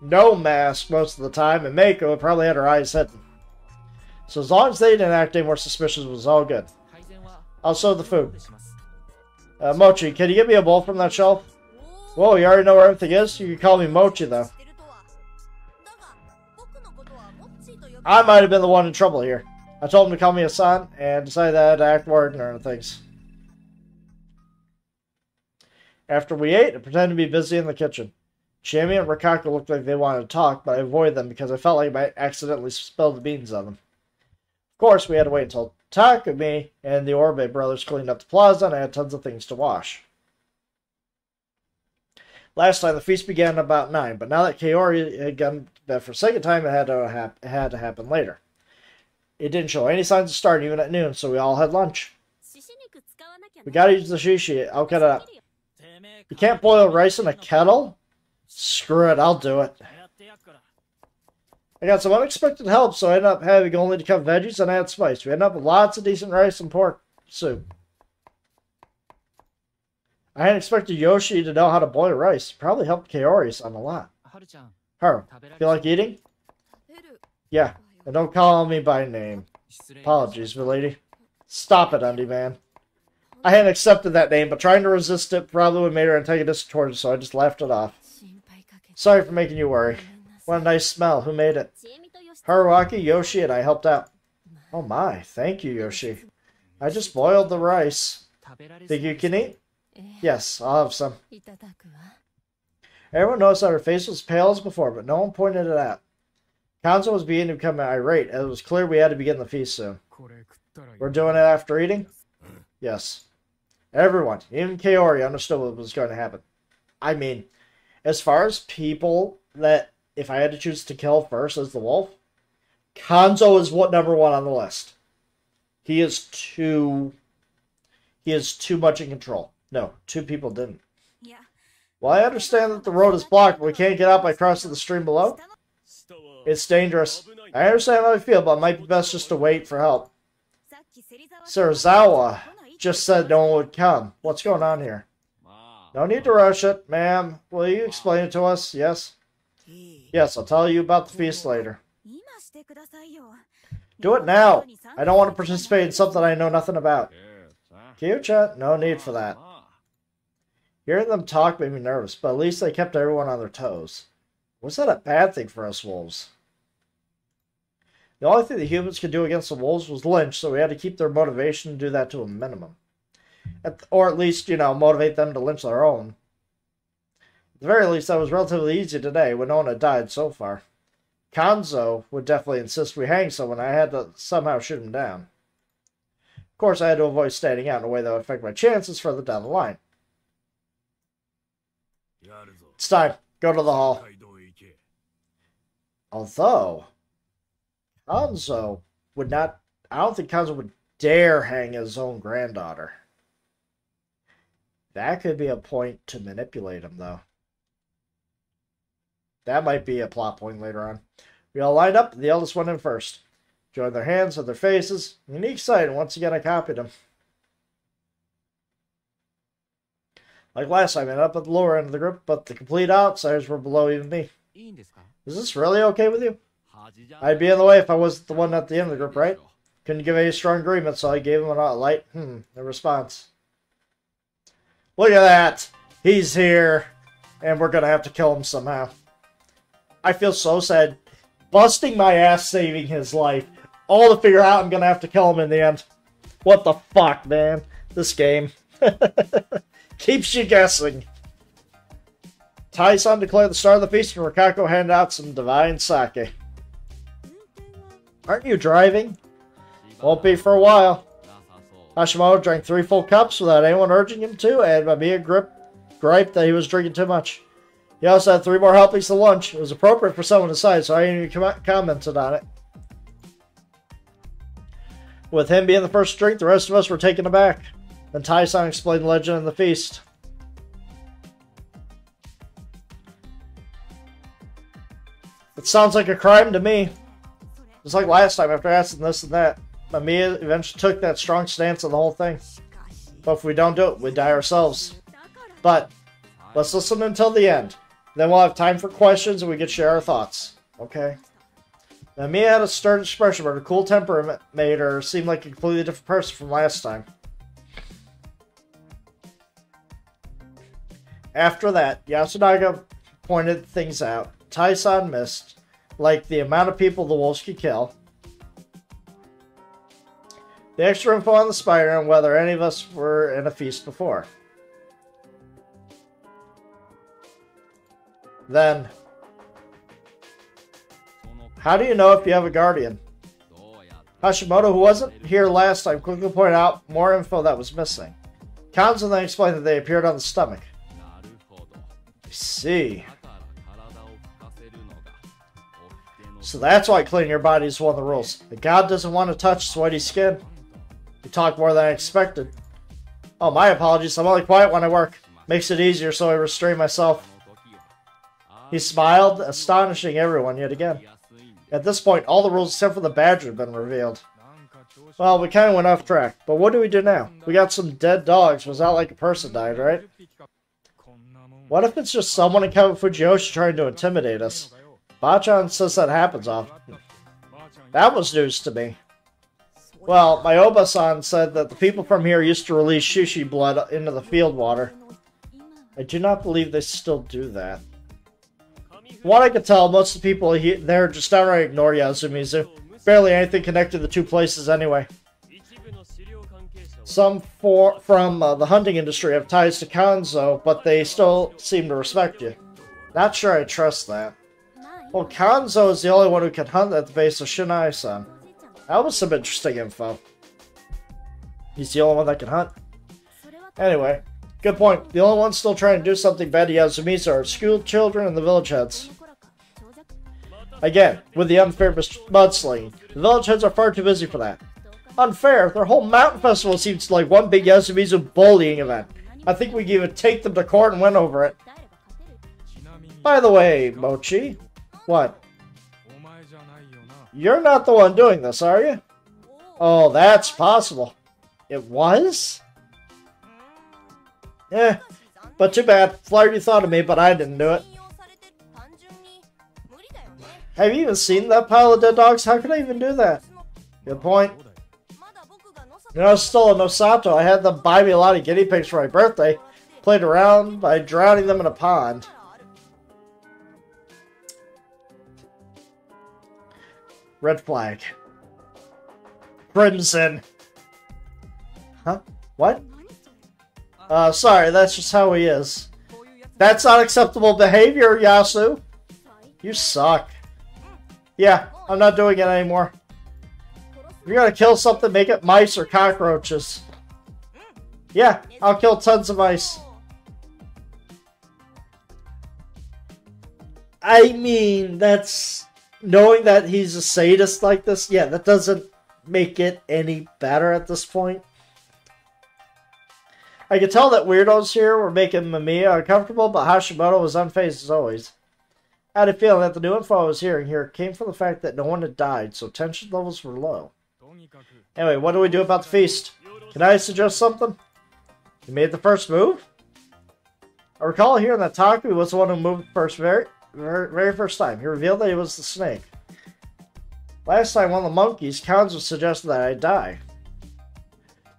no mask most of the time, and Meiko, who probably had her eyes hidden. So as long as they didn't act any more suspicious, it was all good. I'll serve the food. Mochi, can you get me a bowl from that shelf? Whoa, you already know where everything is? You can call me Mochi, though. I might have been the one in trouble here. I told him to call me a son, and decided that I had to act more ignorant of things. After we ate, I pretended to be busy in the kitchen. Shammy and Rikako looked like they wanted to talk, but I avoided them because I felt like I might accidentally spill the beans on them. Of course, we had to wait until Takumi and the Orbe brothers cleaned up the plaza, and I had tons of things to wash. Last time, the feast began at about 9, but now that Kaori had gone bed for a second time, it had to happen later. It didn't show any signs of starting even at noon, so we all had lunch. We gotta use the shishi. I'll get it up. You can't boil rice in a kettle? Screw it, I'll do it. I got some unexpected help, so I ended up having only to cut veggies and add spice. We ended up with lots of decent rice and pork soup. I hadn't expected Yoshi to know how to boil rice. Probably helped Kaori-san a lot. Haru, feel like eating? Yeah, and don't call me by name. Apologies, milady. Stop it, Undy man. I hadn't accepted that name, but trying to resist it probably would have made her antagonistic towards it, so I just laughed it off. Sorry for making you worry. What a nice smell. Who made it? Haruaki, Yoshi, and I helped out. Oh my, thank you, Yoshi. I just boiled the rice. Think you can eat? Yes, I'll have some. Everyone noticed that her face was pale as before, but no one pointed it out. Kanzo was beginning to become irate, as it was clear we had to begin the feast soon. We're doing it after eating? Yes. Everyone, even Kaori, understood what was going to happen. I mean, as far as people that, if I had to choose to kill first as the wolf, Kanzo is number one on the list. He is too much in control. No, two people didn't. Yeah. Well, I understand that the road is blocked, but we can't get out by crossing the stream below. It's dangerous. I understand how I feel, but it might be best just to wait for help. Serizawa just said no one would come. What's going on here? No need to rush it, ma'am. Will you explain it to us? Yes? Yes, I'll tell you about the feast later. Do it now. I don't want to participate in something I know nothing about. Kyucha, no need for that. Hearing them talk made me nervous, but at least they kept everyone on their toes. Was that a bad thing for us wolves? The only thing the humans could do against the wolves was lynch, so we had to keep their motivation to do that to a minimum. Or at least, motivate them to lynch their own. At the very least, that was relatively easy today, when no one had died so far. Kanzo would definitely insist we hang someone, and I had to somehow shoot him down. Of course, I had to avoid standing out in a way that would affect my chances further down the line. It's time. Go to the hall. Although, Kanzo would not... I don't think Kanzo would dare hang his own granddaughter. That could be a point to manipulate him, though. That might be a plot point later on. We all lined up, and the eldest went in first. Joined their hands with their faces. Unique sight, and once again I copied him. Like last time, I ended up at the lower end of the group, but the complete outsiders were below even me. Is this really okay with you? I'd be in the way if I wasn't the one at the end of the group, right? Couldn't give any strong agreement, so I gave him a light, a response. Look at that! He's here, and we're gonna have to kill him somehow. I feel so sad. Busting my ass saving his life. All to figure out I'm gonna have to kill him in the end. What the fuck, man? This game. Keeps you guessing. Tai-san declared the start of the feast, and Rikako handed out some divine sake. Aren't you driving? Won't be for a while. Hashimoto drank 3 full cups without anyone urging him to, and Mamiya griped that he was drinking too much. He also had 3 more helpings to lunch. It was appropriate for someone to decide, so I didn't even commented on it. With him being the first to drink, the rest of us were taken aback. Then Tai-san explained the legend of the feast. It sounds like a crime to me. Just like last time, after asking this and that, Mamiya eventually took that strong stance on the whole thing. But if we don't do it, we die ourselves. But, let's listen until the end. Then we'll have time for questions and we can share our thoughts. Okay? Mamiya had a stern expression, but her cool temper made her seem like a completely different person from last time. After that, Yasunaga pointed things out. Tai-san missed, like the amount of people the wolves could kill, the extra info on the spider, and whether any of us were in a feast before. Then, how do you know if you have a guardian? Hashimoto, who wasn't here last time, quickly pointed out more info that was missing. Kanzo then explained that they appeared on the stomach. I see. So that's why cleaning your body is one of the rules. The god doesn't want to touch sweaty skin. You talk more than I expected. Oh, my apologies. I'm only quiet when I work. Makes it easier, so I restrain myself. He smiled, astonishing everyone yet again. At this point, all the rules except for the badger have been revealed. Well, we kind of went off track, but what do we do now? We got some dead dogs. Was not like a person died, right? What if it's just someone in Kevin Fujiyoshi trying to intimidate us? Bachan says that happens often. That was news to me. Well, my Oba-san said that the people from here used to release shishi blood into the field water. I do not believe they still do that. From what I can tell, most of the people there just outright ignore Yasumizu. Barely anything connected the two places anyway. Some from the hunting industry have ties to Kanzo, but they still seem to respect you. Not sure I trust that. Well, Kanzo is the only one who can hunt at the base of Shinai-san. That was some interesting info. He's the only one that can hunt. Anyway, good point. The only ones still trying to do something bad to Yasumizu are school children and the village heads. Again, with the unfair mudslinging, the village heads are far too busy for that. Unfair? Their whole mountain festival seems like one big Yasumizu bullying event. I think we could even take them to court and win over it. By the way, Mochi. What? You're not the one doing this, are you? Oh, that's possible. It was? Eh, but too bad. Flaherty thought of me, but I didn't do it. Have you even seen that pile of dead dogs? How could I even do that? Good point. You know, I stole a Nosato. I had them buy me a lot of guinea pigs for my birthday. Played around by drowning them in a pond. Red flag. Crimson. Huh? What? Sorry, that's just how he is. That's not acceptable behavior, Yasu. You suck. Yeah, I'm not doing it anymore. If you're gonna kill something, make it mice or cockroaches. Yeah, I'll kill tons of mice. I mean, that's... Knowing that he's a sadist like this, yeah, that doesn't make it any better at this point. I could tell that weirdos here were making Mamiya uncomfortable, but Hashimoto was unfazed as always. I had a feeling that the new info I was hearing here came from the fact that no one had died, so tension levels were low. Anyway, what do we do about the feast? Can I suggest something? You made the first move? I recall hearing that Takumi was the one who moved first very first time. He revealed that he was the snake. Last time, one of the monkeys, Kanzo, suggested that I die.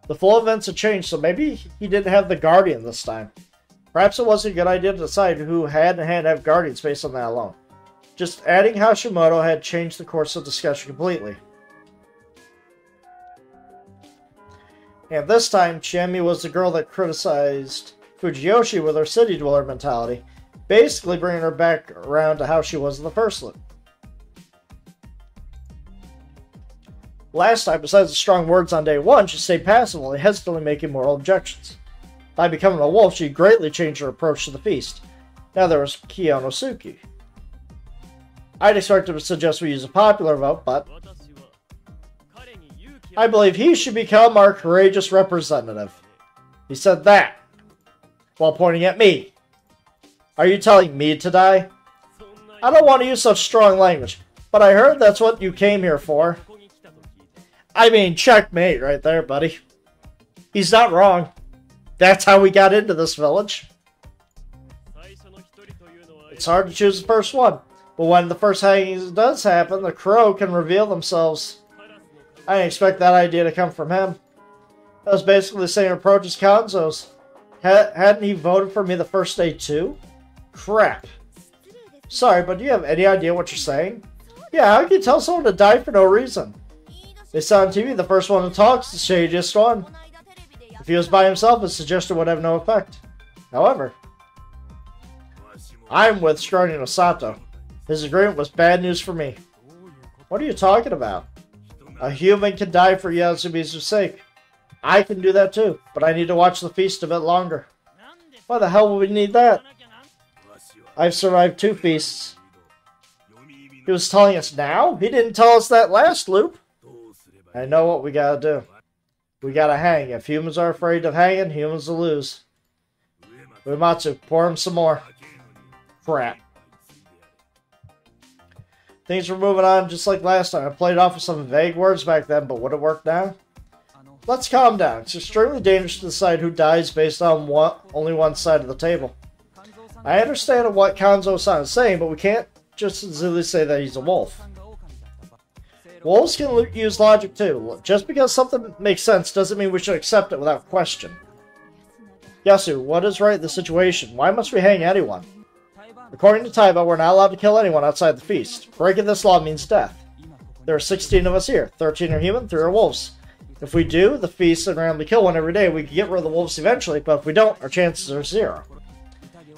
The flow of events had changed, so maybe he didn't have the guardian this time. Perhaps it wasn't a good idea to decide who had and hadn't have guardians based on that alone. Just adding Hashimoto had changed the course of discussion completely. And this time, Chiemi was the girl that criticized Fujiyoshi with her city dweller mentality, basically bringing her back around to how she was in the first loop. Last time, besides the strong words on day one, she stayed passive, only hesitantly making moral objections. By becoming a wolf, she greatly changed her approach to the feast. Now there was Kiyonosuke. I'd expect him to suggest we use a popular vote, but I believe he should become our courageous representative. He said that, while pointing at me. Are you telling me to die? I don't want to use such strong language, but I heard that's what you came here for. I mean, checkmate right there, buddy. He's not wrong. That's how we got into this village. It's hard to choose the first one, but when the first hanging does happen, the crow can reveal themselves. I didn't expect that idea to come from him. That was basically the same approach as Kanzo's. Hadn't he voted for me the first day too? Crap. Sorry, but do you have any idea what you're saying? Yeah, how can you tell someone to die for no reason? They saw on TV the first one who talks, the shadiest one. If he was by himself, his suggestion would have no effect. However, I'm with Scrawny no Sato. His agreement was bad news for me. What are you talking about? A human can die for Yasumi's sake. I can do that too, but I need to watch the feast a bit longer. Why the hell would we need that? I've survived 2 feasts. He was telling us now? He didn't tell us that last loop. I know what we gotta do. We gotta hang. If humans are afraid of hanging, humans will lose. Uematsu, pour him some more. Crap. Things were moving on just like last time. I played off with some vague words back then, but would it work now? Let's calm down. It's extremely dangerous to decide who dies based on only one side of the table. I understand what Kanzo-san is saying, but we can't just easily say that he's a wolf. Wolves can use logic too. Just because something makes sense doesn't mean we should accept it without question. Yasu, what is right in the situation? Why must we hang anyone? According to Taiba, we're not allowed to kill anyone outside the feast. Breaking this law means death. There are 16 of us here. 13 are human, 3 are wolves. If we do the feast and randomly kill one every day, we can get rid of the wolves eventually, but if we don't, our chances are 0.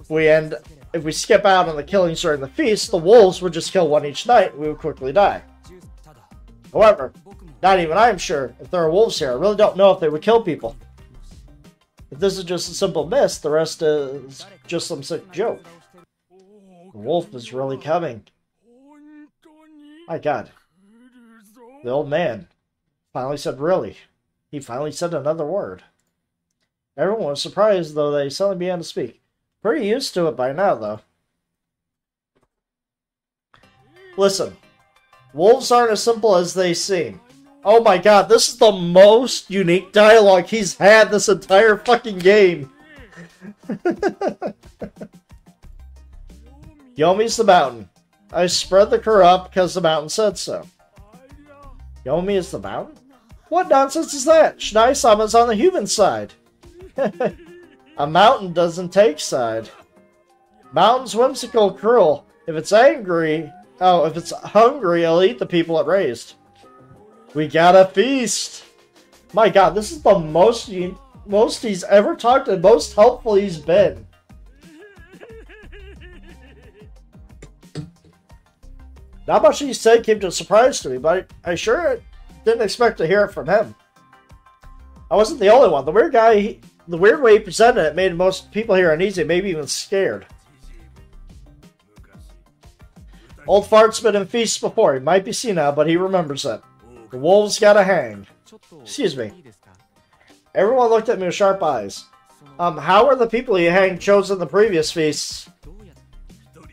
If we skip out on the killings during the feast, the wolves would just kill one each night, and we would quickly die. However, not even I am sure if there are wolves here. I really don't know if they would kill people. If this is just a simple miss, the rest is just some sick joke. The wolf is really coming. My God. The old man finally said really. He finally said another word. Everyone was surprised, though they suddenly began to speak. Pretty used to it by now, though. Listen. Wolves aren't as simple as they seem. Oh my God, this is the most unique dialogue he's had this entire fucking game. Yomi's the mountain. I spread the curd up because the mountain said so. Yomi is the mountain? What nonsense is that? Shinai-sama's on the human side. A mountain doesn't take side. Mountain's whimsical, cruel. If it's angry... Oh, if it's hungry, it'll eat the people it raised. We got a feast! My God, this is the most he's ever talked and most helpful he's been. Not much he said came to a surprise to me, but I sure didn't expect to hear it from him. I wasn't the only one. The weird way he presented it made most people here uneasy, maybe even scared. Old fart's been in feasts before. He might be senile, but he remembers it. The wolves gotta hang. Excuse me. Everyone looked at me with sharp eyes. How were the people you hanged chosen the previous feasts?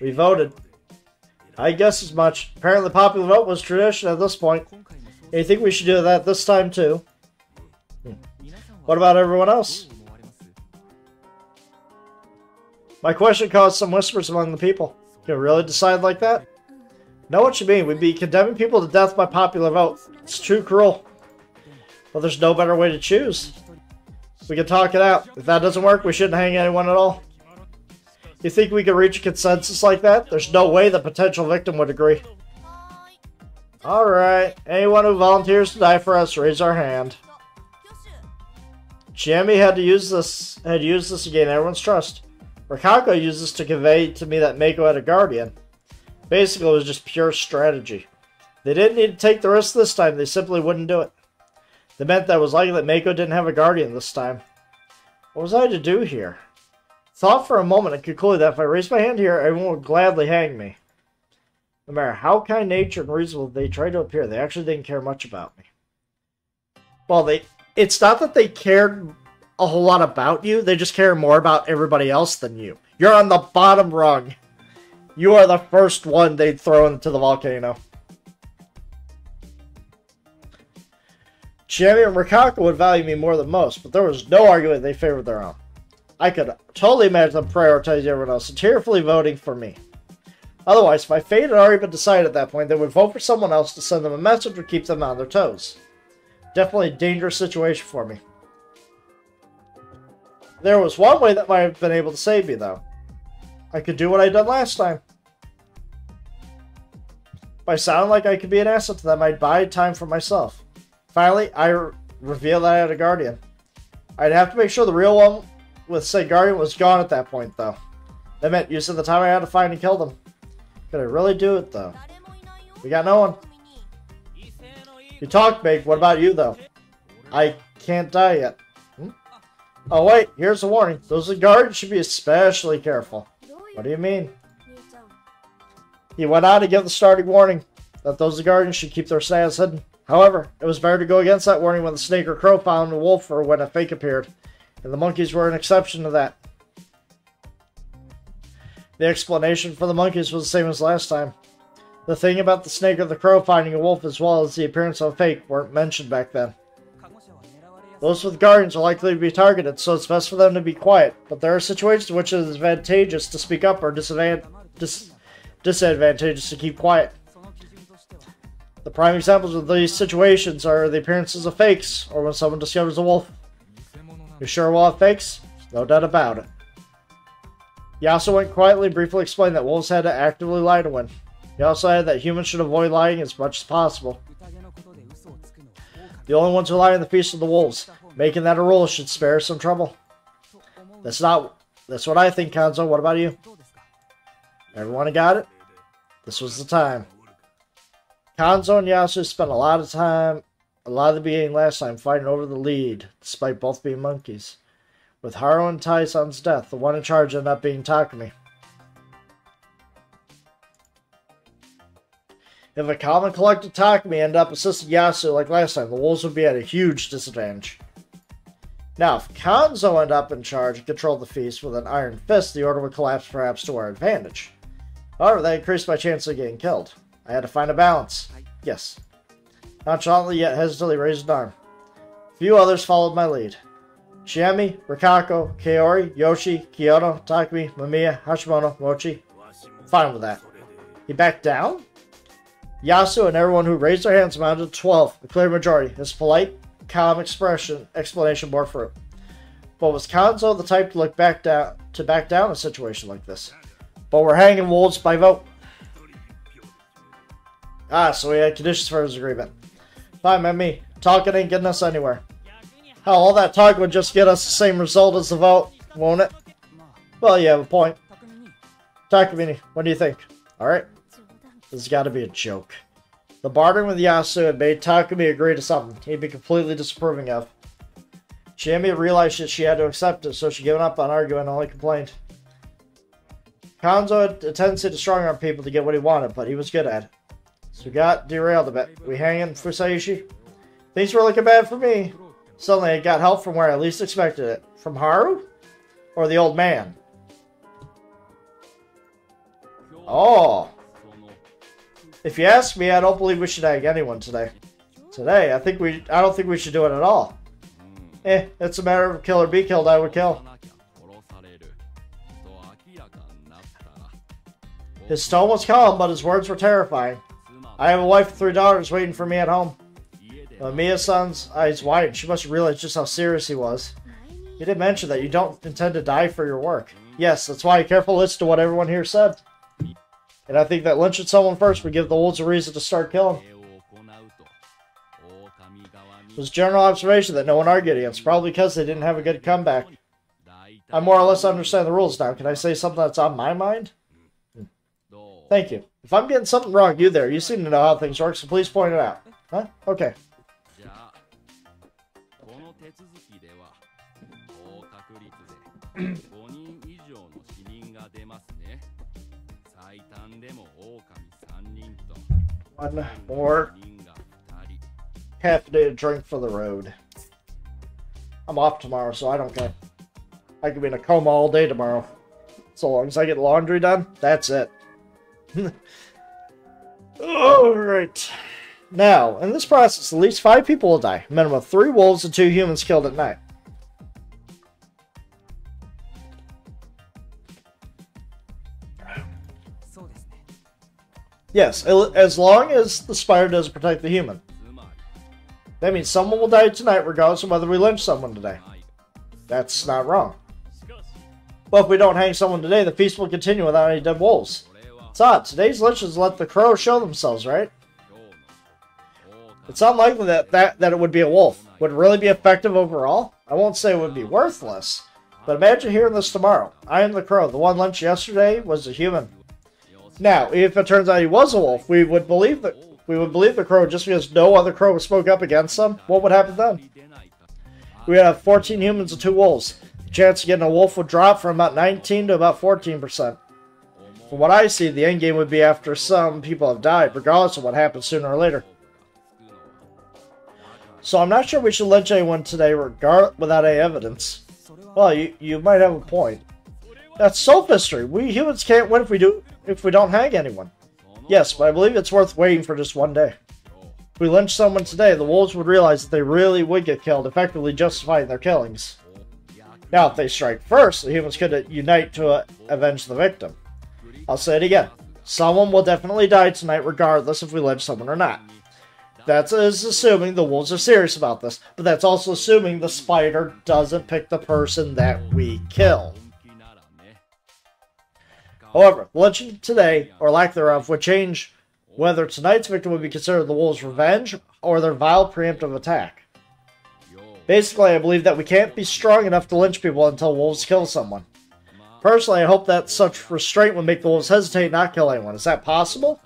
We voted. I guess as much. Apparently the popular vote was tradition at this point. And you think we should do that this time too? What about everyone else? My question caused some whispers among the people. Can we really decide like that? Know what you mean. We'd be condemning people to death by popular vote. It's too cruel. Well, there's no better way to choose. We can talk it out. If that doesn't work, we shouldn't hang anyone at all. You think we could reach a consensus like that? There's no way the potential victim would agree. Alright. Anyone who volunteers to die for us, raise our hand. Chiemi had used this to gain everyone's trust. Rikako used this to convey to me that Mako had a guardian. Basically, it was just pure strategy. They didn't need to take the risk this time, they simply wouldn't do it. They meant that it was likely that Mako didn't have a guardian this time. What was I to do here? Thought for a moment and concluded that if I raised my hand here, everyone would gladly hang me. No matter how kind-natured and reasonable they tried to appear, they actually didn't care much about me. Well, it's not that they cared a whole lot about you, they just care more about everybody else than you. You're on the bottom rung. You are the first one they'd throw into the volcano. Chiemi and Rikako would value me more than most, but there was no argument they favored their own. I could totally imagine them prioritizing everyone else and tearfully voting for me. Otherwise, if my fate had already been decided at that point, they would vote for someone else to send them a message or keep them on their toes. Definitely a dangerous situation for me. There was one way that might have been able to save me, though. I could do what I did last time. By sounding like I could be an asset to them, I'd buy time for myself. Finally, I revealed that I had a guardian. I'd have to make sure the real one with said guardian was gone at that point, though. That meant using the time I had to find and kill them. Could I really do it, though? We got no one. You talk big. What about you, though? I can't die yet. Oh, wait. Here's a warning. Those guards should be especially careful. What do you mean? He went on to give the starting warning that those guardians should keep their status hidden. However, it was better to go against that warning when the snake or crow found a wolf or when a fake appeared. And the monkeys were an exception to that. The explanation for the monkeys was the same as last time. The thing about the snake or the crow finding a wolf as well as the appearance of a fake weren't mentioned back then. Those with guardians are likely to be targeted, so it's best for them to be quiet. But there are situations in which it is advantageous to speak up or disadvantageous to keep quiet. The prime examples of these situations are the appearances of fakes, or when someone discovers a wolf. You sure we'll have fakes? No doubt about it. He also went quietly and briefly explained that wolves had to actively lie to win. He also added that humans should avoid lying as much as possible. The only ones who lie in the feast are the wolves. Making that a rule should spare some trouble. That's what I think, Kanzo. What about you? Everyone got it? This was the time. Kanzo and Yasu spent a lot of the beginning last time fighting over the lead, despite both being monkeys. With Haru and Tai-san's death, the one in charge ended up being Takumi. If a calm and collected Takumi ended up assisting Yasu like last time, the wolves would be at a huge disadvantage. Now, if Kanzo ended up in charge and controlled the feast with an iron fist, the order would collapse perhaps to our advantage. However, that increased my chance of getting killed. I had to find a balance. Yes. Nonchalantly yet hesitantly raised an arm. A few others followed my lead. Shiemi, Rikako, Kaori, Yoshi, Kyoto, Takumi, Mamiya, Hashimono, Mochi. Fine with that. He backed down? Yasu and everyone who raised their hands amounted to 12, a clear majority. His polite, calm explanation bore fruit. But was Kanzo the type to back down in a situation like this? But we're hanging wolves by vote. So we had conditions for his agreement. Fine, man, me. Talking ain't getting us anywhere. Hell, all that talk would just get us the same result as the vote, won't it? Well, you have a point. Takumi, what do you think? Alright. This has got to be a joke. The bartering with Yasu had made Takumi agree to something he'd be completely disapproving of. Shiemi realized that she had to accept it, so she gave up on arguing and only complained. Kanzo had a tendency to strong-arm people to get what he wanted, but he was good at it. So we got derailed a bit. We hanging Fusaishi? Things were looking bad for me. Suddenly I got help from where I least expected it. From Haru? Or the old man? Oh. If you ask me, I don't believe we should hang anyone today. Today? I don't think we should do it at all. It's a matter of kill or be killed, I would kill. His tone was calm, but his words were terrifying. I have a wife and 3 daughters waiting for me at home. Miya-san's eyes widened. She must have realized just how serious he was. He did mention that you don't intend to die for your work. Yes, that's why I carefully listened to what everyone here said. And I think that lynching someone first would give the wolves a reason to start killing. It was a general observation that no one argued against, probably because they didn't have a good comeback. I more or less understand the rules now. Can I say something that's on my mind? Thank you. If I'm getting something wrong, you seem to know how things work, so please point it out. Huh? Okay. One more caffeinated drink for the road. I'm off tomorrow, so I don't care. I could be in a coma all day tomorrow. So long as I get laundry done, that's it. Alright. Now, in this process, at least 5 people will die. A minimum of 3 wolves and 2 humans killed at night. Yes, as long as the spider doesn't protect the human. That means someone will die tonight regardless of whether we lynch someone today. That's not wrong. Well, if we don't hang someone today, the feast will continue without any dead wolves. It's odd. Today's lynches let the crows show themselves, right? It's unlikely that it would be a wolf. Would it really be effective overall? I won't say it would be worthless, but imagine hearing this tomorrow. I am the crow. The one lynched yesterday was a human. Now, if it turns out he was a wolf, we would believe the crow just because no other crow spoke up against him. What would happen then? We would have 14 humans and 2 wolves. The chance of getting a wolf would drop from about 19 to about 14%. From what I see, the end game would be after some people have died, regardless of what happens sooner or later. So I'm not sure we should lynch anyone today without any evidence. Well, you might have a point. That's sophistry. We humans can't win if we don't hang anyone. Yes, but I believe it's worth waiting for just one day. If we lynch someone today, the wolves would realize that they really would get killed, effectively justifying their killings. Now, if they strike first, the humans could unite to avenge the victim. I'll say it again. Someone will definitely die tonight regardless if we lynch someone or not. That is assuming the wolves are serious about this, but that's also assuming the spider doesn't pick the person that we kill. However, lynching today, or lack thereof, would change whether tonight's victim would be considered the wolves' revenge or their vile preemptive attack. Basically, I believe that we can't be strong enough to lynch people until wolves kill someone. Personally, I hope that such restraint would make the wolves hesitate and not kill anyone. Is that possible?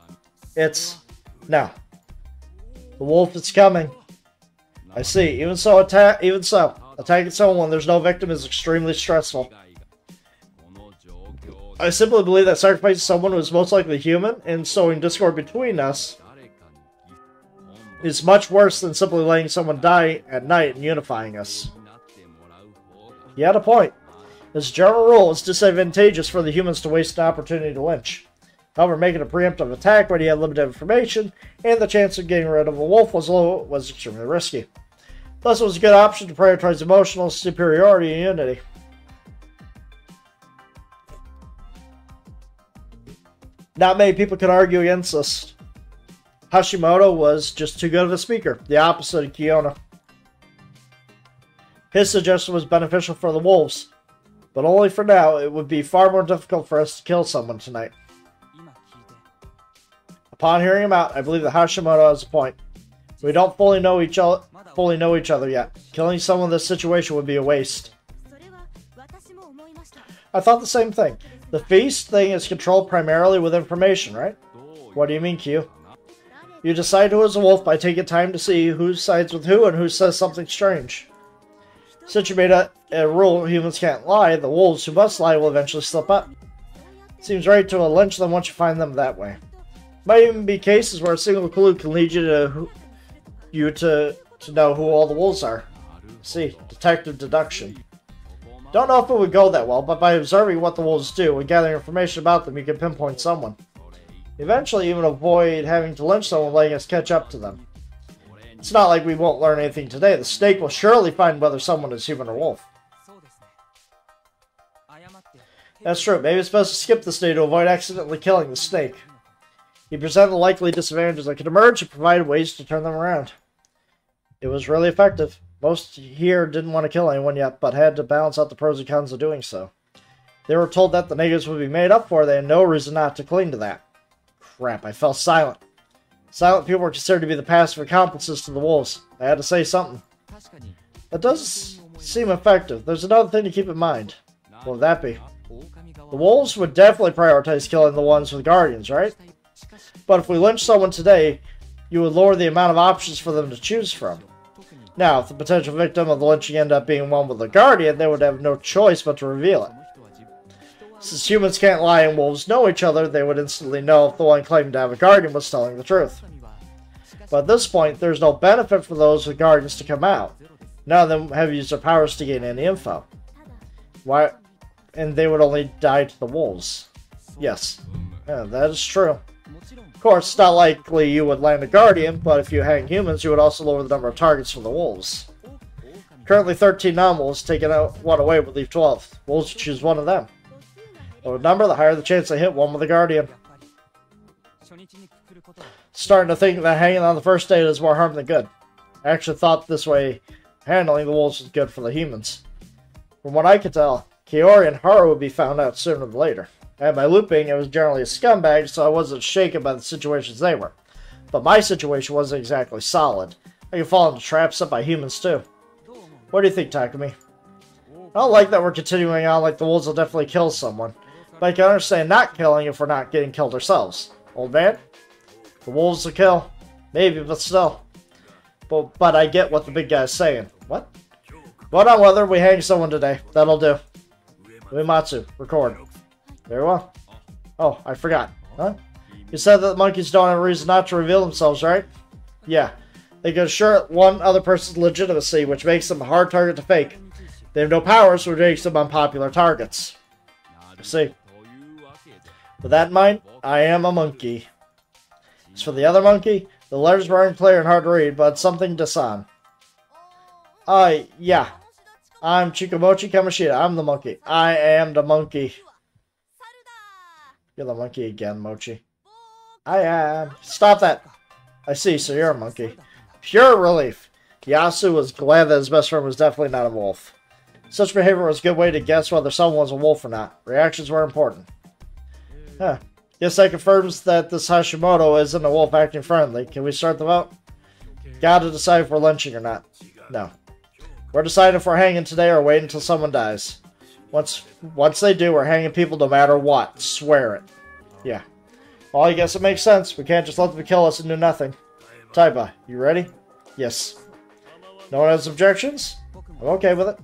No. The wolf is coming. I see. Even so, attacking someone when there's no victim is extremely stressful. I simply believe that sacrificing someone who is most likely human and sowing discord between us is much worse than simply letting someone die at night and unifying us. He had a point. As a general rule, it's disadvantageous for the humans to waste an opportunity to lynch. However, making a preemptive attack when he had limited information and the chance of getting rid of a wolf was low, was extremely risky. Thus, it was a good option to prioritize emotional superiority and unity. Not many people could argue against this. Hashimoto was just too good of a speaker, the opposite of Kiona. His suggestion was beneficial for the wolves, but only for now. It would be far more difficult for us to kill someone tonight. Upon hearing him out, I believe that Hashimoto has a point. We don't fully know each other yet. Killing someone in this situation would be a waste. I thought the same thing. The feast thing is controlled primarily with information, right? What do you mean, Q? You decide who is a wolf by taking time to see who sides with who and who says something strange. Since you made a rule humans can't lie, the wolves who must lie will eventually slip up. Seems right to lynch them once you find them that way. Might even be cases where a single clue can lead you to know who all the wolves are. See, detective deduction. Don't know if it would go that well, but by observing what the wolves do and gathering information about them, you can pinpoint someone. Eventually, even avoid having to lynch someone, letting us catch up to them. It's not like we won't learn anything today. The snake will surely find whether someone is human or wolf. That's true. Maybe it's best to skip this day to avoid accidentally killing the snake. He presented the likely disadvantages that could emerge and provided ways to turn them around. It was really effective. Most here didn't want to kill anyone yet, but had to balance out the pros and cons of doing so. They were told that the negatives would be made up for. They had no reason not to cling to that. Crap, I fell silent. Silent people were considered to be the passive accomplices to the wolves. I had to say something. That does seem effective. There's another thing to keep in mind. What would that be? The wolves would definitely prioritize killing the ones with guardians, right? But if we lynch someone today, you would lower the amount of options for them to choose from. Now, if the potential victim of the lynching ended up being one with a guardian, they would have no choice but to reveal it. Since humans can't lie and wolves know each other, they would instantly know if the one claiming to have a guardian was telling the truth. But at this point, there's no benefit for those with guardians to come out. None of them have used their powers to gain any info. Why? And they would only die to the wolves. Yes, yeah, that is true. Of course, it's not likely you would land a guardian, but if you hang humans, you would also lower the number of targets for the wolves. Currently 13 non-wolves, taking out one away would leave 12. Wolves would choose one of them. The lower number, the higher the chance they hit one with a guardian. Starting to think that hanging on the first day does more harm than good. I actually thought this way handling the wolves was good for the humans. From what I could tell, Kaori and Haru would be found out sooner than later. And by looping, I was generally a scumbag, so I wasn't shaken by the situations they were. But my situation wasn't exactly solid. I could fall into traps set by humans too. What do you think, Takumi? I don't like that we're continuing on like the wolves will definitely kill someone. But I can understand not killing if we're not getting killed ourselves. Old man? The wolves will kill. Maybe, but still. But I get what the big guy's saying. What? Vote on whether we hang someone today. That'll do. Uematsu, record. Very well. Oh, I forgot. Huh? You said that the monkeys don't have a reason not to reveal themselves, right? Yeah. They can assure one other person's legitimacy, which makes them a hard target to fake. They have no powers, which makes them unpopular targets. I see. With that in mind, I am a monkey. As for the other monkey, the letters were unclear and hard to read, but something to sign. Yeah. I'm Chikamochi Kamoshida. I'm the monkey. I am the monkey. You're the monkey again, Mochi. I am. Stop that. I see, so you're a monkey. Pure relief. Yasu was glad that his best friend was definitely not a wolf. Such behavior was a good way to guess whether someone was a wolf or not. Reactions were important. Huh. Guess that confirms that this Hashimoto isn't a wolf acting friendly. Can we start the vote? Gotta decide if we're lynching or not. No. We're deciding if we're hanging today or wait until someone dies. Once they do, we're hanging people no matter what. Swear it. Yeah. Well, I guess it makes sense. We can't just let them kill us and do nothing. Taiba, you ready? Yes. No one has objections? I'm okay with it.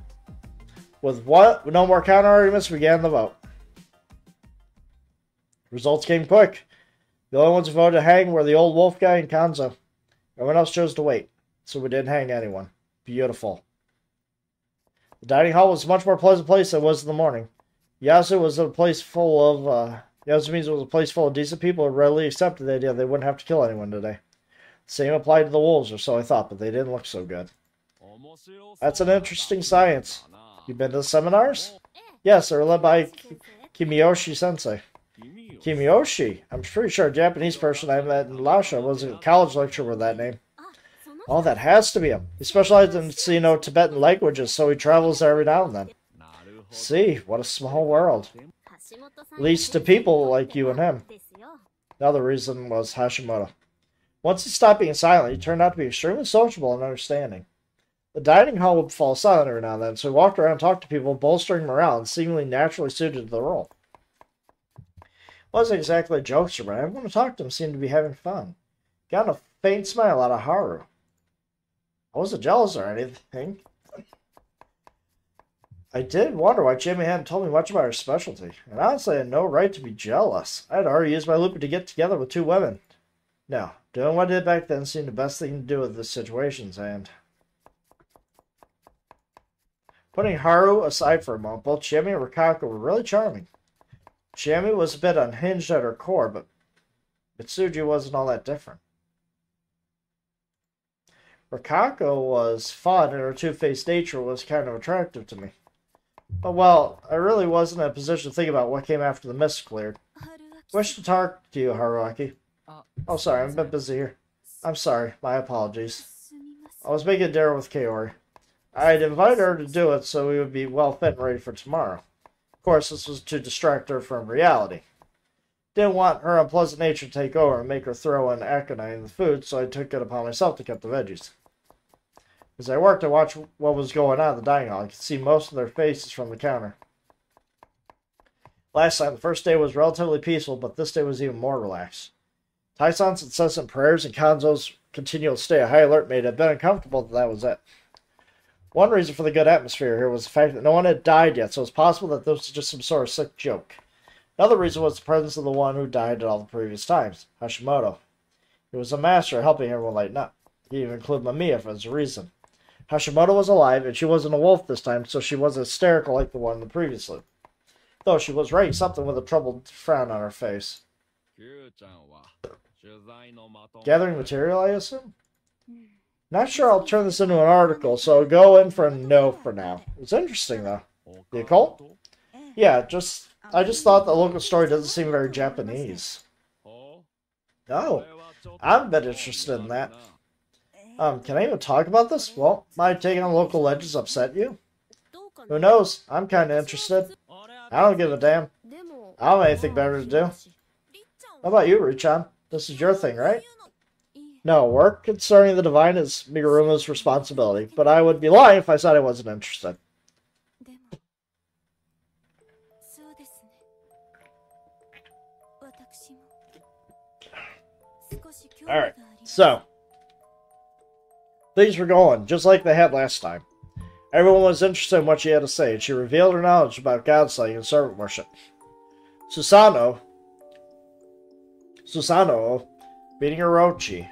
With what? No more counter arguments, we began the vote. Results came quick. The only ones who voted to hang were the old wolf guy and Kanzo. Everyone else chose to wait, so we didn't hang anyone. Beautiful. The dining hall was a much more pleasant place than it was in the morning. Yasumi's was a place full of decent people who readily accepted the idea they wouldn't have to kill anyone today. The same applied to the wolves, or so I thought, but they didn't look so good. That's an interesting science. You been to the seminars? Yes, they're led by Kimiyoshi-sensei. Kimiyoshi? I'm pretty sure a Japanese person I met in Lasha was a college lecturer with that name. Oh, that has to be him. He specialized in, Tibetan languages, so he travels there every now and then. See, what a small world. At least to people like you and him. Another reason was Hashimoto. Once he stopped being silent, he turned out to be extremely sociable and understanding. The dining hall would fall silent every now and then, so he walked around and talked to people, bolstering morale and seemingly naturally suited to the role. It wasn't exactly a jokester, but everyone who talked to him seemed to be having fun. Got a faint smile out of Haru. I wasn't jealous or anything. I did wonder why Jimmy hadn't told me much about her specialty, and honestly I had no right to be jealous. I had already used my loop to get together with two women. No, doing what I did back then seemed the best thing to do with the situations, and... Putting Haru aside for a moment, both Jimmy and Rikako were really charming. Jimmy was a bit unhinged at her core, but Mitsuji wasn't all that different. Rikako was fun, and her two-faced nature was kind of attractive to me. But, well, I really wasn't in a position to think about what came after the mist cleared. Wish to talk to you, Haruaki. Oh, sorry, I'm a bit busy here. I'm sorry, my apologies. I was making dinner with Kaori. I'd invited her to do it so we would be well fed and ready for tomorrow. Of course, this was to distract her from reality. Didn't want her unpleasant nature to take over and make her throw in aconite in the food, so I took it upon myself to cut the veggies. As I worked, I watched what was going on in the dining hall. I could see most of their faces from the counter. Last time, the first day was relatively peaceful, but this day was even more relaxed. Taisan's incessant prayers and Kanzo's continual stay at high alert made it a bit uncomfortable that was it. One reason for the good atmosphere here was the fact that no one had died yet, so it's possible that this was just some sort of sick joke. Another reason was the presence of the one who died at all the previous times, Hashimoto. He was a master at helping everyone lighten up. He even included Mamiya as a reason. Hashimoto was alive, and she wasn't a wolf this time, so she wasn't hysterical like the one previously. Though she was writing something with a troubled frown on her face. Gathering material, I assume? Not sure I'll turn this into an article, so go in for a no for now. It's interesting, though. The occult? Yeah, I just thought the local story doesn't seem very Japanese. Oh, I'm a bit interested in that. Can I even talk about this? Well, my take on local legends upset you? Who knows? I'm kind of interested. I don't give a damn. I don't have anything better to do. How about you, Richan? This is your thing, right? No, work concerning the divine is Miguruma's responsibility, but I would be lying if I said I wasn't interested. Alright, so things were going just like they had last time. Everyone was interested in what she had to say, and she revealed her knowledge about god-slaying and servant worship. Susanoo, meeting Orochi,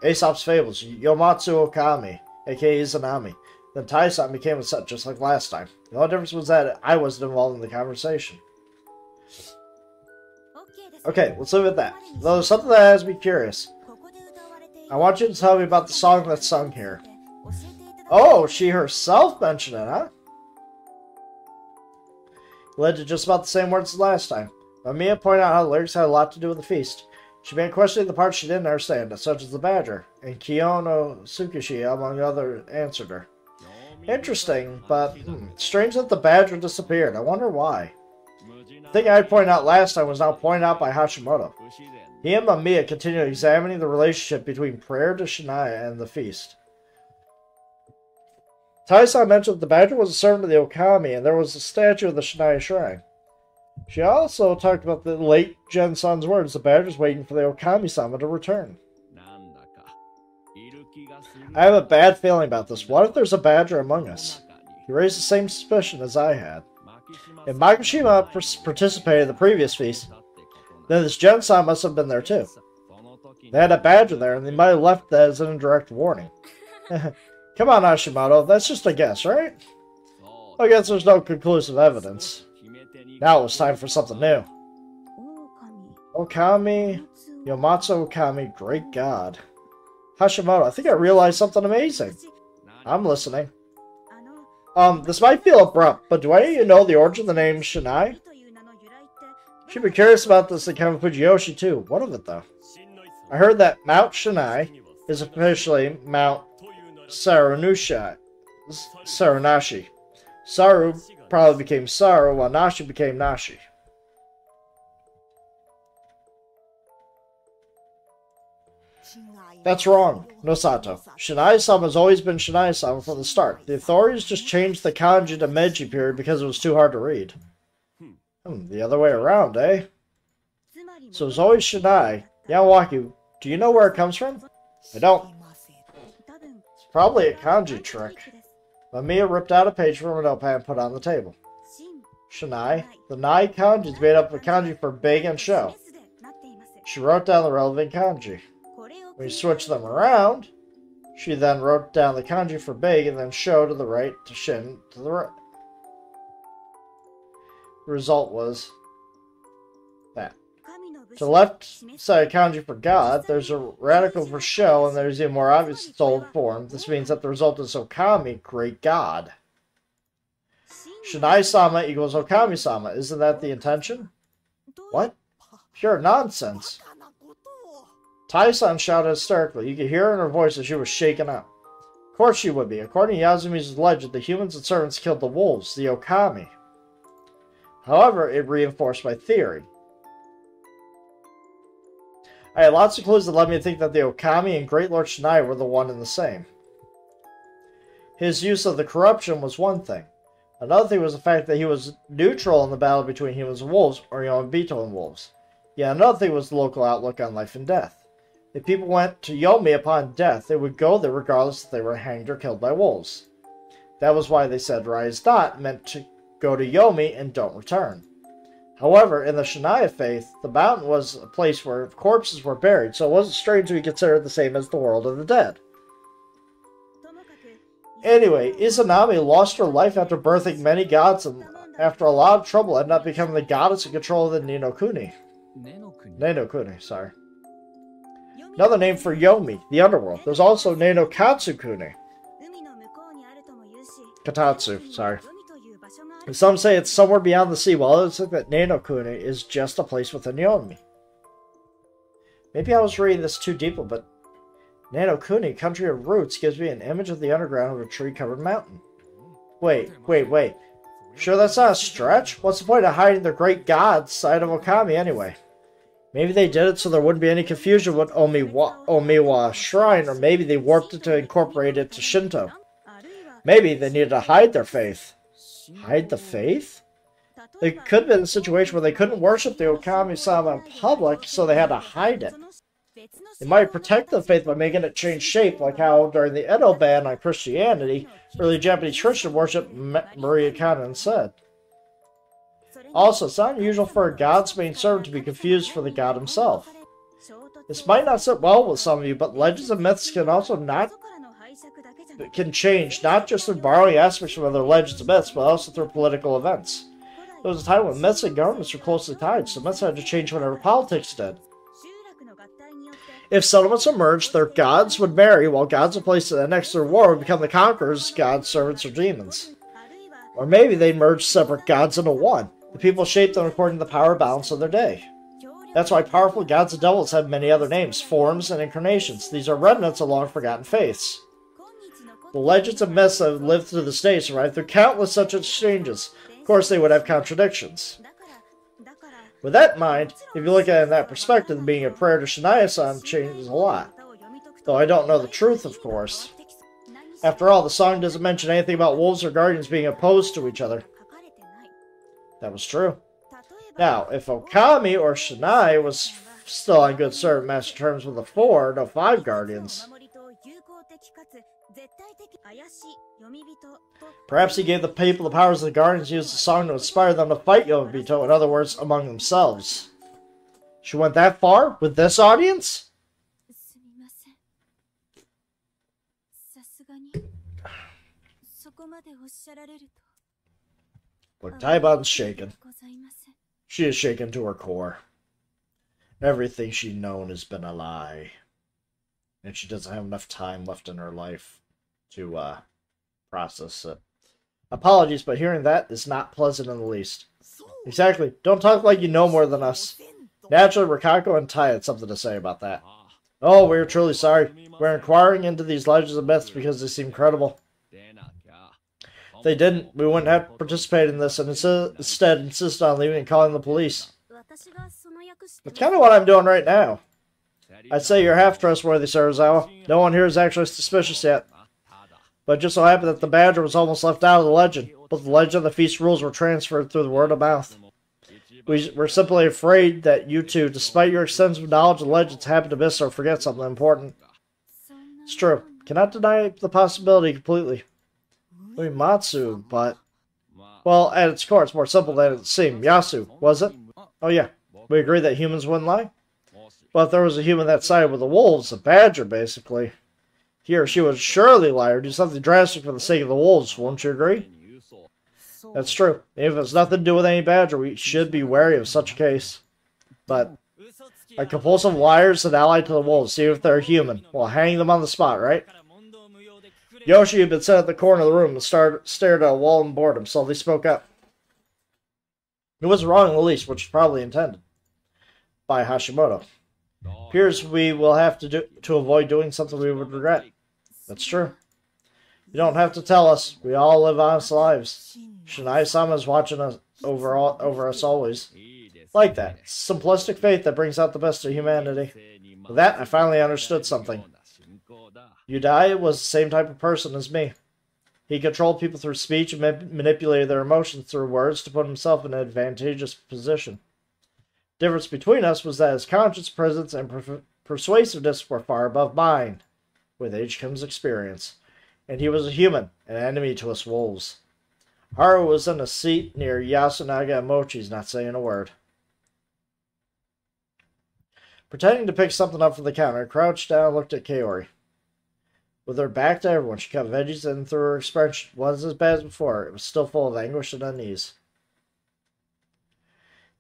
Aesop's Fables, Yomatsu Okami, aka Izanami. Then Tai-san became a set just like last time. The only difference was that I wasn't involved in the conversation. Okay, let's leave it at that. Though there's something that has me curious. I want you to tell me about the song that's sung here. Oh, she herself mentioned it, huh? Led to just about the same words as last time. Mamiya pointed out how the lyrics had a lot to do with the feast. She began questioning the parts she didn't understand, such as the badger, and Kiyono Tsukushi, among others, answered her. Interesting, but strange that the badger disappeared. I wonder why. The thing I pointed out last time was now pointed out by Hashimoto. He and Mamiya continued examining the relationship between prayer to Shinai and the feast. Tai-san mentioned that the badger was a servant of the Okami, and there was a statue of the Shinai shrine. She also talked about the late Gen-san's words, the badger's waiting for the Okami-sama to return. I have a bad feeling about this. What if there's a badger among us? He raised the same suspicion as I had. If Makishima participated in the previous feast, then this Gen-san must have been there too. They had a badger there, and they might have left that as an indirect warning. Come on, Hashimoto, that's just a guess, right? I guess there's no conclusive evidence. Now it was time for something new. Okami, Yomatsu Okami, great god. Hashimoto, I think I realized something amazing. I'm listening. This might feel abrupt, but do any of you know the origin of the name Shinai? Should be curious about this in Kamafujiyoshi too. What of it, though? I heard that Mount Shinai is officially Mount Sarunashi. Saru probably became Saru, while Nashi became Nashi. That's wrong, Nosato. Shinai-sama has always been Shinai-sama from the start. The authorities just changed the kanji to Meiji period because it was too hard to read. The other way around, eh? So it's always Shinai. Yamawaki, do you know where it comes from? I don't. It's probably a kanji trick. Mamiya ripped out a page from her notepad and put it on the table. Shinai. The Nai kanji is made up of kanji for big and show. She wrote down the relevant kanji. When you switch them around, she then wrote down the kanji for big and then show to the right to shin to the right. The result was that. To the left side kanji for God, there's a radical for show, and there's a more obvious old form. This means that the result is Okami, great God. Shinai-sama equals Okami-sama. Isn't that the intention? What? Pure nonsense. Tai-san shouted hysterically. You could hear her in her voice as she was shaken up. Of course she would be. According to Yazumi's legend, the humans and servants killed the wolves, the Okami. However, it reinforced my theory. I had lots of clues that led me to think that the Okami and Great Lord Shinai were the one and the same. His use of the corruption was one thing. Another thing was the fact that he was neutral in the battle between humans and wolves, or Yomabito and wolves. Yet another thing was the local outlook on life and death. If people went to Yomi upon death, they would go there regardless if they were hanged or killed by wolves. That was why they said Rise Not meant to go to Yomi and don't return. However, in the Shinai faith, the mountain was a place where corpses were buried, so it wasn't strange to be considered the same as the world of the dead. Anyway, Izanami lost her life after birthing many gods and after a lot of trouble ended up becoming the goddess in control of the Ninokuni. Nenokuni, sorry. Another name for Yomi, the underworld. There's also Nenokatsukuni. Katatsu, sorry. And some say it's somewhere beyond the sea, while others think that Nenokuni is just a place within Yomi. Maybe I was reading this too deeply, but Nenokuni, country of roots, gives me an image of the underground of a tree-covered mountain. Wait. Sure that's not a stretch? What's the point of hiding the great god side of Okami anyway? Maybe they did it so there wouldn't be any confusion with Omiwa Shrine, or maybe they warped it to incorporate it to Shinto. Maybe they needed to hide their faith. Hide the faith? They could have been in a situation where they couldn't worship the Okami-sama in public, so they had to hide it. They might protect the faith by making it change shape, like how during the Edo ban on Christianity, early Japanese Christian worship Maria Kannon said. Also, it's not unusual for a god's main servant to be confused for the god himself. This might not sit well with some of you, but legends and myths can change, not just through borrowing aspects from other legends and myths, but also through political events. There was a time when myths and governments were closely tied, so myths had to change whenever politics did. If settlements emerged, their gods would marry, while gods in place that annexed their war would become the conquerors, gods, servants, or demons. Or maybe they'd merge separate gods into one. The people shaped them according to the power balance of their day. That's why powerful gods and devils have many other names, forms, and incarnations. These are remnants of long-forgotten faiths. The legends and myths that have lived through the stage survived through countless such exchanges. Of course, they would have contradictions. With that in mind, if you look at it in that perspective, being a prayer to Shania-san changes a lot. Though I don't know the truth, of course. After all, the song doesn't mention anything about wolves or guardians being opposed to each other. That was true. Now, if Okami or Shinai was still on good servant master terms with the 4, no 5 guardians, perhaps he gave the people the powers of the guardians, used the song to inspire them to fight Yomibito, in other words, among themselves. She went that far? With this audience? Look, Taiban's shaken. She is shaken to her core. Everything she's known has been a lie. And she doesn't have enough time left in her life to process it. Apologies, but hearing that is not pleasant in the least. Exactly. Don't talk like you know more than us. Naturally, Rikako and Tai had something to say about that. Oh, we're truly sorry. We're inquiring into these legends and myths because they seem credible. If they didn't, we wouldn't have to participate in this and instead insist on leaving and calling the police. That's kind of what I'm doing right now. I'd say you're half trustworthy, Serizawa. No one here is actually suspicious yet. But it just so happened that the badger was almost left out of the legend, but the legend of the feast rules were transferred through the word of mouth. We're simply afraid that you two, despite your extensive knowledge of legends, happen to miss or forget something important. It's true. Cannot deny the possibility completely. Matsu, but... Well, at its core, it's more simple than it seemed. Yasu, was it? Oh yeah. We agree that humans wouldn't lie? Well, if there was a human that sided with the wolves, a badger, basically, he or she would surely lie or do something drastic for the sake of the wolves, won't you agree? That's true. Even if it's nothing to do with any badger, we should be wary of such a case. But, like compulsive liars and allied to the wolves, see if they're human. We'll hang them on the spot, right? Yoshi had been sitting at the corner of the room and stared at a wall in boredom, so they spoke up. It wasn't wrong in the least, which was probably intended by Hashimoto. Appears we will have to avoid doing something we would regret. That's true. You don't have to tell us. We all live honest lives. Shinai-sama is watching us over us always. Like that. Simplistic faith that brings out the best of humanity. With that, I finally understood something. Yudai was the same type of person as me. He controlled people through speech and manipulated their emotions through words to put himself in an advantageous position. The difference between us was that his conscience, presence, and persuasiveness were far above mine. With age comes experience. And he was a human, an enemy to us wolves. Haru was in a seat near Yasunaga and Mochi's, not saying a word. Pretending to pick something up from the counter, I crouched down and looked at Kaori. With her back to everyone, she cut veggies and through her expression wasn't as bad as before. It was still full of anguish and unease.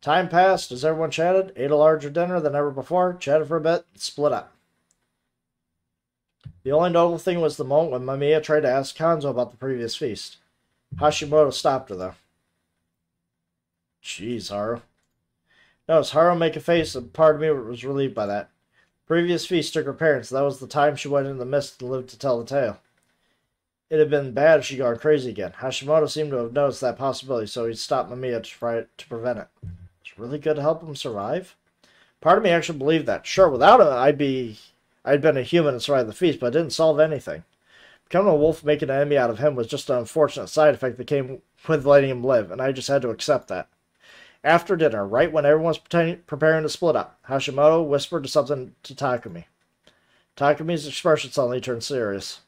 Time passed as everyone chatted, ate a larger dinner than ever before, chatted for a bit, and split up. The only notable thing was the moment when Mamiya tried to ask Kanzo about the previous feast. Hashimoto stopped her, though. Jeez, Haru. Notice Haru make a face, and part of me was relieved by that. The previous feast took her parents, that was the time she went in the mist and lived to tell the tale. It had been bad if she'd gone crazy again. Hashimoto seemed to have noticed that possibility, so he'd stopped Mamiya to prevent it. It's really good to help him survive? Part of me actually believed that. Sure, without him, I'd been a human and survived the feast, but it didn't solve anything. Becoming a wolf, making an enemy out of him was just an unfortunate side effect that came with letting him live, and I just had to accept that. After dinner, right when everyone was preparing to split up, Hashimoto whispered something to Takumi. Takumi's expression suddenly turned serious.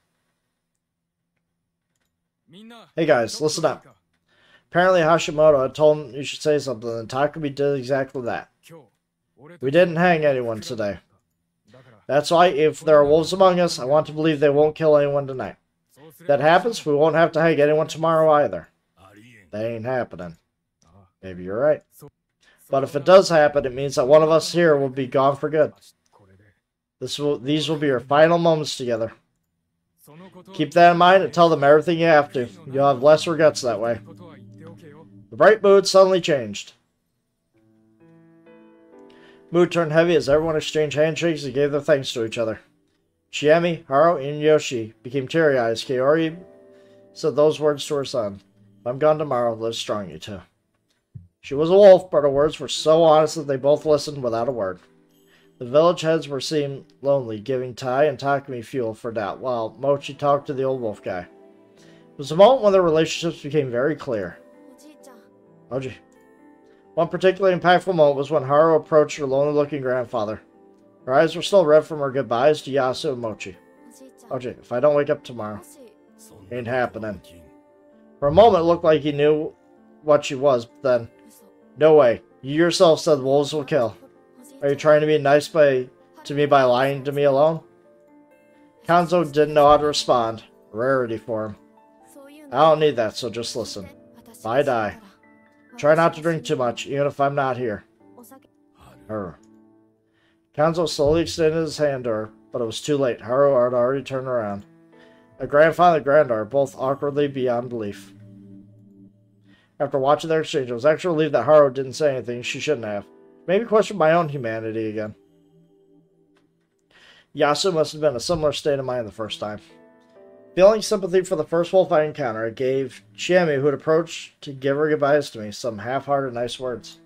Hey guys, listen up. Apparently Hashimoto had told him you should say something, and Takumi did exactly that. We didn't hang anyone today. That's why, if there are wolves among us, I want to believe they won't kill anyone tonight. If that happens, we won't have to hang anyone tomorrow either. That ain't happening. Maybe you're right. But if it does happen, it means that one of us here will be gone for good. These will be your final moments together. Keep that in mind and tell them everything you have to. You'll have less regrets that way. The bright mood suddenly changed. Mood turned heavy as everyone exchanged handshakes and gave their thanks to each other. Chiemi, Haru, and Yoshi became teary-eyed as Kaori said those words to her son. If I'm gone tomorrow, live strong, you two. She was a wolf, but her words were so honest that they both listened without a word. The village heads were seemed lonely, giving Tai and Takumi fuel for doubt, while Mochi talked to the old wolf guy. It was a moment when their relationships became very clear. Mochi. One particularly impactful moment was when Haru approached her lonely-looking grandfather. Her eyes were still red from her goodbyes to Yasu and Mochi. Mochi, if I don't wake up tomorrow, ain't happening. For a moment, it looked like he knew what she was, but then, no way. You yourself said wolves will kill. Are you trying to be nice to me by lying to me alone? Kanzo didn't know how to respond. Rarity for him. I don't need that, so just listen. If I die, try not to drink too much, even if I'm not here. Her. Kanzo slowly extended his hand to her, but it was too late. Haru had already turned around. A grandfather and granddaughter, both awkwardly beyond belief. After watching their exchange, I was actually relieved that Haru didn't say anything she shouldn't have. Maybe question my own humanity again. Yasu must have been in a similar state of mind the first time. Feeling sympathy for the first wolf I encountered, I gave Chiemi, who had approached to give her goodbyes to me, some half-hearted nice words.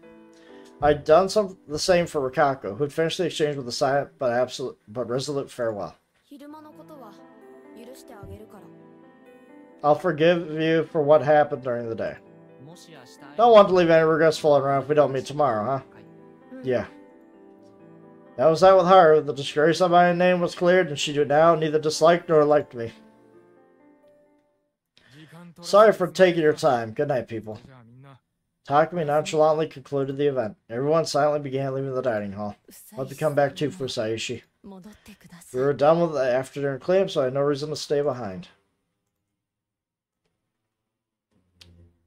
I'd done the same for Rikako, who'd finished the exchange with a silent but resolute farewell. I'll forgive you for what happened during the day. Don't want to leave any regrets floating around if we don't meet tomorrow, huh? Yeah. That was that with Haru. The disgrace of my name was cleared, and she now neither disliked nor liked me. Sorry for taking your time. Good night, people. Takumi nonchalantly concluded the event. Everyone silently began leaving the dining hall. Let me come back too, Fusaishi. We were done with the afternoon cleanup, so I had no reason to stay behind.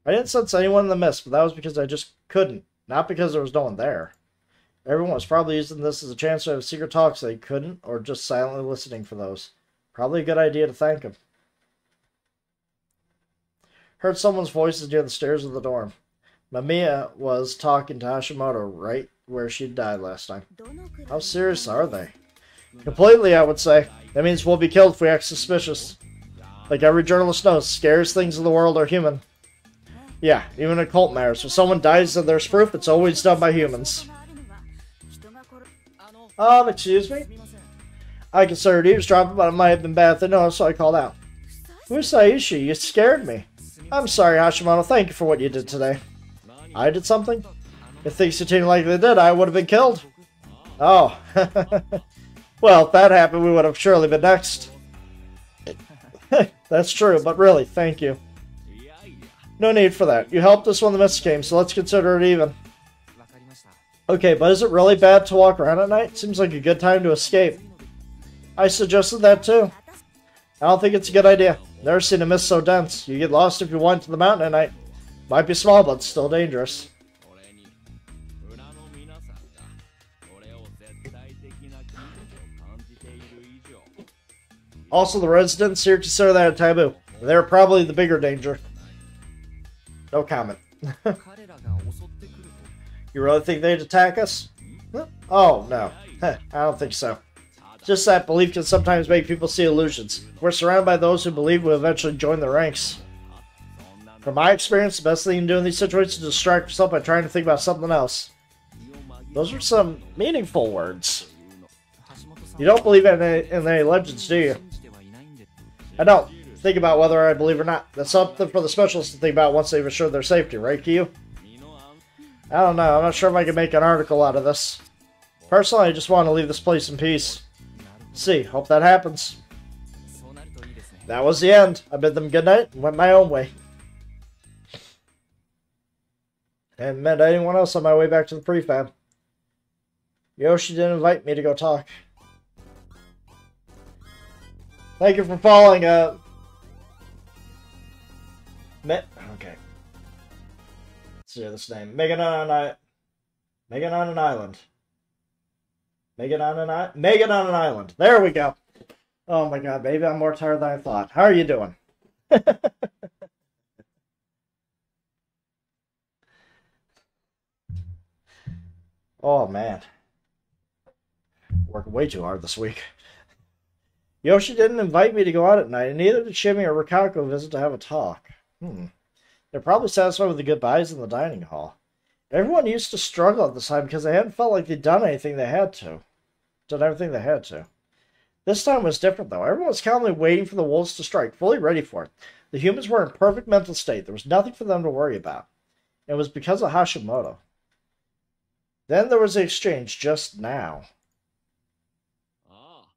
I didn't sense anyone in the mist, but that was because I just couldn't, not because there was no one there. Everyone was probably using this as a chance to have secret talks they couldn't, or just silently listening for those. Probably a good idea to thank them. Heard someone's voices near the stairs of the dorm. Mamiya was talking to Hashimoto right where she died last time. How serious are they? Completely, I would say. That means we'll be killed if we act suspicious. Like every journalist knows, scariest things in the world are human. Yeah, even in occult matters. If someone dies and there's proof, it's always done by humans. Excuse me? I considered eavesdropping, but it might have been bad if they noticed, so I called out. Fusaishi, you scared me. I'm sorry, Hashimoto. Thank you for what you did today. I did something? If things continued like they did, I would have been killed. Oh. Well, if that happened, we would have surely been next. That's true, but really, thank you. No need for that. You helped us when the mist came, so let's consider it even. Okay, but is it really bad to walk around at night? Seems like a good time to escape. I suggested that too. I don't think it's a good idea. Never seen a mist so dense. You get lost if you went to the mountain at night. Might be small, but still dangerous. Also, the residents here consider that a taboo. They're probably the bigger danger. No comment. You really think they'd attack us? Oh, no. I don't think so. Just that belief can sometimes make people see illusions. We're surrounded by those who believe we'll eventually join the ranks. From my experience, the best thing you can do in these situations is distract yourself by trying to think about something else. Those are some meaningful words. You don't believe in any legends, do you? I don't. Think about whether I believe or not. That's something for the specialists to think about once they've assured their safety, right, Kyu? I don't know. I'm not sure if I can make an article out of this. Personally, I just want to leave this place in peace. See, hope that happens. That was the end. I bid them good night and went my own way. And met anyone else on my way back to the prefab. Yoshi didn't invite me to go talk. Thank you for following, okay. Let's see this name. Megan on an island. Megan on an island. There we go. Oh my god, maybe I'm more tired than I thought. How are you doing? Oh man. Working way too hard this week. Yoshi didn't invite me to go out at night, and neither did Shimmy or Rikako visit to have a talk. They're probably satisfied with the goodbyes in the dining hall. Everyone used to struggle at this time because they hadn't felt like they'd done anything they had to. Done everything they had to. This time was different, though. Everyone was calmly waiting for the wolves to strike, fully ready for it. The humans were in perfect mental state. There was nothing for them to worry about. It was because of Hashimoto. Then there was the exchange just now.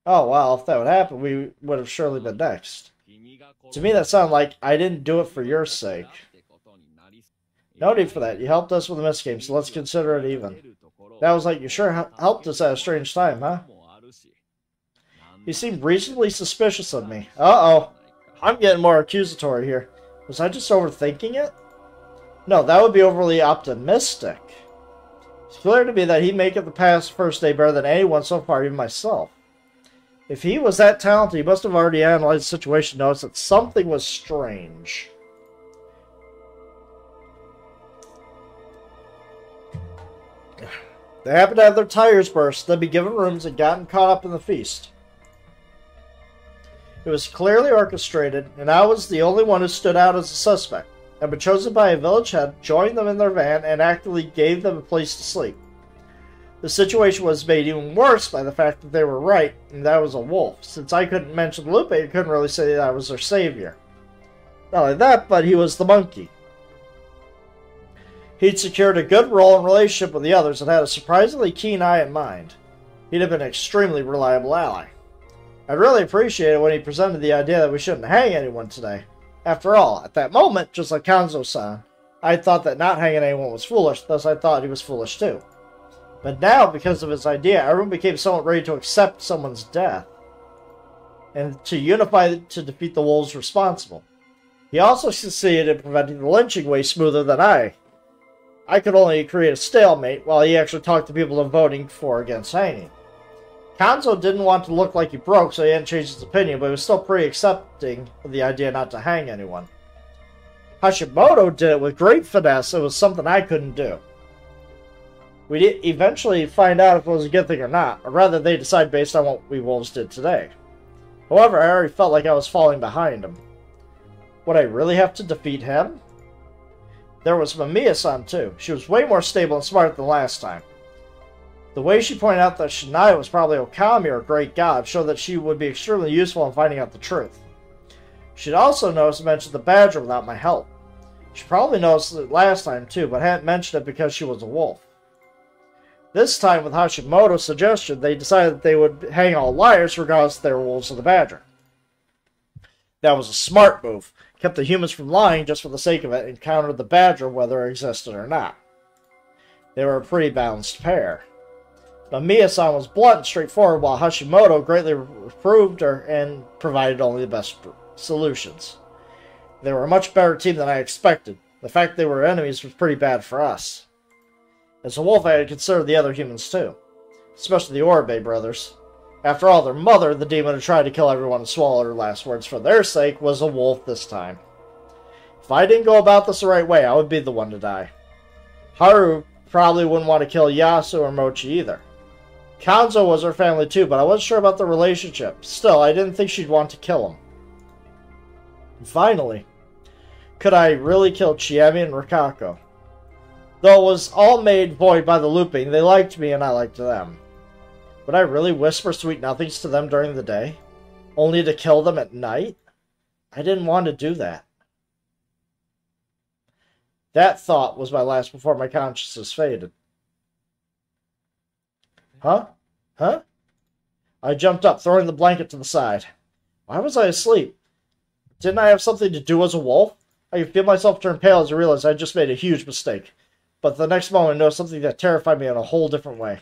Oh, well, if that would happen, we would have surely been next. To me, that sounded like I didn't do it for your sake. No need for that. You helped us with the miss game, so let's consider it even. That was like you sure helped us at a strange time, huh? You seemed reasonably suspicious of me. Uh-oh. I'm getting more accusatory here. Was I just overthinking it? No, that would be overly optimistic. It's clear to me that he'd make it the past first day better than anyone so far, even myself. If he was that talented, he must have already analyzed the situation and noticed that something was strange. They happened to have their tires burst, then be given rooms and gotten caught up in the feast. It was clearly orchestrated, and I was the only one who stood out as a suspect. I'd been chosen by a village head, joined them in their van, and actively gave them a place to sleep. The situation was made even worse by the fact that they were right, and that I was a wolf. Since I couldn't mention Lupe, I couldn't really say that I was their savior. Not only that, but he was the monkey. He'd secured a good role and relationship with the others and had a surprisingly keen eye and mind. He'd have been an extremely reliable ally. I'd really appreciate it when he presented the idea that we shouldn't hang anyone today. After all, at that moment, just like Kanzo-san, I thought that not hanging anyone was foolish, thus I thought he was foolish too. But now, because of his idea, everyone became somewhat ready to accept someone's death, and to unify to defeat the wolves responsible. He also succeeded in preventing the lynching way smoother than I. I could only create a stalemate, while he actually talked to people voting for or against hanging. Kanzo didn't want to look like he broke, so he hadn't changed his opinion, but he was still pretty accepting of the idea not to hang anyone. Hashimoto did it with great finesse. It was something I couldn't do. We did eventually find out if it was a good thing or not, or rather they decide based on what we wolves did today. However, I already felt like I was falling behind him. Would I really have to defeat him? There was Mamiya-san too. She was way more stable and smart than last time. The way she pointed out that Shinaya was probably Okami or a great god showed that she would be extremely useful in finding out the truth. She'd also noticed I mentioned the badger without my help. She probably noticed it last time too, but hadn't mentioned it because she was a wolf. This time, with Hashimoto's suggestion, they decided that they would hang all liars regardless if they were wolves or the badger. That was a smart move. Kept the humans from lying just for the sake of it and countered the badger whether it existed or not. They were a pretty balanced pair. Mamiya-san was blunt and straightforward, while Hashimoto greatly reproved her and provided only the best solutions. They were a much better team than I expected. The fact they were enemies was pretty bad for us. As a wolf, I had considered the other humans too, especially the Oribe brothers. After all, their mother, the demon who tried to kill everyone and swallowed her last words for their sake, was a wolf this time. If I didn't go about this the right way, I would be the one to die. Haru probably wouldn't want to kill Yasu or Mochi either. Kanzo was her family too, but I wasn't sure about the relationship. Still, I didn't think she'd want to kill him. And finally, could I really kill Chiemi and Rikako? Though it was all made void by the looping, they liked me and I liked them. Would I really whisper sweet nothings to them during the day, only to kill them at night? I didn't want to do that. That thought was my last before my consciousness faded. Huh? Huh? I jumped up, throwing the blanket to the side. Why was I asleep? Didn't I have something to do as a wolf? I could feel myself turn pale as I realized I just made a huge mistake. But the next moment I noticed something that terrified me in a whole different way.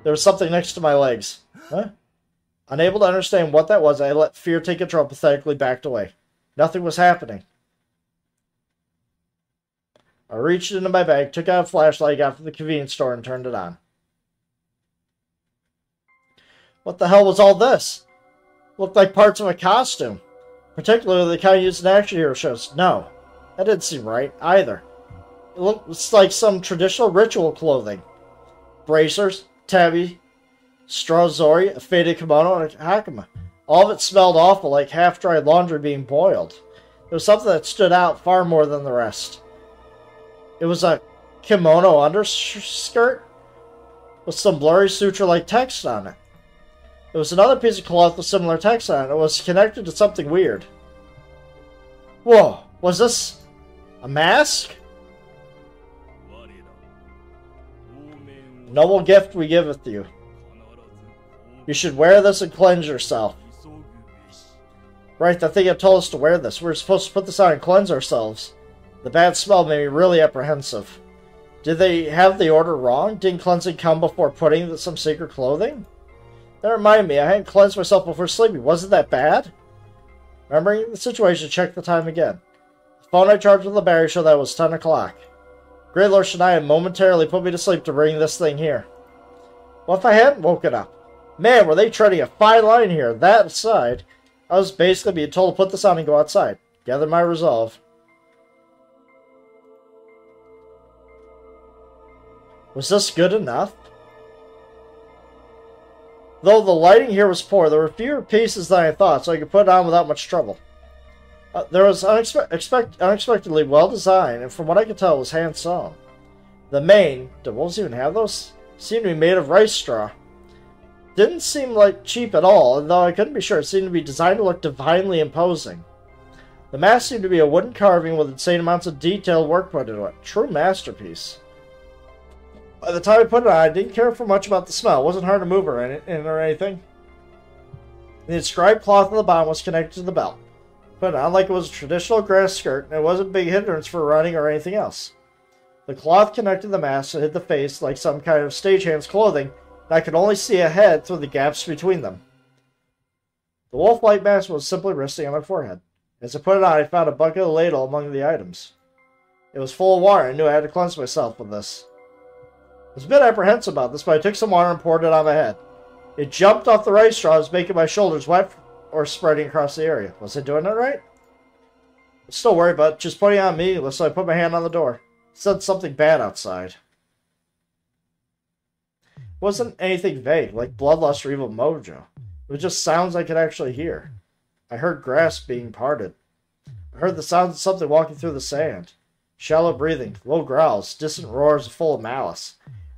There was something next to my legs. Huh? Unable to understand what that was, I let fear take control and pathetically backed away. Nothing was happening. I reached into my bag, took out a flashlight I got from the convenience store, and turned it on. What the hell was all this? Looked like parts of a costume. Particularly the kind used in action hero shows. No, that didn't seem right, either. It looked like some traditional ritual clothing. Bracers, tabi, straw zori, a faded kimono, and a hakama. All of it smelled awful, like half-dried laundry being boiled. There was something that stood out far more than the rest. It was a kimono underskirt with some blurry suture-like text on it. There was another piece of cloth with similar text on it. It was connected to something weird. Whoa, was this a mask? Noble gift we giveth you. You should wear this and cleanse yourself. Right, the thing had told us to wear this. We were supposed to put this on and cleanse ourselves. The bad smell made me really apprehensive. Did they have the order wrong? Didn't cleansing come before putting some sacred clothing? That reminded me, I hadn't cleansed myself before sleeping. Wasn't that bad? Remembering the situation, checked the time again. The phone I charged with the battery showed that it was 10 o'clock. Great Lord Shania momentarily put me to sleep to bring this thing here. What if I hadn't woken up? Man, were they treading a fine line here. That aside, I was basically being told to put this on and go outside. Gather my resolve. Was this good enough? Though the lighting here was poor, there were fewer pieces than I thought, so I could put it on without much trouble. There was unexpectedly well designed, and from what I could tell, it was hand sewn. The mane, did wolves even have those? Seemed to be made of rice straw. Didn't seem like cheap at all, and though I couldn't be sure, it seemed to be designed to look divinely imposing. The mask seemed to be a wooden carving with insane amounts of detailed work put into it. True masterpiece. By the time I put it on, I didn't care for much about the smell. It wasn't hard to move or anything. The inscribed cloth on the bottom was connected to the belt. Put it on like it was a traditional grass skirt, and it wasn't a big hindrance for running or anything else. The cloth connected the mask and hid the face like some kind of stagehand's clothing, and I could only see a head through the gaps between them. The wolf-like mask was simply resting on my forehead. As I put it on, I found a bucket of ladle among the items. It was full of water, and I knew I had to cleanse myself with this. I was a bit apprehensive about this, but I took some water and poured it on my head. It jumped off the rice straws, making my shoulders wet or spreading across the area. Was I doing it right? I was still worried about just putting it on me, so I put my hand on the door. It said something bad outside. It wasn't anything vague, like bloodlust or evil mojo. It was just sounds I could actually hear. I heard grass being parted. I heard the sounds of something walking through the sand. Shallow breathing, low growls, distant roars full of malice.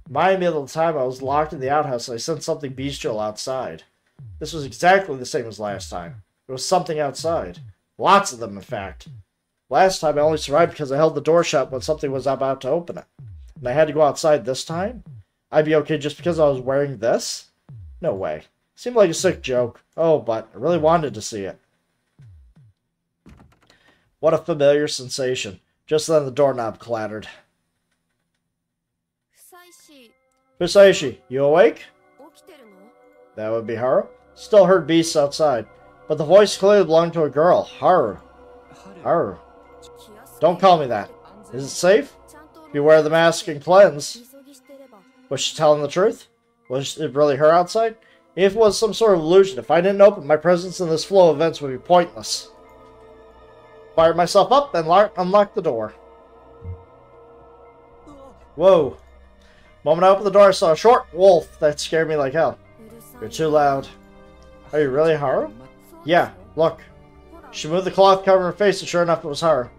Reminded me of the time I was locked in the outhouse and I sensed something bestial outside. This was exactly the same as last time. There was something outside. Lots of them, in fact. Last time I only survived because I held the door shut when something was about to open it. And I had to go outside this time? I'd be okay just because I was wearing this? No way. Seemed like a sick joke. Oh, but I really wanted to see it. What a familiar sensation. Just then the doorknob clattered. Hisaishi, you awake? That would be Haru. Still heard beasts outside, but the voice clearly belonged to a girl. Haru. Haru. Don't call me that. Is it safe? If you wear the mask and cleanse. Was she telling the truth? Was it really her outside? If it was some sort of illusion, if I didn't open, my presence in this flow of events would be pointless. Fired myself up and unlocked the door. Whoa. Moment I opened the door, I saw a short wolf that scared me like hell. You're too loud. Are you really Haru? Yeah, look. She moved the cloth covering her face, and sure enough, it was Haru.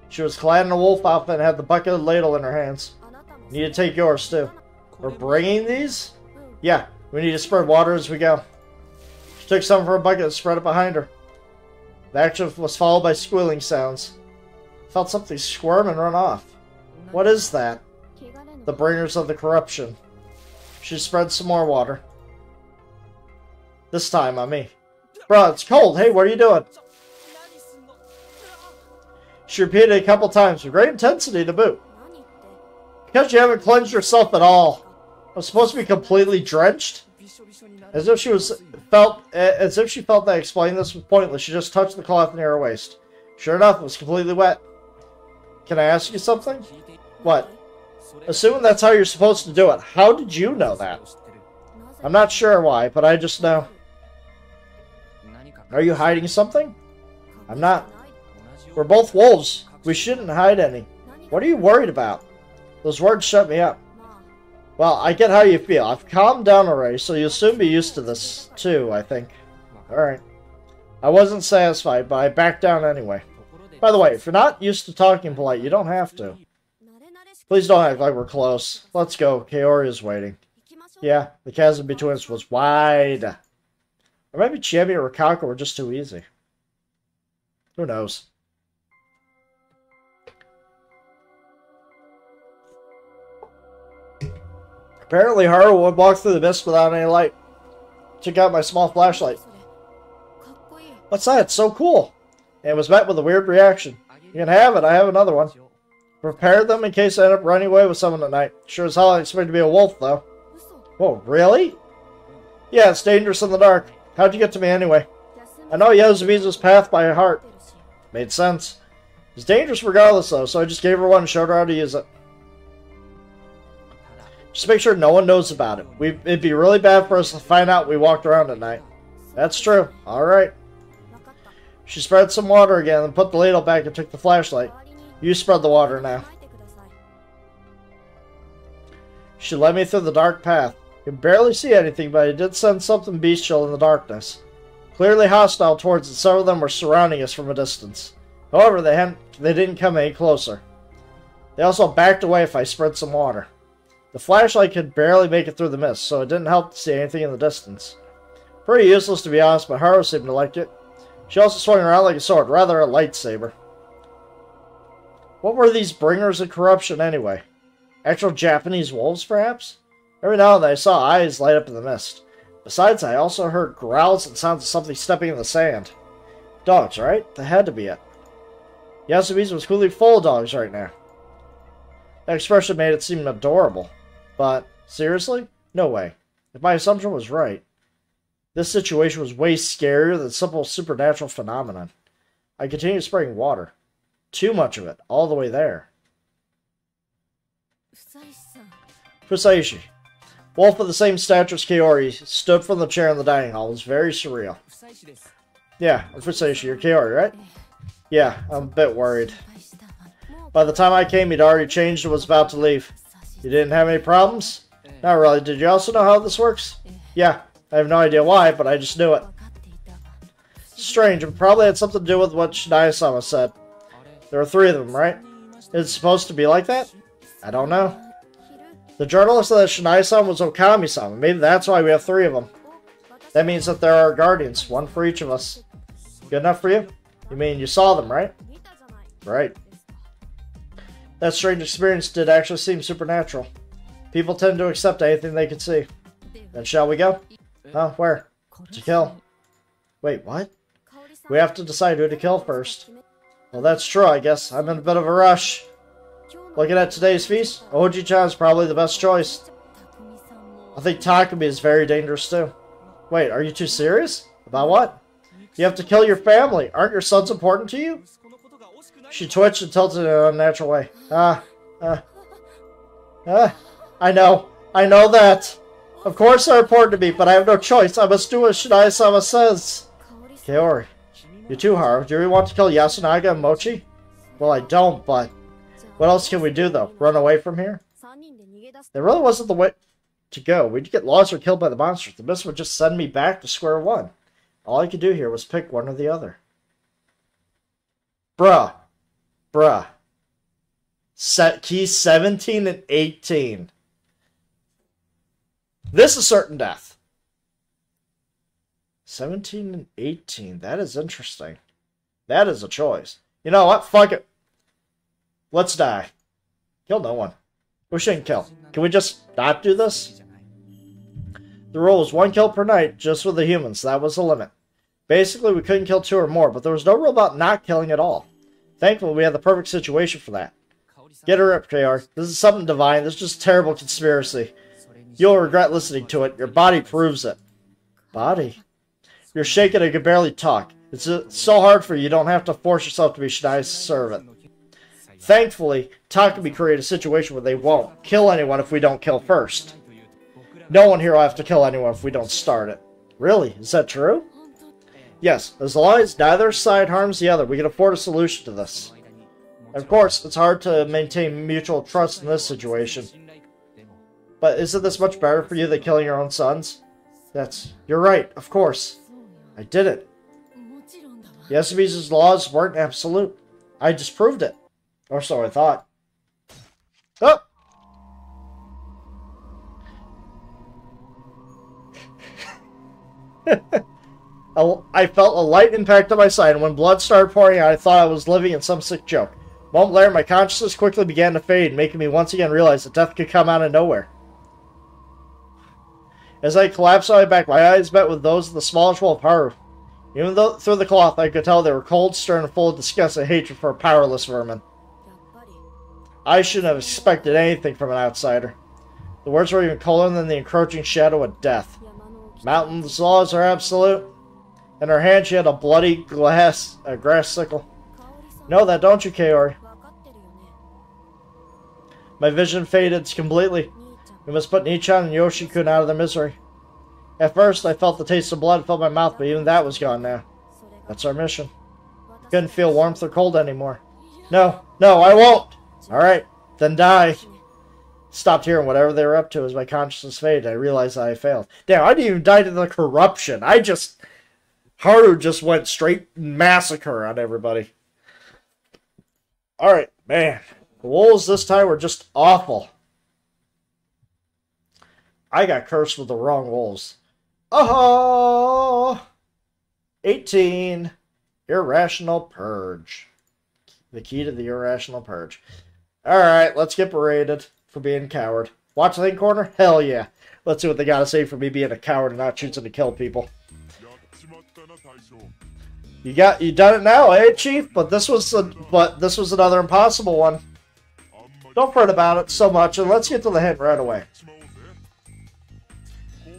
She was clad in a wolf outfit and had the bucket and ladle in her hands. You need to take yours, too. We're bringing these? Yeah, we need to spread water as we go. She took some from her bucket and spread it behind her. The action was followed by squealing sounds. I felt something squirm and run off. What is that? The bringers of the corruption. She spread some more water. This time on me. Bro, it's cold. Hey, what are you doing? She repeated it a couple times with great intensity to boot. Because you haven't cleansed yourself at all. I'm supposed to be completely drenched? As if she felt that explaining this was pointless, she just touched the cloth near her waist. Sure enough, it was completely wet. Can I ask you something? What? Assuming that's how you're supposed to do it, how did you know that? I'm not sure why, but I just know. Are you hiding something? I'm not. We're both wolves. We shouldn't hide any. What are you worried about? Those words shut me up. Well, I get how you feel. I've calmed down already, so you'll soon be used to this, too, I think. Alright. I wasn't satisfied, but I backed down anyway. By the way, if you're not used to talking polite, you don't have to. Please don't act like we're close. Let's go. Kaori is waiting. Yeah, the chasm between us was wide. Or maybe Chiemi or Rikako were just too easy. Who knows? Apparently, Haru would walk through the mist without any light. Took out my small flashlight. What's that? It's so cool. And it was met with a weird reaction. You can have it. I have another one. Prepared them in case I end up running away with someone at night. Sure as hell I expect to be a wolf, though. Whoa, really? Yeah, it's dangerous in the dark. How'd you get to me anyway? I know Yasumizu's path by heart. Made sense. It's dangerous regardless, though, so I just gave her one and showed her how to use it. Just make sure no one knows about it. It'd be really bad for us to find out we walked around at night. That's true. Alright. She spread some water again and put the ladle back and took the flashlight. You spread the water now. She led me through the dark path. You could barely see anything, but I did sense something bestial in the darkness. Clearly hostile towards us, several of them were surrounding us from a distance. However, they didn't come any closer. They also backed away if I spread some water. The flashlight could barely make it through the mist, so it didn't help to see anything in the distance. Pretty useless to be honest, but Haru seemed to like it. She also swung around like a sword, rather a lightsaber. What were these bringers of corruption anyway? Actual Japanese wolves, perhaps? Every now and then I saw eyes light up in the mist. Besides, I also heard growls and sounds of something stepping in the sand. Dogs, right? That had to be it. Yasumizu was clearly full of dogs right now. That expression made it seem adorable. But, seriously? No way. If my assumption was right, this situation was way scarier than simple supernatural phenomenon. I continued spraying water. Too much of it, all the way there. Fusaishi. Wolf of the same stature as Kaori stood from the chair in the dining hall. It was very surreal. Yeah, I'm Fusaishi. You're Kaori, right? Yeah, I'm a bit worried. By the time I came, he'd already changed and was about to leave. You didn't have any problems? Not really. Did you also know how this works? Yeah, I have no idea why, but I just knew it. Strange, it probably had something to do with what Shinai-sama said. There were 3 of them, right? Is it supposed to be like that? I don't know. The journalist said that Shinai-sama was Okami-sama. Maybe that's why we have 3 of them. That means that there are guardians, 1 for each of us. Good enough for you? You mean you saw them, right? Right. That strange experience did actually seem supernatural. People tend to accept anything they can see. Then shall we go? Huh? Where? To kill. Wait, what? We have to decide who to kill first. Well, that's true, I guess. I'm in a bit of a rush. Looking at today's feast, Oji-chan is probably the best choice. I think Takumi is very dangerous too. Wait, are you too serious? About what? You have to kill your family. Aren't your sons important to you? She twitched and tilted in an unnatural way. I know that. Of course they're important to me, but I have no choice. I must do what Shinai-sama says. Kaori, you too, Haru. Do you really want to kill Yasunaga and Mochi? Well, I don't, but... What else can we do, though? Run away from here? There really wasn't the way to go. We'd get lost or killed by the monsters. The mist would just send me back to square one. All I could do here was pick one or the other. Bruh. Keys 17 and 18. This is certain death. 17 and 18. That is interesting. That is a choice. You know what? Fuck it. Let's die. Kill no one. We shouldn't kill. Can we just not do this? The rule was 1 kill per night just with the humans. That was the limit. Basically, we couldn't kill 2 or more, but there was no rule about not killing at all. Thankfully, we had the perfect situation for that. Get her up, KR. This is something divine. This is just a terrible conspiracy. You'll regret listening to it. Your body proves it. Body? You're shaking and can barely talk. It's so hard for you. You don't have to force yourself to be Shadai's servant. Thankfully, Takumi created a situation where they won't kill anyone if we don't kill first. No one here will have to kill anyone if we don't start it. Really? Is that true? Yes, as long as neither side harms the other, we can afford a solution to this. Of course, it's hard to maintain mutual trust in this situation. But isn't this much better for you than killing your own sons? You're right, of course. I did it. Yasumi's laws weren't absolute. I disproved it. Or so I thought. Oh! I felt a light impact on my side, and when blood started pouring out, I thought I was living in some sick joke. A moment later, my consciousness quickly began to fade, making me once again realize that death could come out of nowhere. As I collapsed on my back, my eyes met with those of the smallest wolf, Haru. Even though through the cloth, I could tell they were cold, stern, and full of disgust and hatred for a powerless vermin. I shouldn't have expected anything from an outsider. The words were even colder than the encroaching shadow of death. Mountain's laws are absolute. In her hand, she had a bloody grass sickle. Know that, don't you, Kaori? My vision faded completely. We must put Nichan and Yoshi-kun out of their misery. At first, I felt the taste of blood fill my mouth, but even that was gone now. That's our mission. Couldn't feel warmth or cold anymore. No, I won't! Alright, then die. Stopped hearing whatever they were up to as my consciousness faded. I realized I failed. Damn, I didn't even die to the corruption. Haru just went straight massacre on everybody. Alright, man. The wolves this time were just awful. I got cursed with the wrong wolves. Oh! 18. Irrational Purge. The key to the Irrational Purge. Alright, let's get berated for being a coward. Watch the thing corner? Hell yeah. Let's see what they gotta say for me being a coward and not choosing to kill people. You done it now, eh, Chief? But this was another impossible one. Don't fret about it so much, and let's get to the hint right away.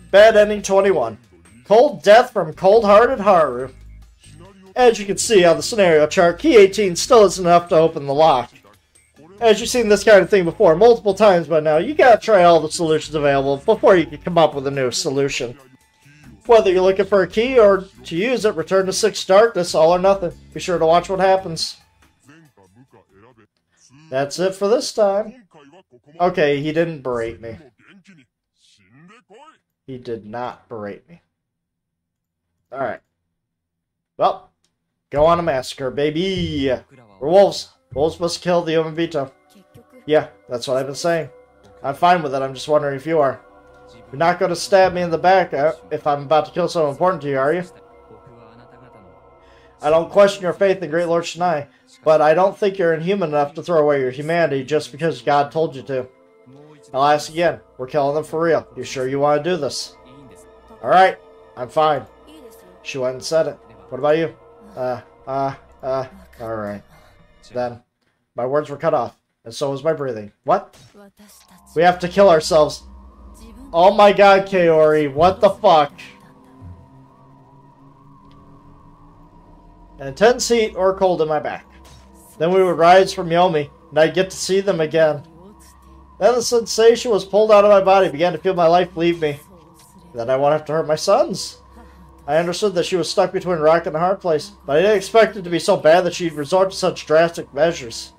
Bad ending 21. Cold death from cold-hearted Haru. As you can see on the scenario chart, key 18 still isn't enough to open the lock. As you've seen this kind of thing before multiple times by now, you gotta try all the solutions available before you can come up with a new solution. Whether you're looking for a key or to use it, return to 6 darkness, all or nothing. Be sure to watch what happens. That's it for this time. Okay, he didn't berate me. He did not berate me. Alright. Well, go on a massacre, baby. We're wolves. Wolves must kill the Umabito. Yeah, that's what I've been saying. I'm fine with it, I'm just wondering if you are. You're not going to stab me in the back if I'm about to kill someone important to you, are you? I don't question your faith in Great Lord Shinai, but I don't think you're inhuman enough to throw away your humanity just because God told you to. I'll ask again, we're killing them for real. You sure you want to do this? Alright, I'm fine. She went and said it. What about you? Alright. Then, my words were cut off, and so was my breathing. What? We have to kill ourselves. Oh my god, Kaori, what the fuck? An intense heat or cold in my back. Then we would rise from Yomi, and I'd get to see them again. Then the sensation was pulled out of my body, began to feel my life leave me. Then I won't have to hurt my sons. I understood that she was stuck between a rock and a hard place, but I didn't expect it to be so bad that she'd resort to such drastic measures.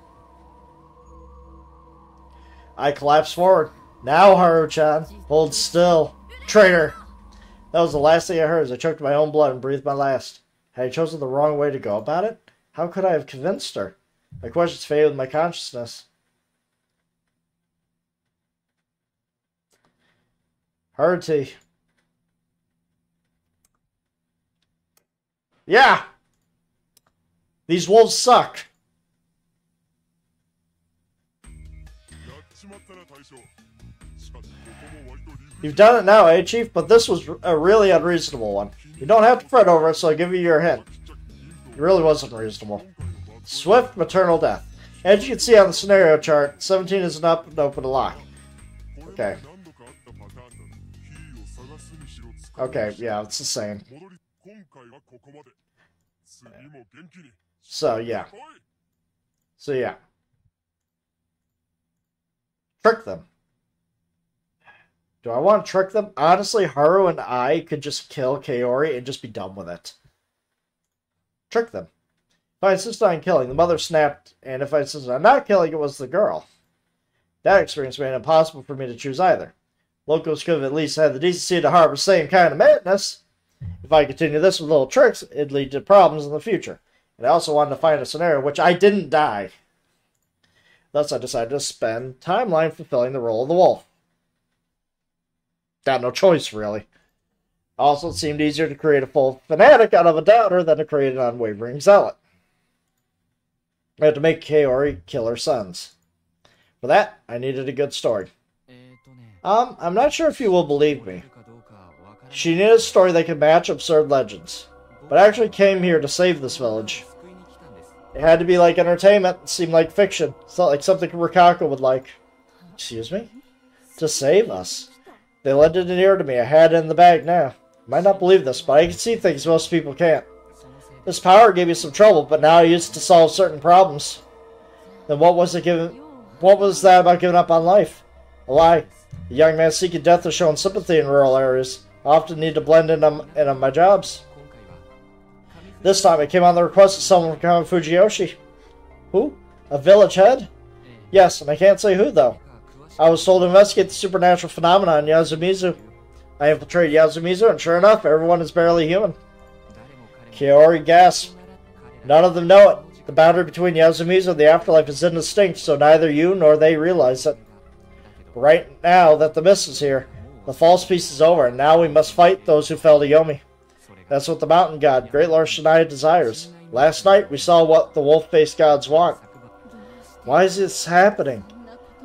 I collapsed forward. Now, Haru-chan, hold still. Traitor! That was the last thing I heard as I choked my own blood and breathed my last. Had I chosen the wrong way to go about it? How could I have convinced her? My questions faded with my consciousness. Haruti. Yeah! These wolves suck. You've done it now, eh, Chief? But this was a really unreasonable one. You don't have to fret over it, so I'll give you your hint. It really wasn't reasonable. Swift maternal death. As you can see on the scenario chart, 17 isn't up and open to lock. Okay. Okay, yeah, it's the same. So, yeah. Trick them. Do I want to trick them? Honestly, Haru and I could just kill Kaori and just be done with it. Trick them. If I insisted on killing, the mother snapped, and if I insisted on not killing, it was the girl. That experience made it impossible for me to choose either. Locals could have at least had the decency to harbor the same kind of madness. If I continue this with little tricks, it'd lead to problems in the future. And I also wanted to find a scenario in which I didn't die. Thus, I decided to spend timeline fulfilling the role of the wolf. Got no choice, really. Also, it seemed easier to create a full fanatic out of a doubter than to create an unwavering zealot. I had to make Kaori kill her sons. For that, I needed a good story. I'm not sure if you will believe me. She needed a story that could match absurd legends. But I actually came here to save this village. It had to be like entertainment. It seemed like fiction. It's not like something Rikako would like. Excuse me? To save us. They lended an ear to me. I had it in the bag now. You might not believe this, but I can see things most people can't. This power gave me some trouble, but now I use it to solve certain problems. Then what was that about giving up on life? A lie. A young man seeking death is showing sympathy in rural areas. I often need to blend in on my jobs. This time it came on the request of someone from Kami Fujiyoshi. Who? A village head? Yes, and I can't say who, though. I was told to investigate the supernatural phenomenon in Yasumizu. I infiltrated Yasumizu, and sure enough, everyone is barely human. Kaori gasped. None of them know it. The boundary between Yasumizu and the afterlife is indistinct, so neither you nor they realize it. But right now that the mist is here, the false peace is over, and now we must fight those who fell to Yomi. That's what the mountain god, Great Lord Shinai, desires. Last night, we saw what the wolf-faced gods want. Why is this happening?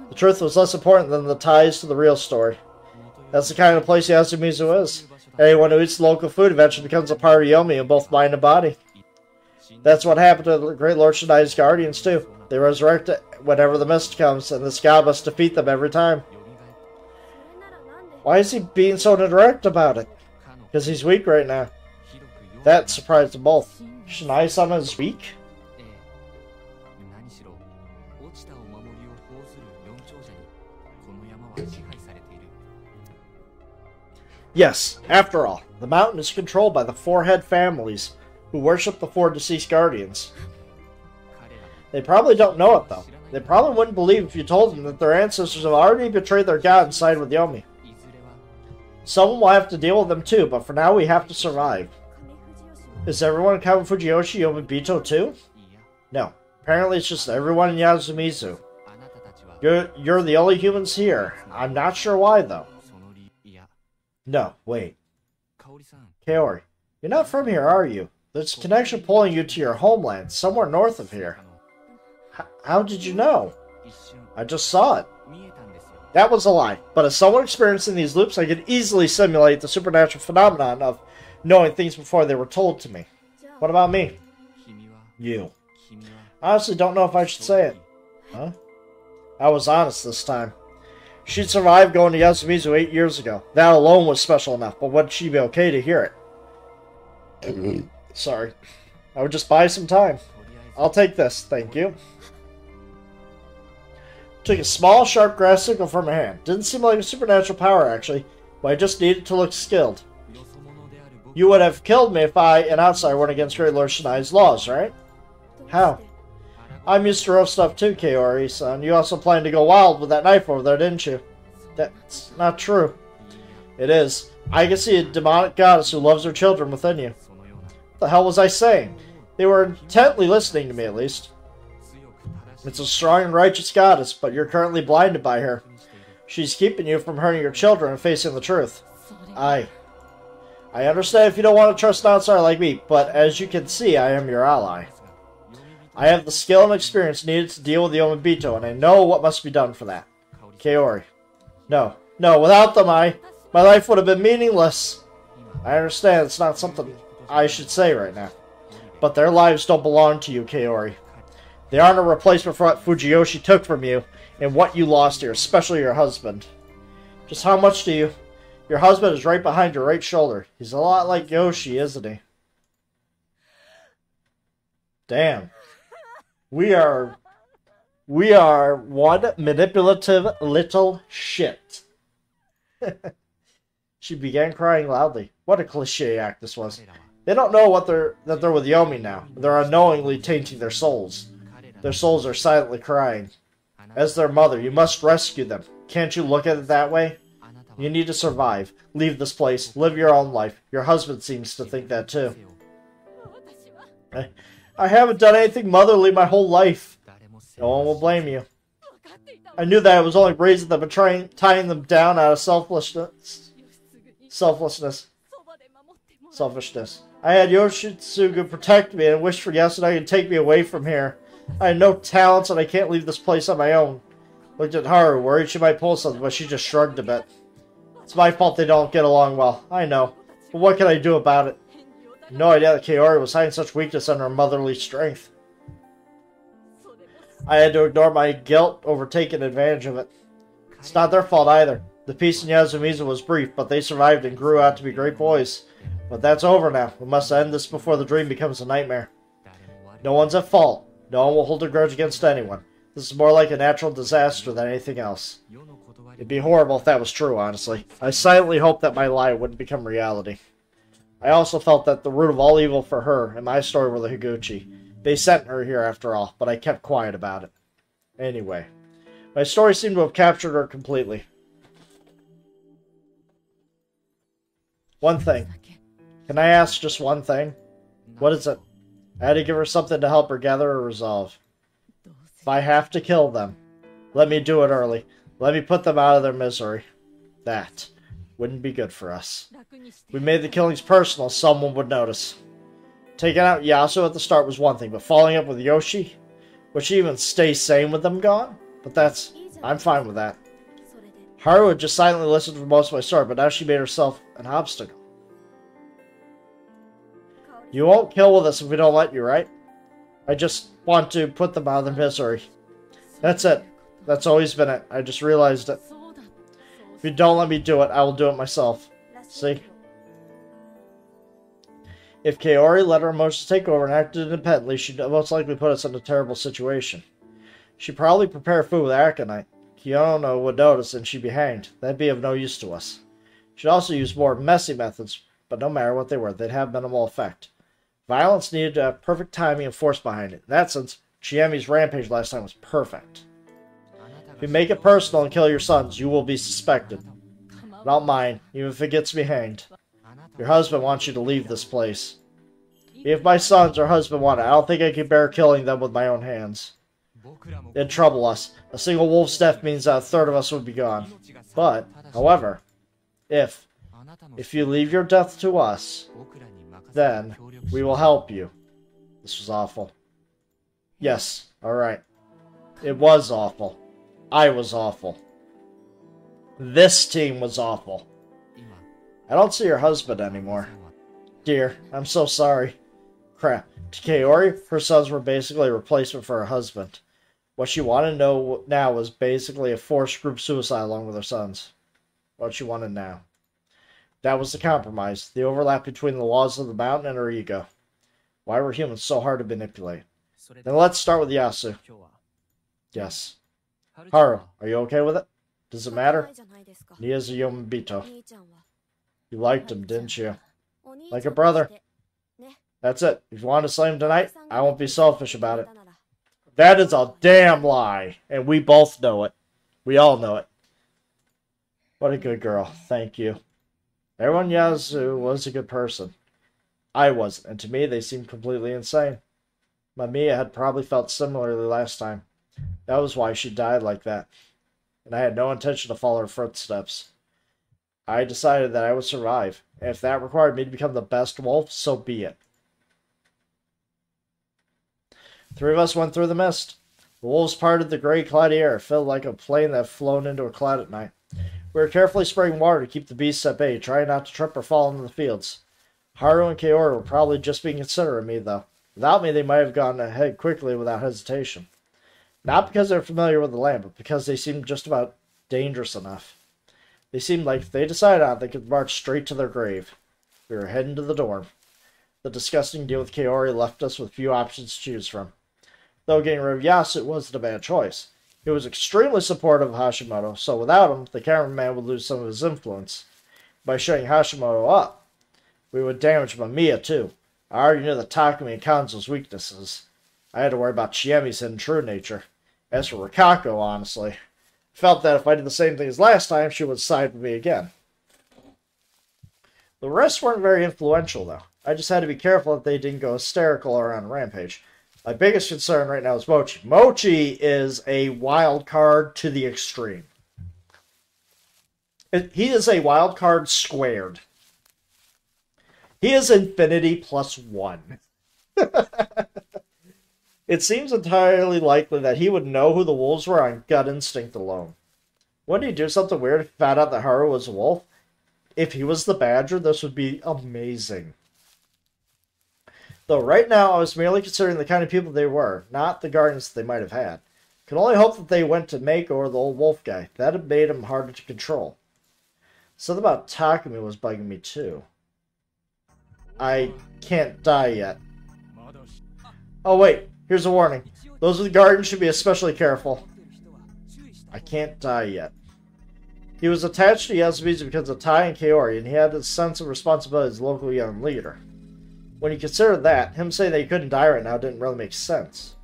The truth was less important than the ties to the real story. That's the kind of place Yasumizu is. Anyone who eats local food eventually becomes a part of Yomi in both mind and body. That's what happened to the Great Lord Shinai's guardians, too. They resurrect whenever the mist comes, and this god must defeat them every time. Why is he being so direct about it? Because he's weak right now. That surprised them both. Shinai-sama is weak? Yes, after all, the mountain is controlled by the four head families who worship the four deceased guardians. They probably don't know it, though. They probably wouldn't believe if you told them that their ancestors have already betrayed their god and sided with Yomi. Someone will have to deal with them too, but for now we have to survive. Is everyone in Kami Fujiyoshi Yomibito too? No. Apparently it's just everyone in Yasumizu. You're the only humans here. I'm not sure why, though. No, wait. Kaori, you're not from here, are you? There's a connection pulling you to your homeland, somewhere north of here. How did you know? I just saw it. That was a lie, but as someone experiencing these loops, I could easily simulate the supernatural phenomenon of knowing things before they were told to me. What about me? You. I honestly don't know if I should say it. Huh? I was honest this time. She'd survived going to Yasumizu 8 years ago. That alone was special enough, but would she be okay to hear it? Sorry. I would just buy some time. I'll take this, thank you. Took a small, sharp grass sickle from her hand. Didn't seem like a supernatural power, actually, but I just needed to look skilled. You would have killed me if I, an outsider, went against Great Lord Shinai's laws, right? How? I'm used to rough stuff too, Kaori-san. You also planned to go wild with that knife over there, didn't you? That's not true. It is. I can see a demonic goddess who loves her children within you. What the hell was I saying? They were intently listening to me, at least. It's a strong and righteous goddess, but you're currently blinded by her. She's keeping you from hurting your children and facing the truth. I understand if you don't want to trust an outsider like me, but as you can see, I am your ally. I have the skill and experience needed to deal with the Omibito, and I know what must be done for that. Kaori. No, without them, my life would have been meaningless. I understand it's not something I should say right now. But their lives don't belong to you, Kaori. They aren't a replacement for what Fujiyoshi took from you, and what you lost here, especially your husband. Just how much do you... Your husband is right behind your right shoulder. He's a lot like Yoshi, isn't he? Damn. We are one manipulative little shit. She began crying loudly. What a cliche act this was. They don't know that they're with Yomi now. They're unknowingly tainting their souls. Their souls are silently crying. As their mother, you must rescue them. Can't you look at it that way? You need to survive. Leave this place. Live your own life. Your husband seems to think that too. I haven't done anything motherly my whole life. No one will blame you. I knew that I was only raising them and tying them down out of selfishness. I had Yoshitsugu protect me and wished for Yasunagi to take me away from here. I had no talents and I can't leave this place on my own. Looked at Haru, worried she might pull something, but she just shrugged a bit. It's my fault they don't get along well, I know. But what can I do about it? No idea that Kaori was hiding such weakness under her motherly strength. I had to ignore my guilt over taking advantage of it. It's not their fault either. The peace in Yasumizu was brief, but they survived and grew out to be great boys. But that's over now. We must end this before the dream becomes a nightmare. No one's at fault. No one will hold a grudge against anyone. This is more like a natural disaster than anything else. It'd be horrible if that was true, honestly. I silently hoped that my lie wouldn't become reality. I also felt that the root of all evil for her and my story were the Higuchi. They sent her here after all, but I kept quiet about it. Anyway, my story seemed to have captured her completely. One thing. Can I ask just one thing? What is it? I had to give her something to help her gather her resolve. If I have to kill them, let me do it early. Let me put them out of their misery. That wouldn't be good for us. If we made the killings personal, someone would notice. Taking out Yasu at the start was one thing, but following up with Yoshi? Would she even stay sane with them gone? But I'm fine with that. Haru had just silently listened for most of my story, but now she made herself an obstacle. You won't kill with us if we don't let you, right? I just want to put them out of their misery. That's it. That's always been it. I just realized it. If you don't let me do it, I will do it myself. See? If Kaori let her emotions take over and acted independently, she'd most likely put us in a terrible situation. She'd probably prepare food with Aconite. Kiyono would notice and she'd be hanged. That'd be of no use to us. She'd also use more messy methods, but no matter what they were, they'd have minimal effect. Violence needed to have perfect timing and force behind it. In that sense, Chiemi's rampage last time was perfect. If you make it personal and kill your sons, you will be suspected. Not mine, even if it gets me hanged. Your husband wants you to leave this place. If my sons or husband want it, I don't think I can bear killing them with my own hands. It'd trouble us. A single wolf's death means that a third of us would be gone. But, however, if you leave your death to us, then we will help you. This was awful. Yes, alright. It was awful. I was awful. This team was awful. I don't see her husband anymore. Dear, I'm so sorry. Crap. To Kaori, her sons were basically a replacement for her husband. What she wanted to know now was basically a forced group suicide along with her sons. What she wanted now. That was the compromise. The overlap between the laws of the mountain and her ego. Why were humans so hard to manipulate? Then let's start with Yasu. Yes. Haru, are you okay with it? Does it matter? Nia's a Yomibito. You liked him, didn't you? Like a brother. That's it. If you want to slay him tonight, I won't be selfish about it. That is a damn lie. And we both know it. We all know it. What a good girl. Thank you. Everyone in Yasu was a good person. I wasn't, and to me they seemed completely insane. Mamiya had probably felt similarly last time. That was why she died like that. And I had no intention to follow her footsteps. I decided that I would survive, and if that required me to become the best wolf, so be it. 3 of us went through the mist. The wolves parted the gray, cloudy air, felt like a plane that had flown into a cloud at night. We were carefully spraying water to keep the beasts at bay, trying not to trip or fall into the fields. Haru and Kaori were probably just being considerate of me, though. Without me, they might have gone ahead quickly without hesitation. Not because they're familiar with the land, but because they seemed just about dangerous enough. They seemed like if they decided on it, they could march straight to their grave. We were heading to the dorm. The disgusting deal with Kaori left us with few options to choose from. Though getting rid of Yasu wasn't a bad choice. He was extremely supportive of Hashimoto, so without him, the cameraman would lose some of his influence. By shutting Hashimoto up, we would damage Mamiya too. I already knew the Takumi and Kanzo's weaknesses. I had to worry about Chiemi's hidden true nature. As for Rikako, honestly, I felt that if I did the same thing as last time, she would side with me again. The rest weren't very influential, though. I just had to be careful that they didn't go hysterical or on a rampage. My biggest concern right now is Mochi. Mochi is a wild card to the extreme. He is a wild card squared. He is infinity +1. It seems entirely likely that he would know who the wolves were on gut instinct alone. Wouldn't he do something weird if he found out that Haru was a wolf? If he was the badger, this would be amazing. Though right now I was merely considering the kind of people they were, not the guardians that they might have had. Could only hope that they went to Mako or the old wolf guy. That had made him harder to control. Something about Takumi was bugging me too. I can't die yet. Oh wait, here's a warning. Those with the guardians should be especially careful. I can't die yet. He was attached to Yasubizu because of Tai and Kaori, and he had a sense of responsibility as a local young leader. When you consider that, him saying that he couldn't die right now didn't really make sense.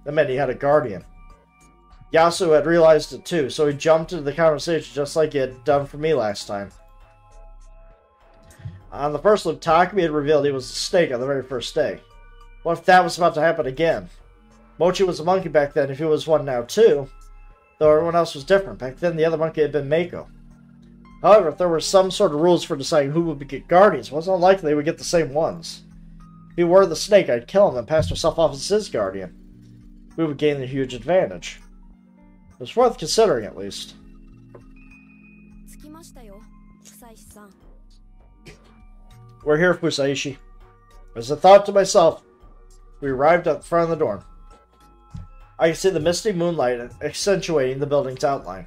That meant he had a guardian. Yasu had realized it too, so he jumped into the conversation just like he had done for me last time. On the first look, Takumi had revealed he was a snake on the very first day. What if that was about to happen again? Mochi was a monkey back then if he was one now too, though everyone else was different. Back then the other monkey had been Mako. However, if there were some sort of rules for deciding who would get guardians, it wasn't unlikely they would get the same ones. If he were the snake, I'd kill him and pass herself off as his guardian. We would gain a huge advantage. It was worth considering, at least. We're here, Fusaishi. As I thought to myself, we arrived at the front of the dorm. I could see the misty moonlight accentuating the building's outline.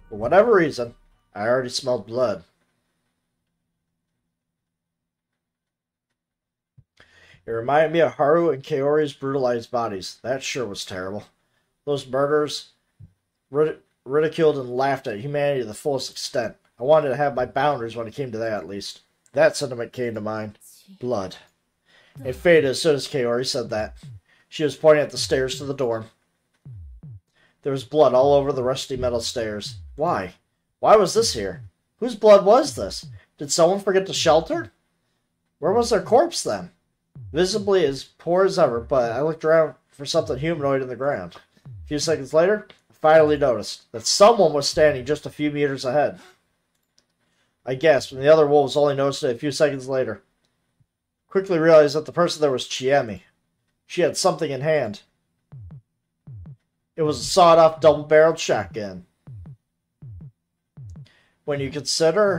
For whatever reason, I already smelled blood. It reminded me of Haru and Kaori's brutalized bodies. That sure was terrible. Those murderers ridiculed and laughed at humanity to the fullest extent. I wanted to have my boundaries when it came to that, at least. That sentiment came to mind. Blood. It faded as soon as Kaori said that. She was pointing at the stairs to the dorm. There was blood all over the rusty metal stairs. Why? Why was this here? Whose blood was this? Did someone forget to shelter? Where was their corpse then? Visibly as poor as ever, but I looked around for something humanoid in the ground. A few seconds later, I finally noticed that someone was standing just a few meters ahead. I gasped, and the other wolves only noticed it a few seconds later. Quickly realized that the person there was Chiemi. She had something in hand. It was a sawed-off double-barreled shotgun. When you considered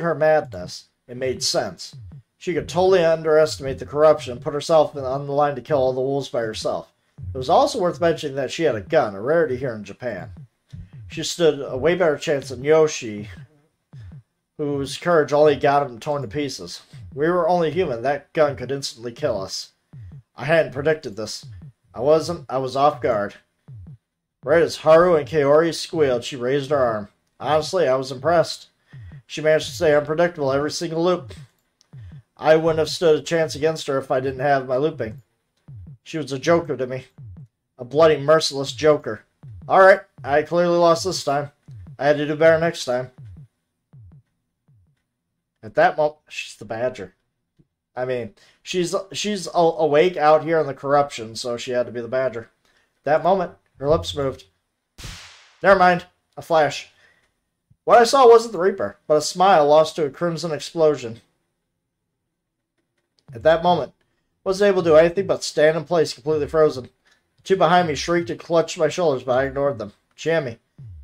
her madness, it made sense. She could totally underestimate the corruption and put herself on the line to kill all the wolves by herself. It was also worth mentioning that she had a gun, a rarity here in Japan. She stood a way better chance than Yoshi, whose courage only got him torn to pieces. We were only human. That gun could instantly kill us. I hadn't predicted this. I was off guard. Right as Haru and Kaori squealed, she raised her arm. Honestly, I was impressed. She managed to stay unpredictable every single loop. I wouldn't have stood a chance against her if I didn't have my looping. She was a joker to me. A bloody, merciless joker. Alright, I clearly lost this time. I had to do better next time. At that moment, she's the Badger. I mean, she's awake out here in the corruption, so she had to be the Badger. That moment, her lips moved. Never mind. A flash. What I saw wasn't the Reaper, but a smile lost to a crimson explosion. At that moment, I wasn't able to do anything but stand in place, completely frozen. The two behind me shrieked and clutched my shoulders, but I ignored them. Chammy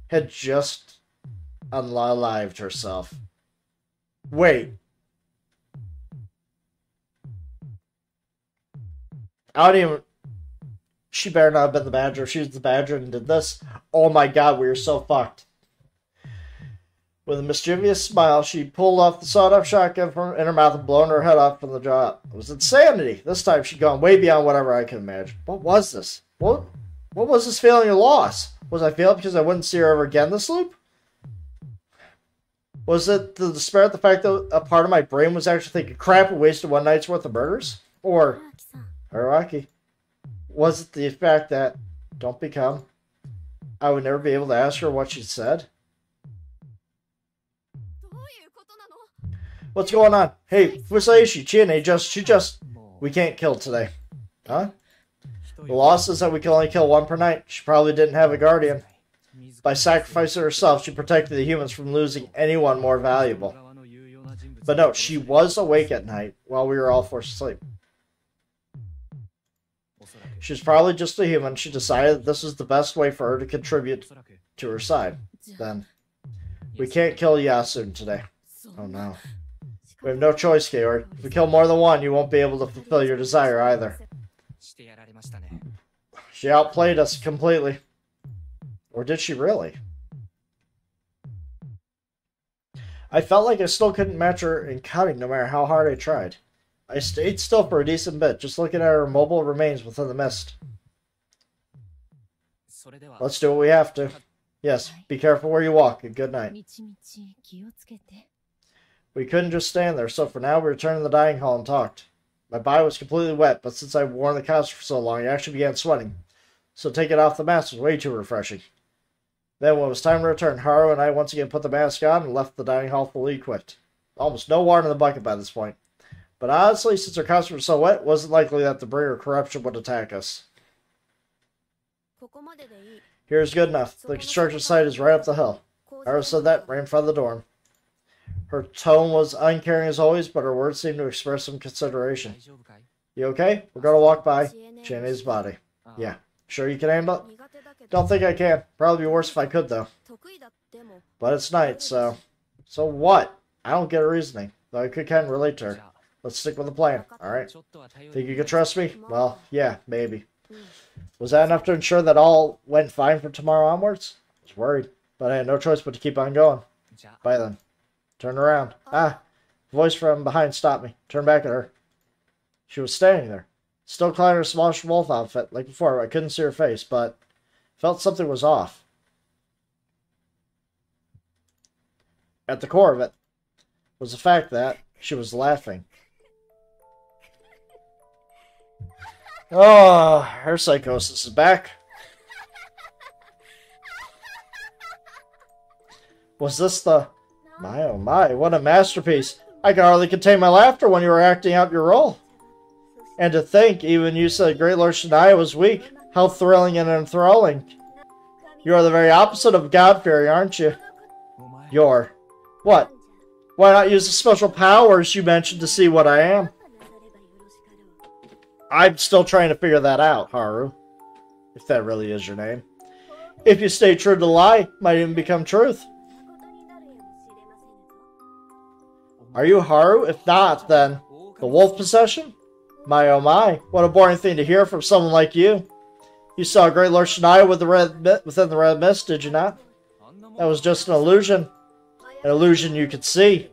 had just unalived herself. Wait. I don't even... She better not have been the Badger. If she was the Badger and did this, oh my god, we were so fucked. With a mischievous smile, she pulled off the sawed-off shotgun from in her mouth and blown her head off from the jaw. It was insanity. This time she'd gone way beyond whatever I could imagine. What was this? What was this feeling of loss? Was I feeling because I wouldn't see her ever again this loop? Was it the despair at the fact that a part of my brain was actually thinking, crap, we wasted one night's worth of murders? Or, Araki, was it the fact that, don't become, I would never be able to ask her what she said? What's going on? Hey, Fusaishi, she just, we can't kill today. Huh? The loss is that we can only kill one per night. She probably didn't have a guardian. By sacrificing herself, she protected the humans from losing anyone more valuable. But no, she was awake at night while we were all forced to sleep. She was probably just a human. She decided that this was the best way for her to contribute to her side. Then, we can't kill Yasun today. Oh no. We have no choice, Georg. If we kill more than one, you won't be able to fulfill your desire either. She outplayed us completely. Or did she really? I felt like I still couldn't match her in cutting no matter how hard I tried. I stayed still for a decent bit, just looking at her mobile remains within the mist. Let's do what we have to. Yes, be careful where you walk, and good night. We couldn't just stand there, so for now we returned to the dining hall and talked. My body was completely wet, but since I'd worn the costume for so long, I actually began sweating. So taking off the mask was way too refreshing. Then when it was time to return, Haru and I once again put the mask on and left the dining hall fully equipped. Almost no water in the bucket by this point. But honestly, since our costume was so wet, it wasn't likely that the bringer of corruption would attack us. Here's good enough. The construction site is right up the hill. Haru said that right in front of the dorm. Her tone was uncaring as always, but her words seemed to express some consideration. You okay? We're gonna walk by Chiene's body. Yeah. Sure you can handle it? Don't think I can. Probably be worse if I could, though. But it's night, so... So what? I don't get her reasoning, though I could kind of relate to her. Let's stick with the plan, alright? Think you can trust me? Well, yeah, maybe. Was that enough to ensure that all went fine from tomorrow onwards? I was worried, but I had no choice but to keep on going. Bye then. Turn around. Ah! A voice from behind stopped me. Turned back at her. She was standing there. Still clad in her smallish wolf outfit, like before. I couldn't see her face, but felt something was off. At the core of it was the fact that she was laughing. Oh, her psychosis is back. Was this the... My oh my, what a masterpiece. I could hardly contain my laughter when you were acting out your role. And to think, even you said Great Lord Shania was weak. How thrilling and enthralling. You are the very opposite of God-fearing, aren't you? You're... What? Why not use the special powers you mentioned to see what I am? I'm still trying to figure that out, Haru. If that really is your name. If you stay true to the lie, it might even become truth. Are you Haru? If not, then... The wolf possession? My oh my, what a boring thing to hear from someone like you. You saw Great Lord Shania with within the red mist, did you not? That was just an illusion. An illusion you could see.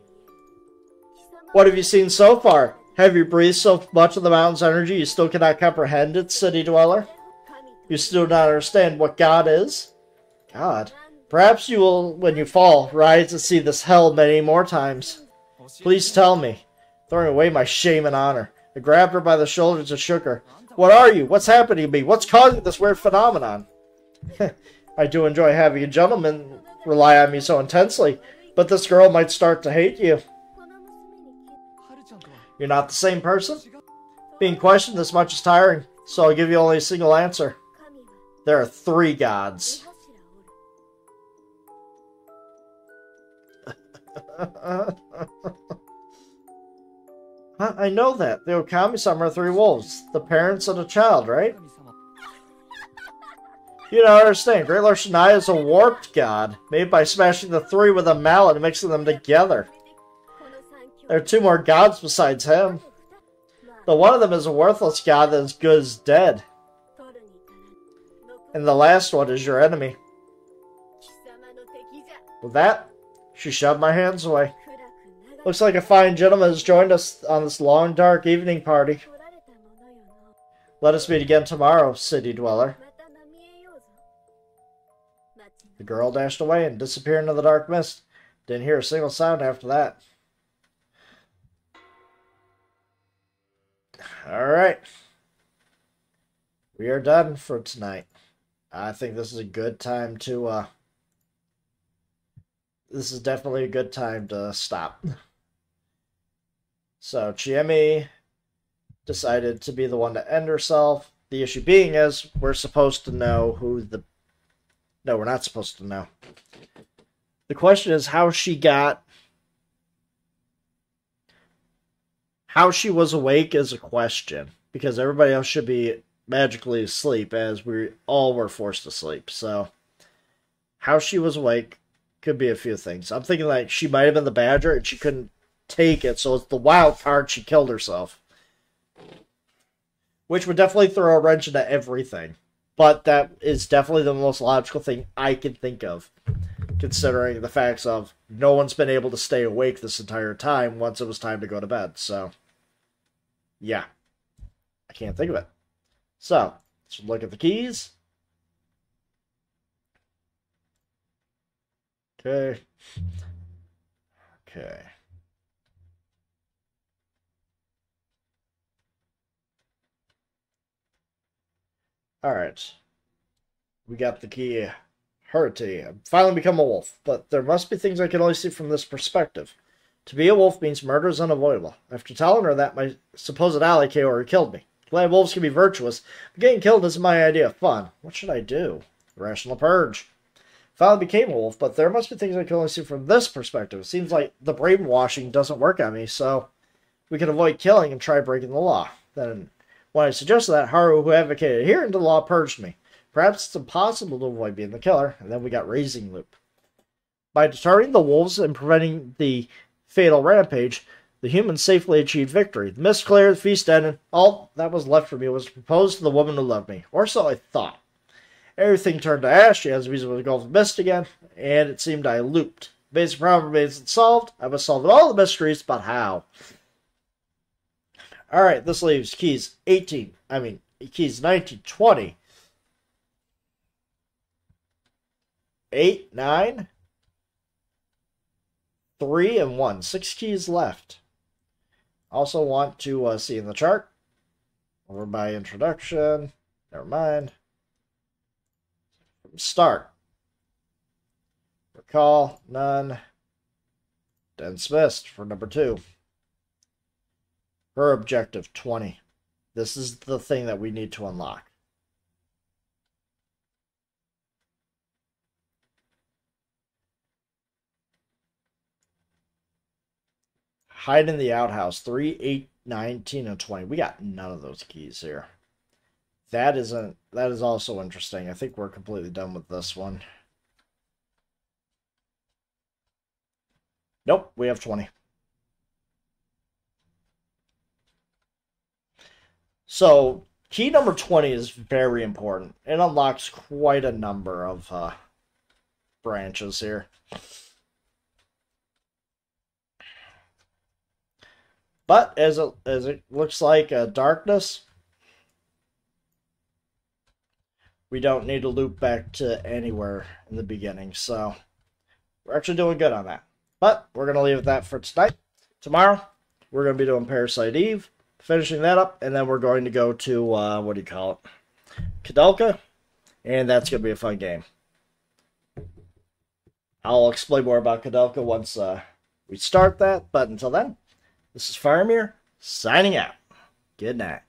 What have you seen so far? Have you breathed so much of the mountain's energy you still cannot comprehend it, city dweller? You still do not understand what God is? God? Perhaps you will, when you fall, rise to see this hell many more times. Please tell me. Throwing away my shame and honor. I grabbed her by the shoulders and shook her. What are you? What's happening to me? What's causing this weird phenomenon? I do enjoy having a gentleman rely on me so intensely, but this girl might start to hate you. You're not the same person? Being questioned this much is tiring, so I'll give you only a single answer. There are 3 gods. I know that. The Okami-sama are 3 wolves. The parents of the child, right? You don't understand. Great Lord Shinai is a warped god, made by smashing the 3 with a mallet and mixing them together. There are 2 more gods besides him. But one of them is a worthless god that is good as dead. And the last one is your enemy. With that, she shoved my hands away. Looks like a fine gentleman has joined us on this long, dark evening party. Let us meet again tomorrow, city dweller. The girl dashed away and disappeared into the dark mist. Didn't hear a single sound after that. Alright. We are done for tonight. I think this is a good time to, this is definitely a good time to stop. So, Chiemi decided to be the one to end herself. The issue being is, we're supposed to know who the... No, we're not supposed to know. The question is how she got... How she was awake is a question. Because everybody else should be magically asleep, as we all were forced to sleep. So, how she was awake could be a few things. I'm thinking like she might have been the badger and she couldn't take it, so it's the wild card, she killed herself. Which would definitely throw a wrench into everything. But that is definitely the most logical thing I can think of, considering the facts of no one's been able to stay awake this entire time once it was time to go to bed. So, yeah. I can't think of it. So, let's look at the keys. Okay. Okay. Alright. We got the key. Hurty. I've finally become a wolf, but there must be things I can only see from this perspective. To be a wolf means murder is unavoidable. After telling her that, my supposed ally Kaori killed me. Glad wolves can be virtuous, but getting killed isn't my idea of fun. What should I do? Rational purge. Finally became a wolf, but there must be things I can only see from this perspective. It seems like the brainwashing doesn't work on me, so we can avoid killing and try breaking the law. Then, when I suggested that, Haru, who advocated adhering to the law, purged me. Perhaps it's impossible to avoid being the killer, and then we got Raising Loop. By deterring the wolves and preventing the fatal rampage, the humans safely achieved victory. The mist cleared, the feast ended. All that was left for me was to propose to the woman who loved me, or so I thought. Everything turned to ash as we was engulfed in mist again, and it seemed I looped. The basic problem remains unsolved. I must solve all the mysteries, but how? Alright, this leaves keys 19, 20, 8, 9, 3, and 1. 6 keys left. Also want to see in the chart. Over by introduction. Never mind. Start. Recall. None. Dense Mist for number 2. Her objective, 20. This is the thing that we need to unlock. Hide in the outhouse. 3, 8, 19, and 20. We got none of those keys here. That is also interesting. I think we're completely done with this one. Nope, we have 20. So, key number 20 is very important. It unlocks quite a number of branches here. But as it looks like darkness, we don't need to loop back to anywhere in the beginning. So we're actually doing good on that. But we're going to leave it at that for tonight. Tomorrow, we're going to be doing Parasite Eve, finishing that up, and then we're going to go to, what do you call it? Kadalka, and that's going to be a fun game. I'll explain more about Kadalka once we start that, but until then, this is Faramir, signing out. Good night.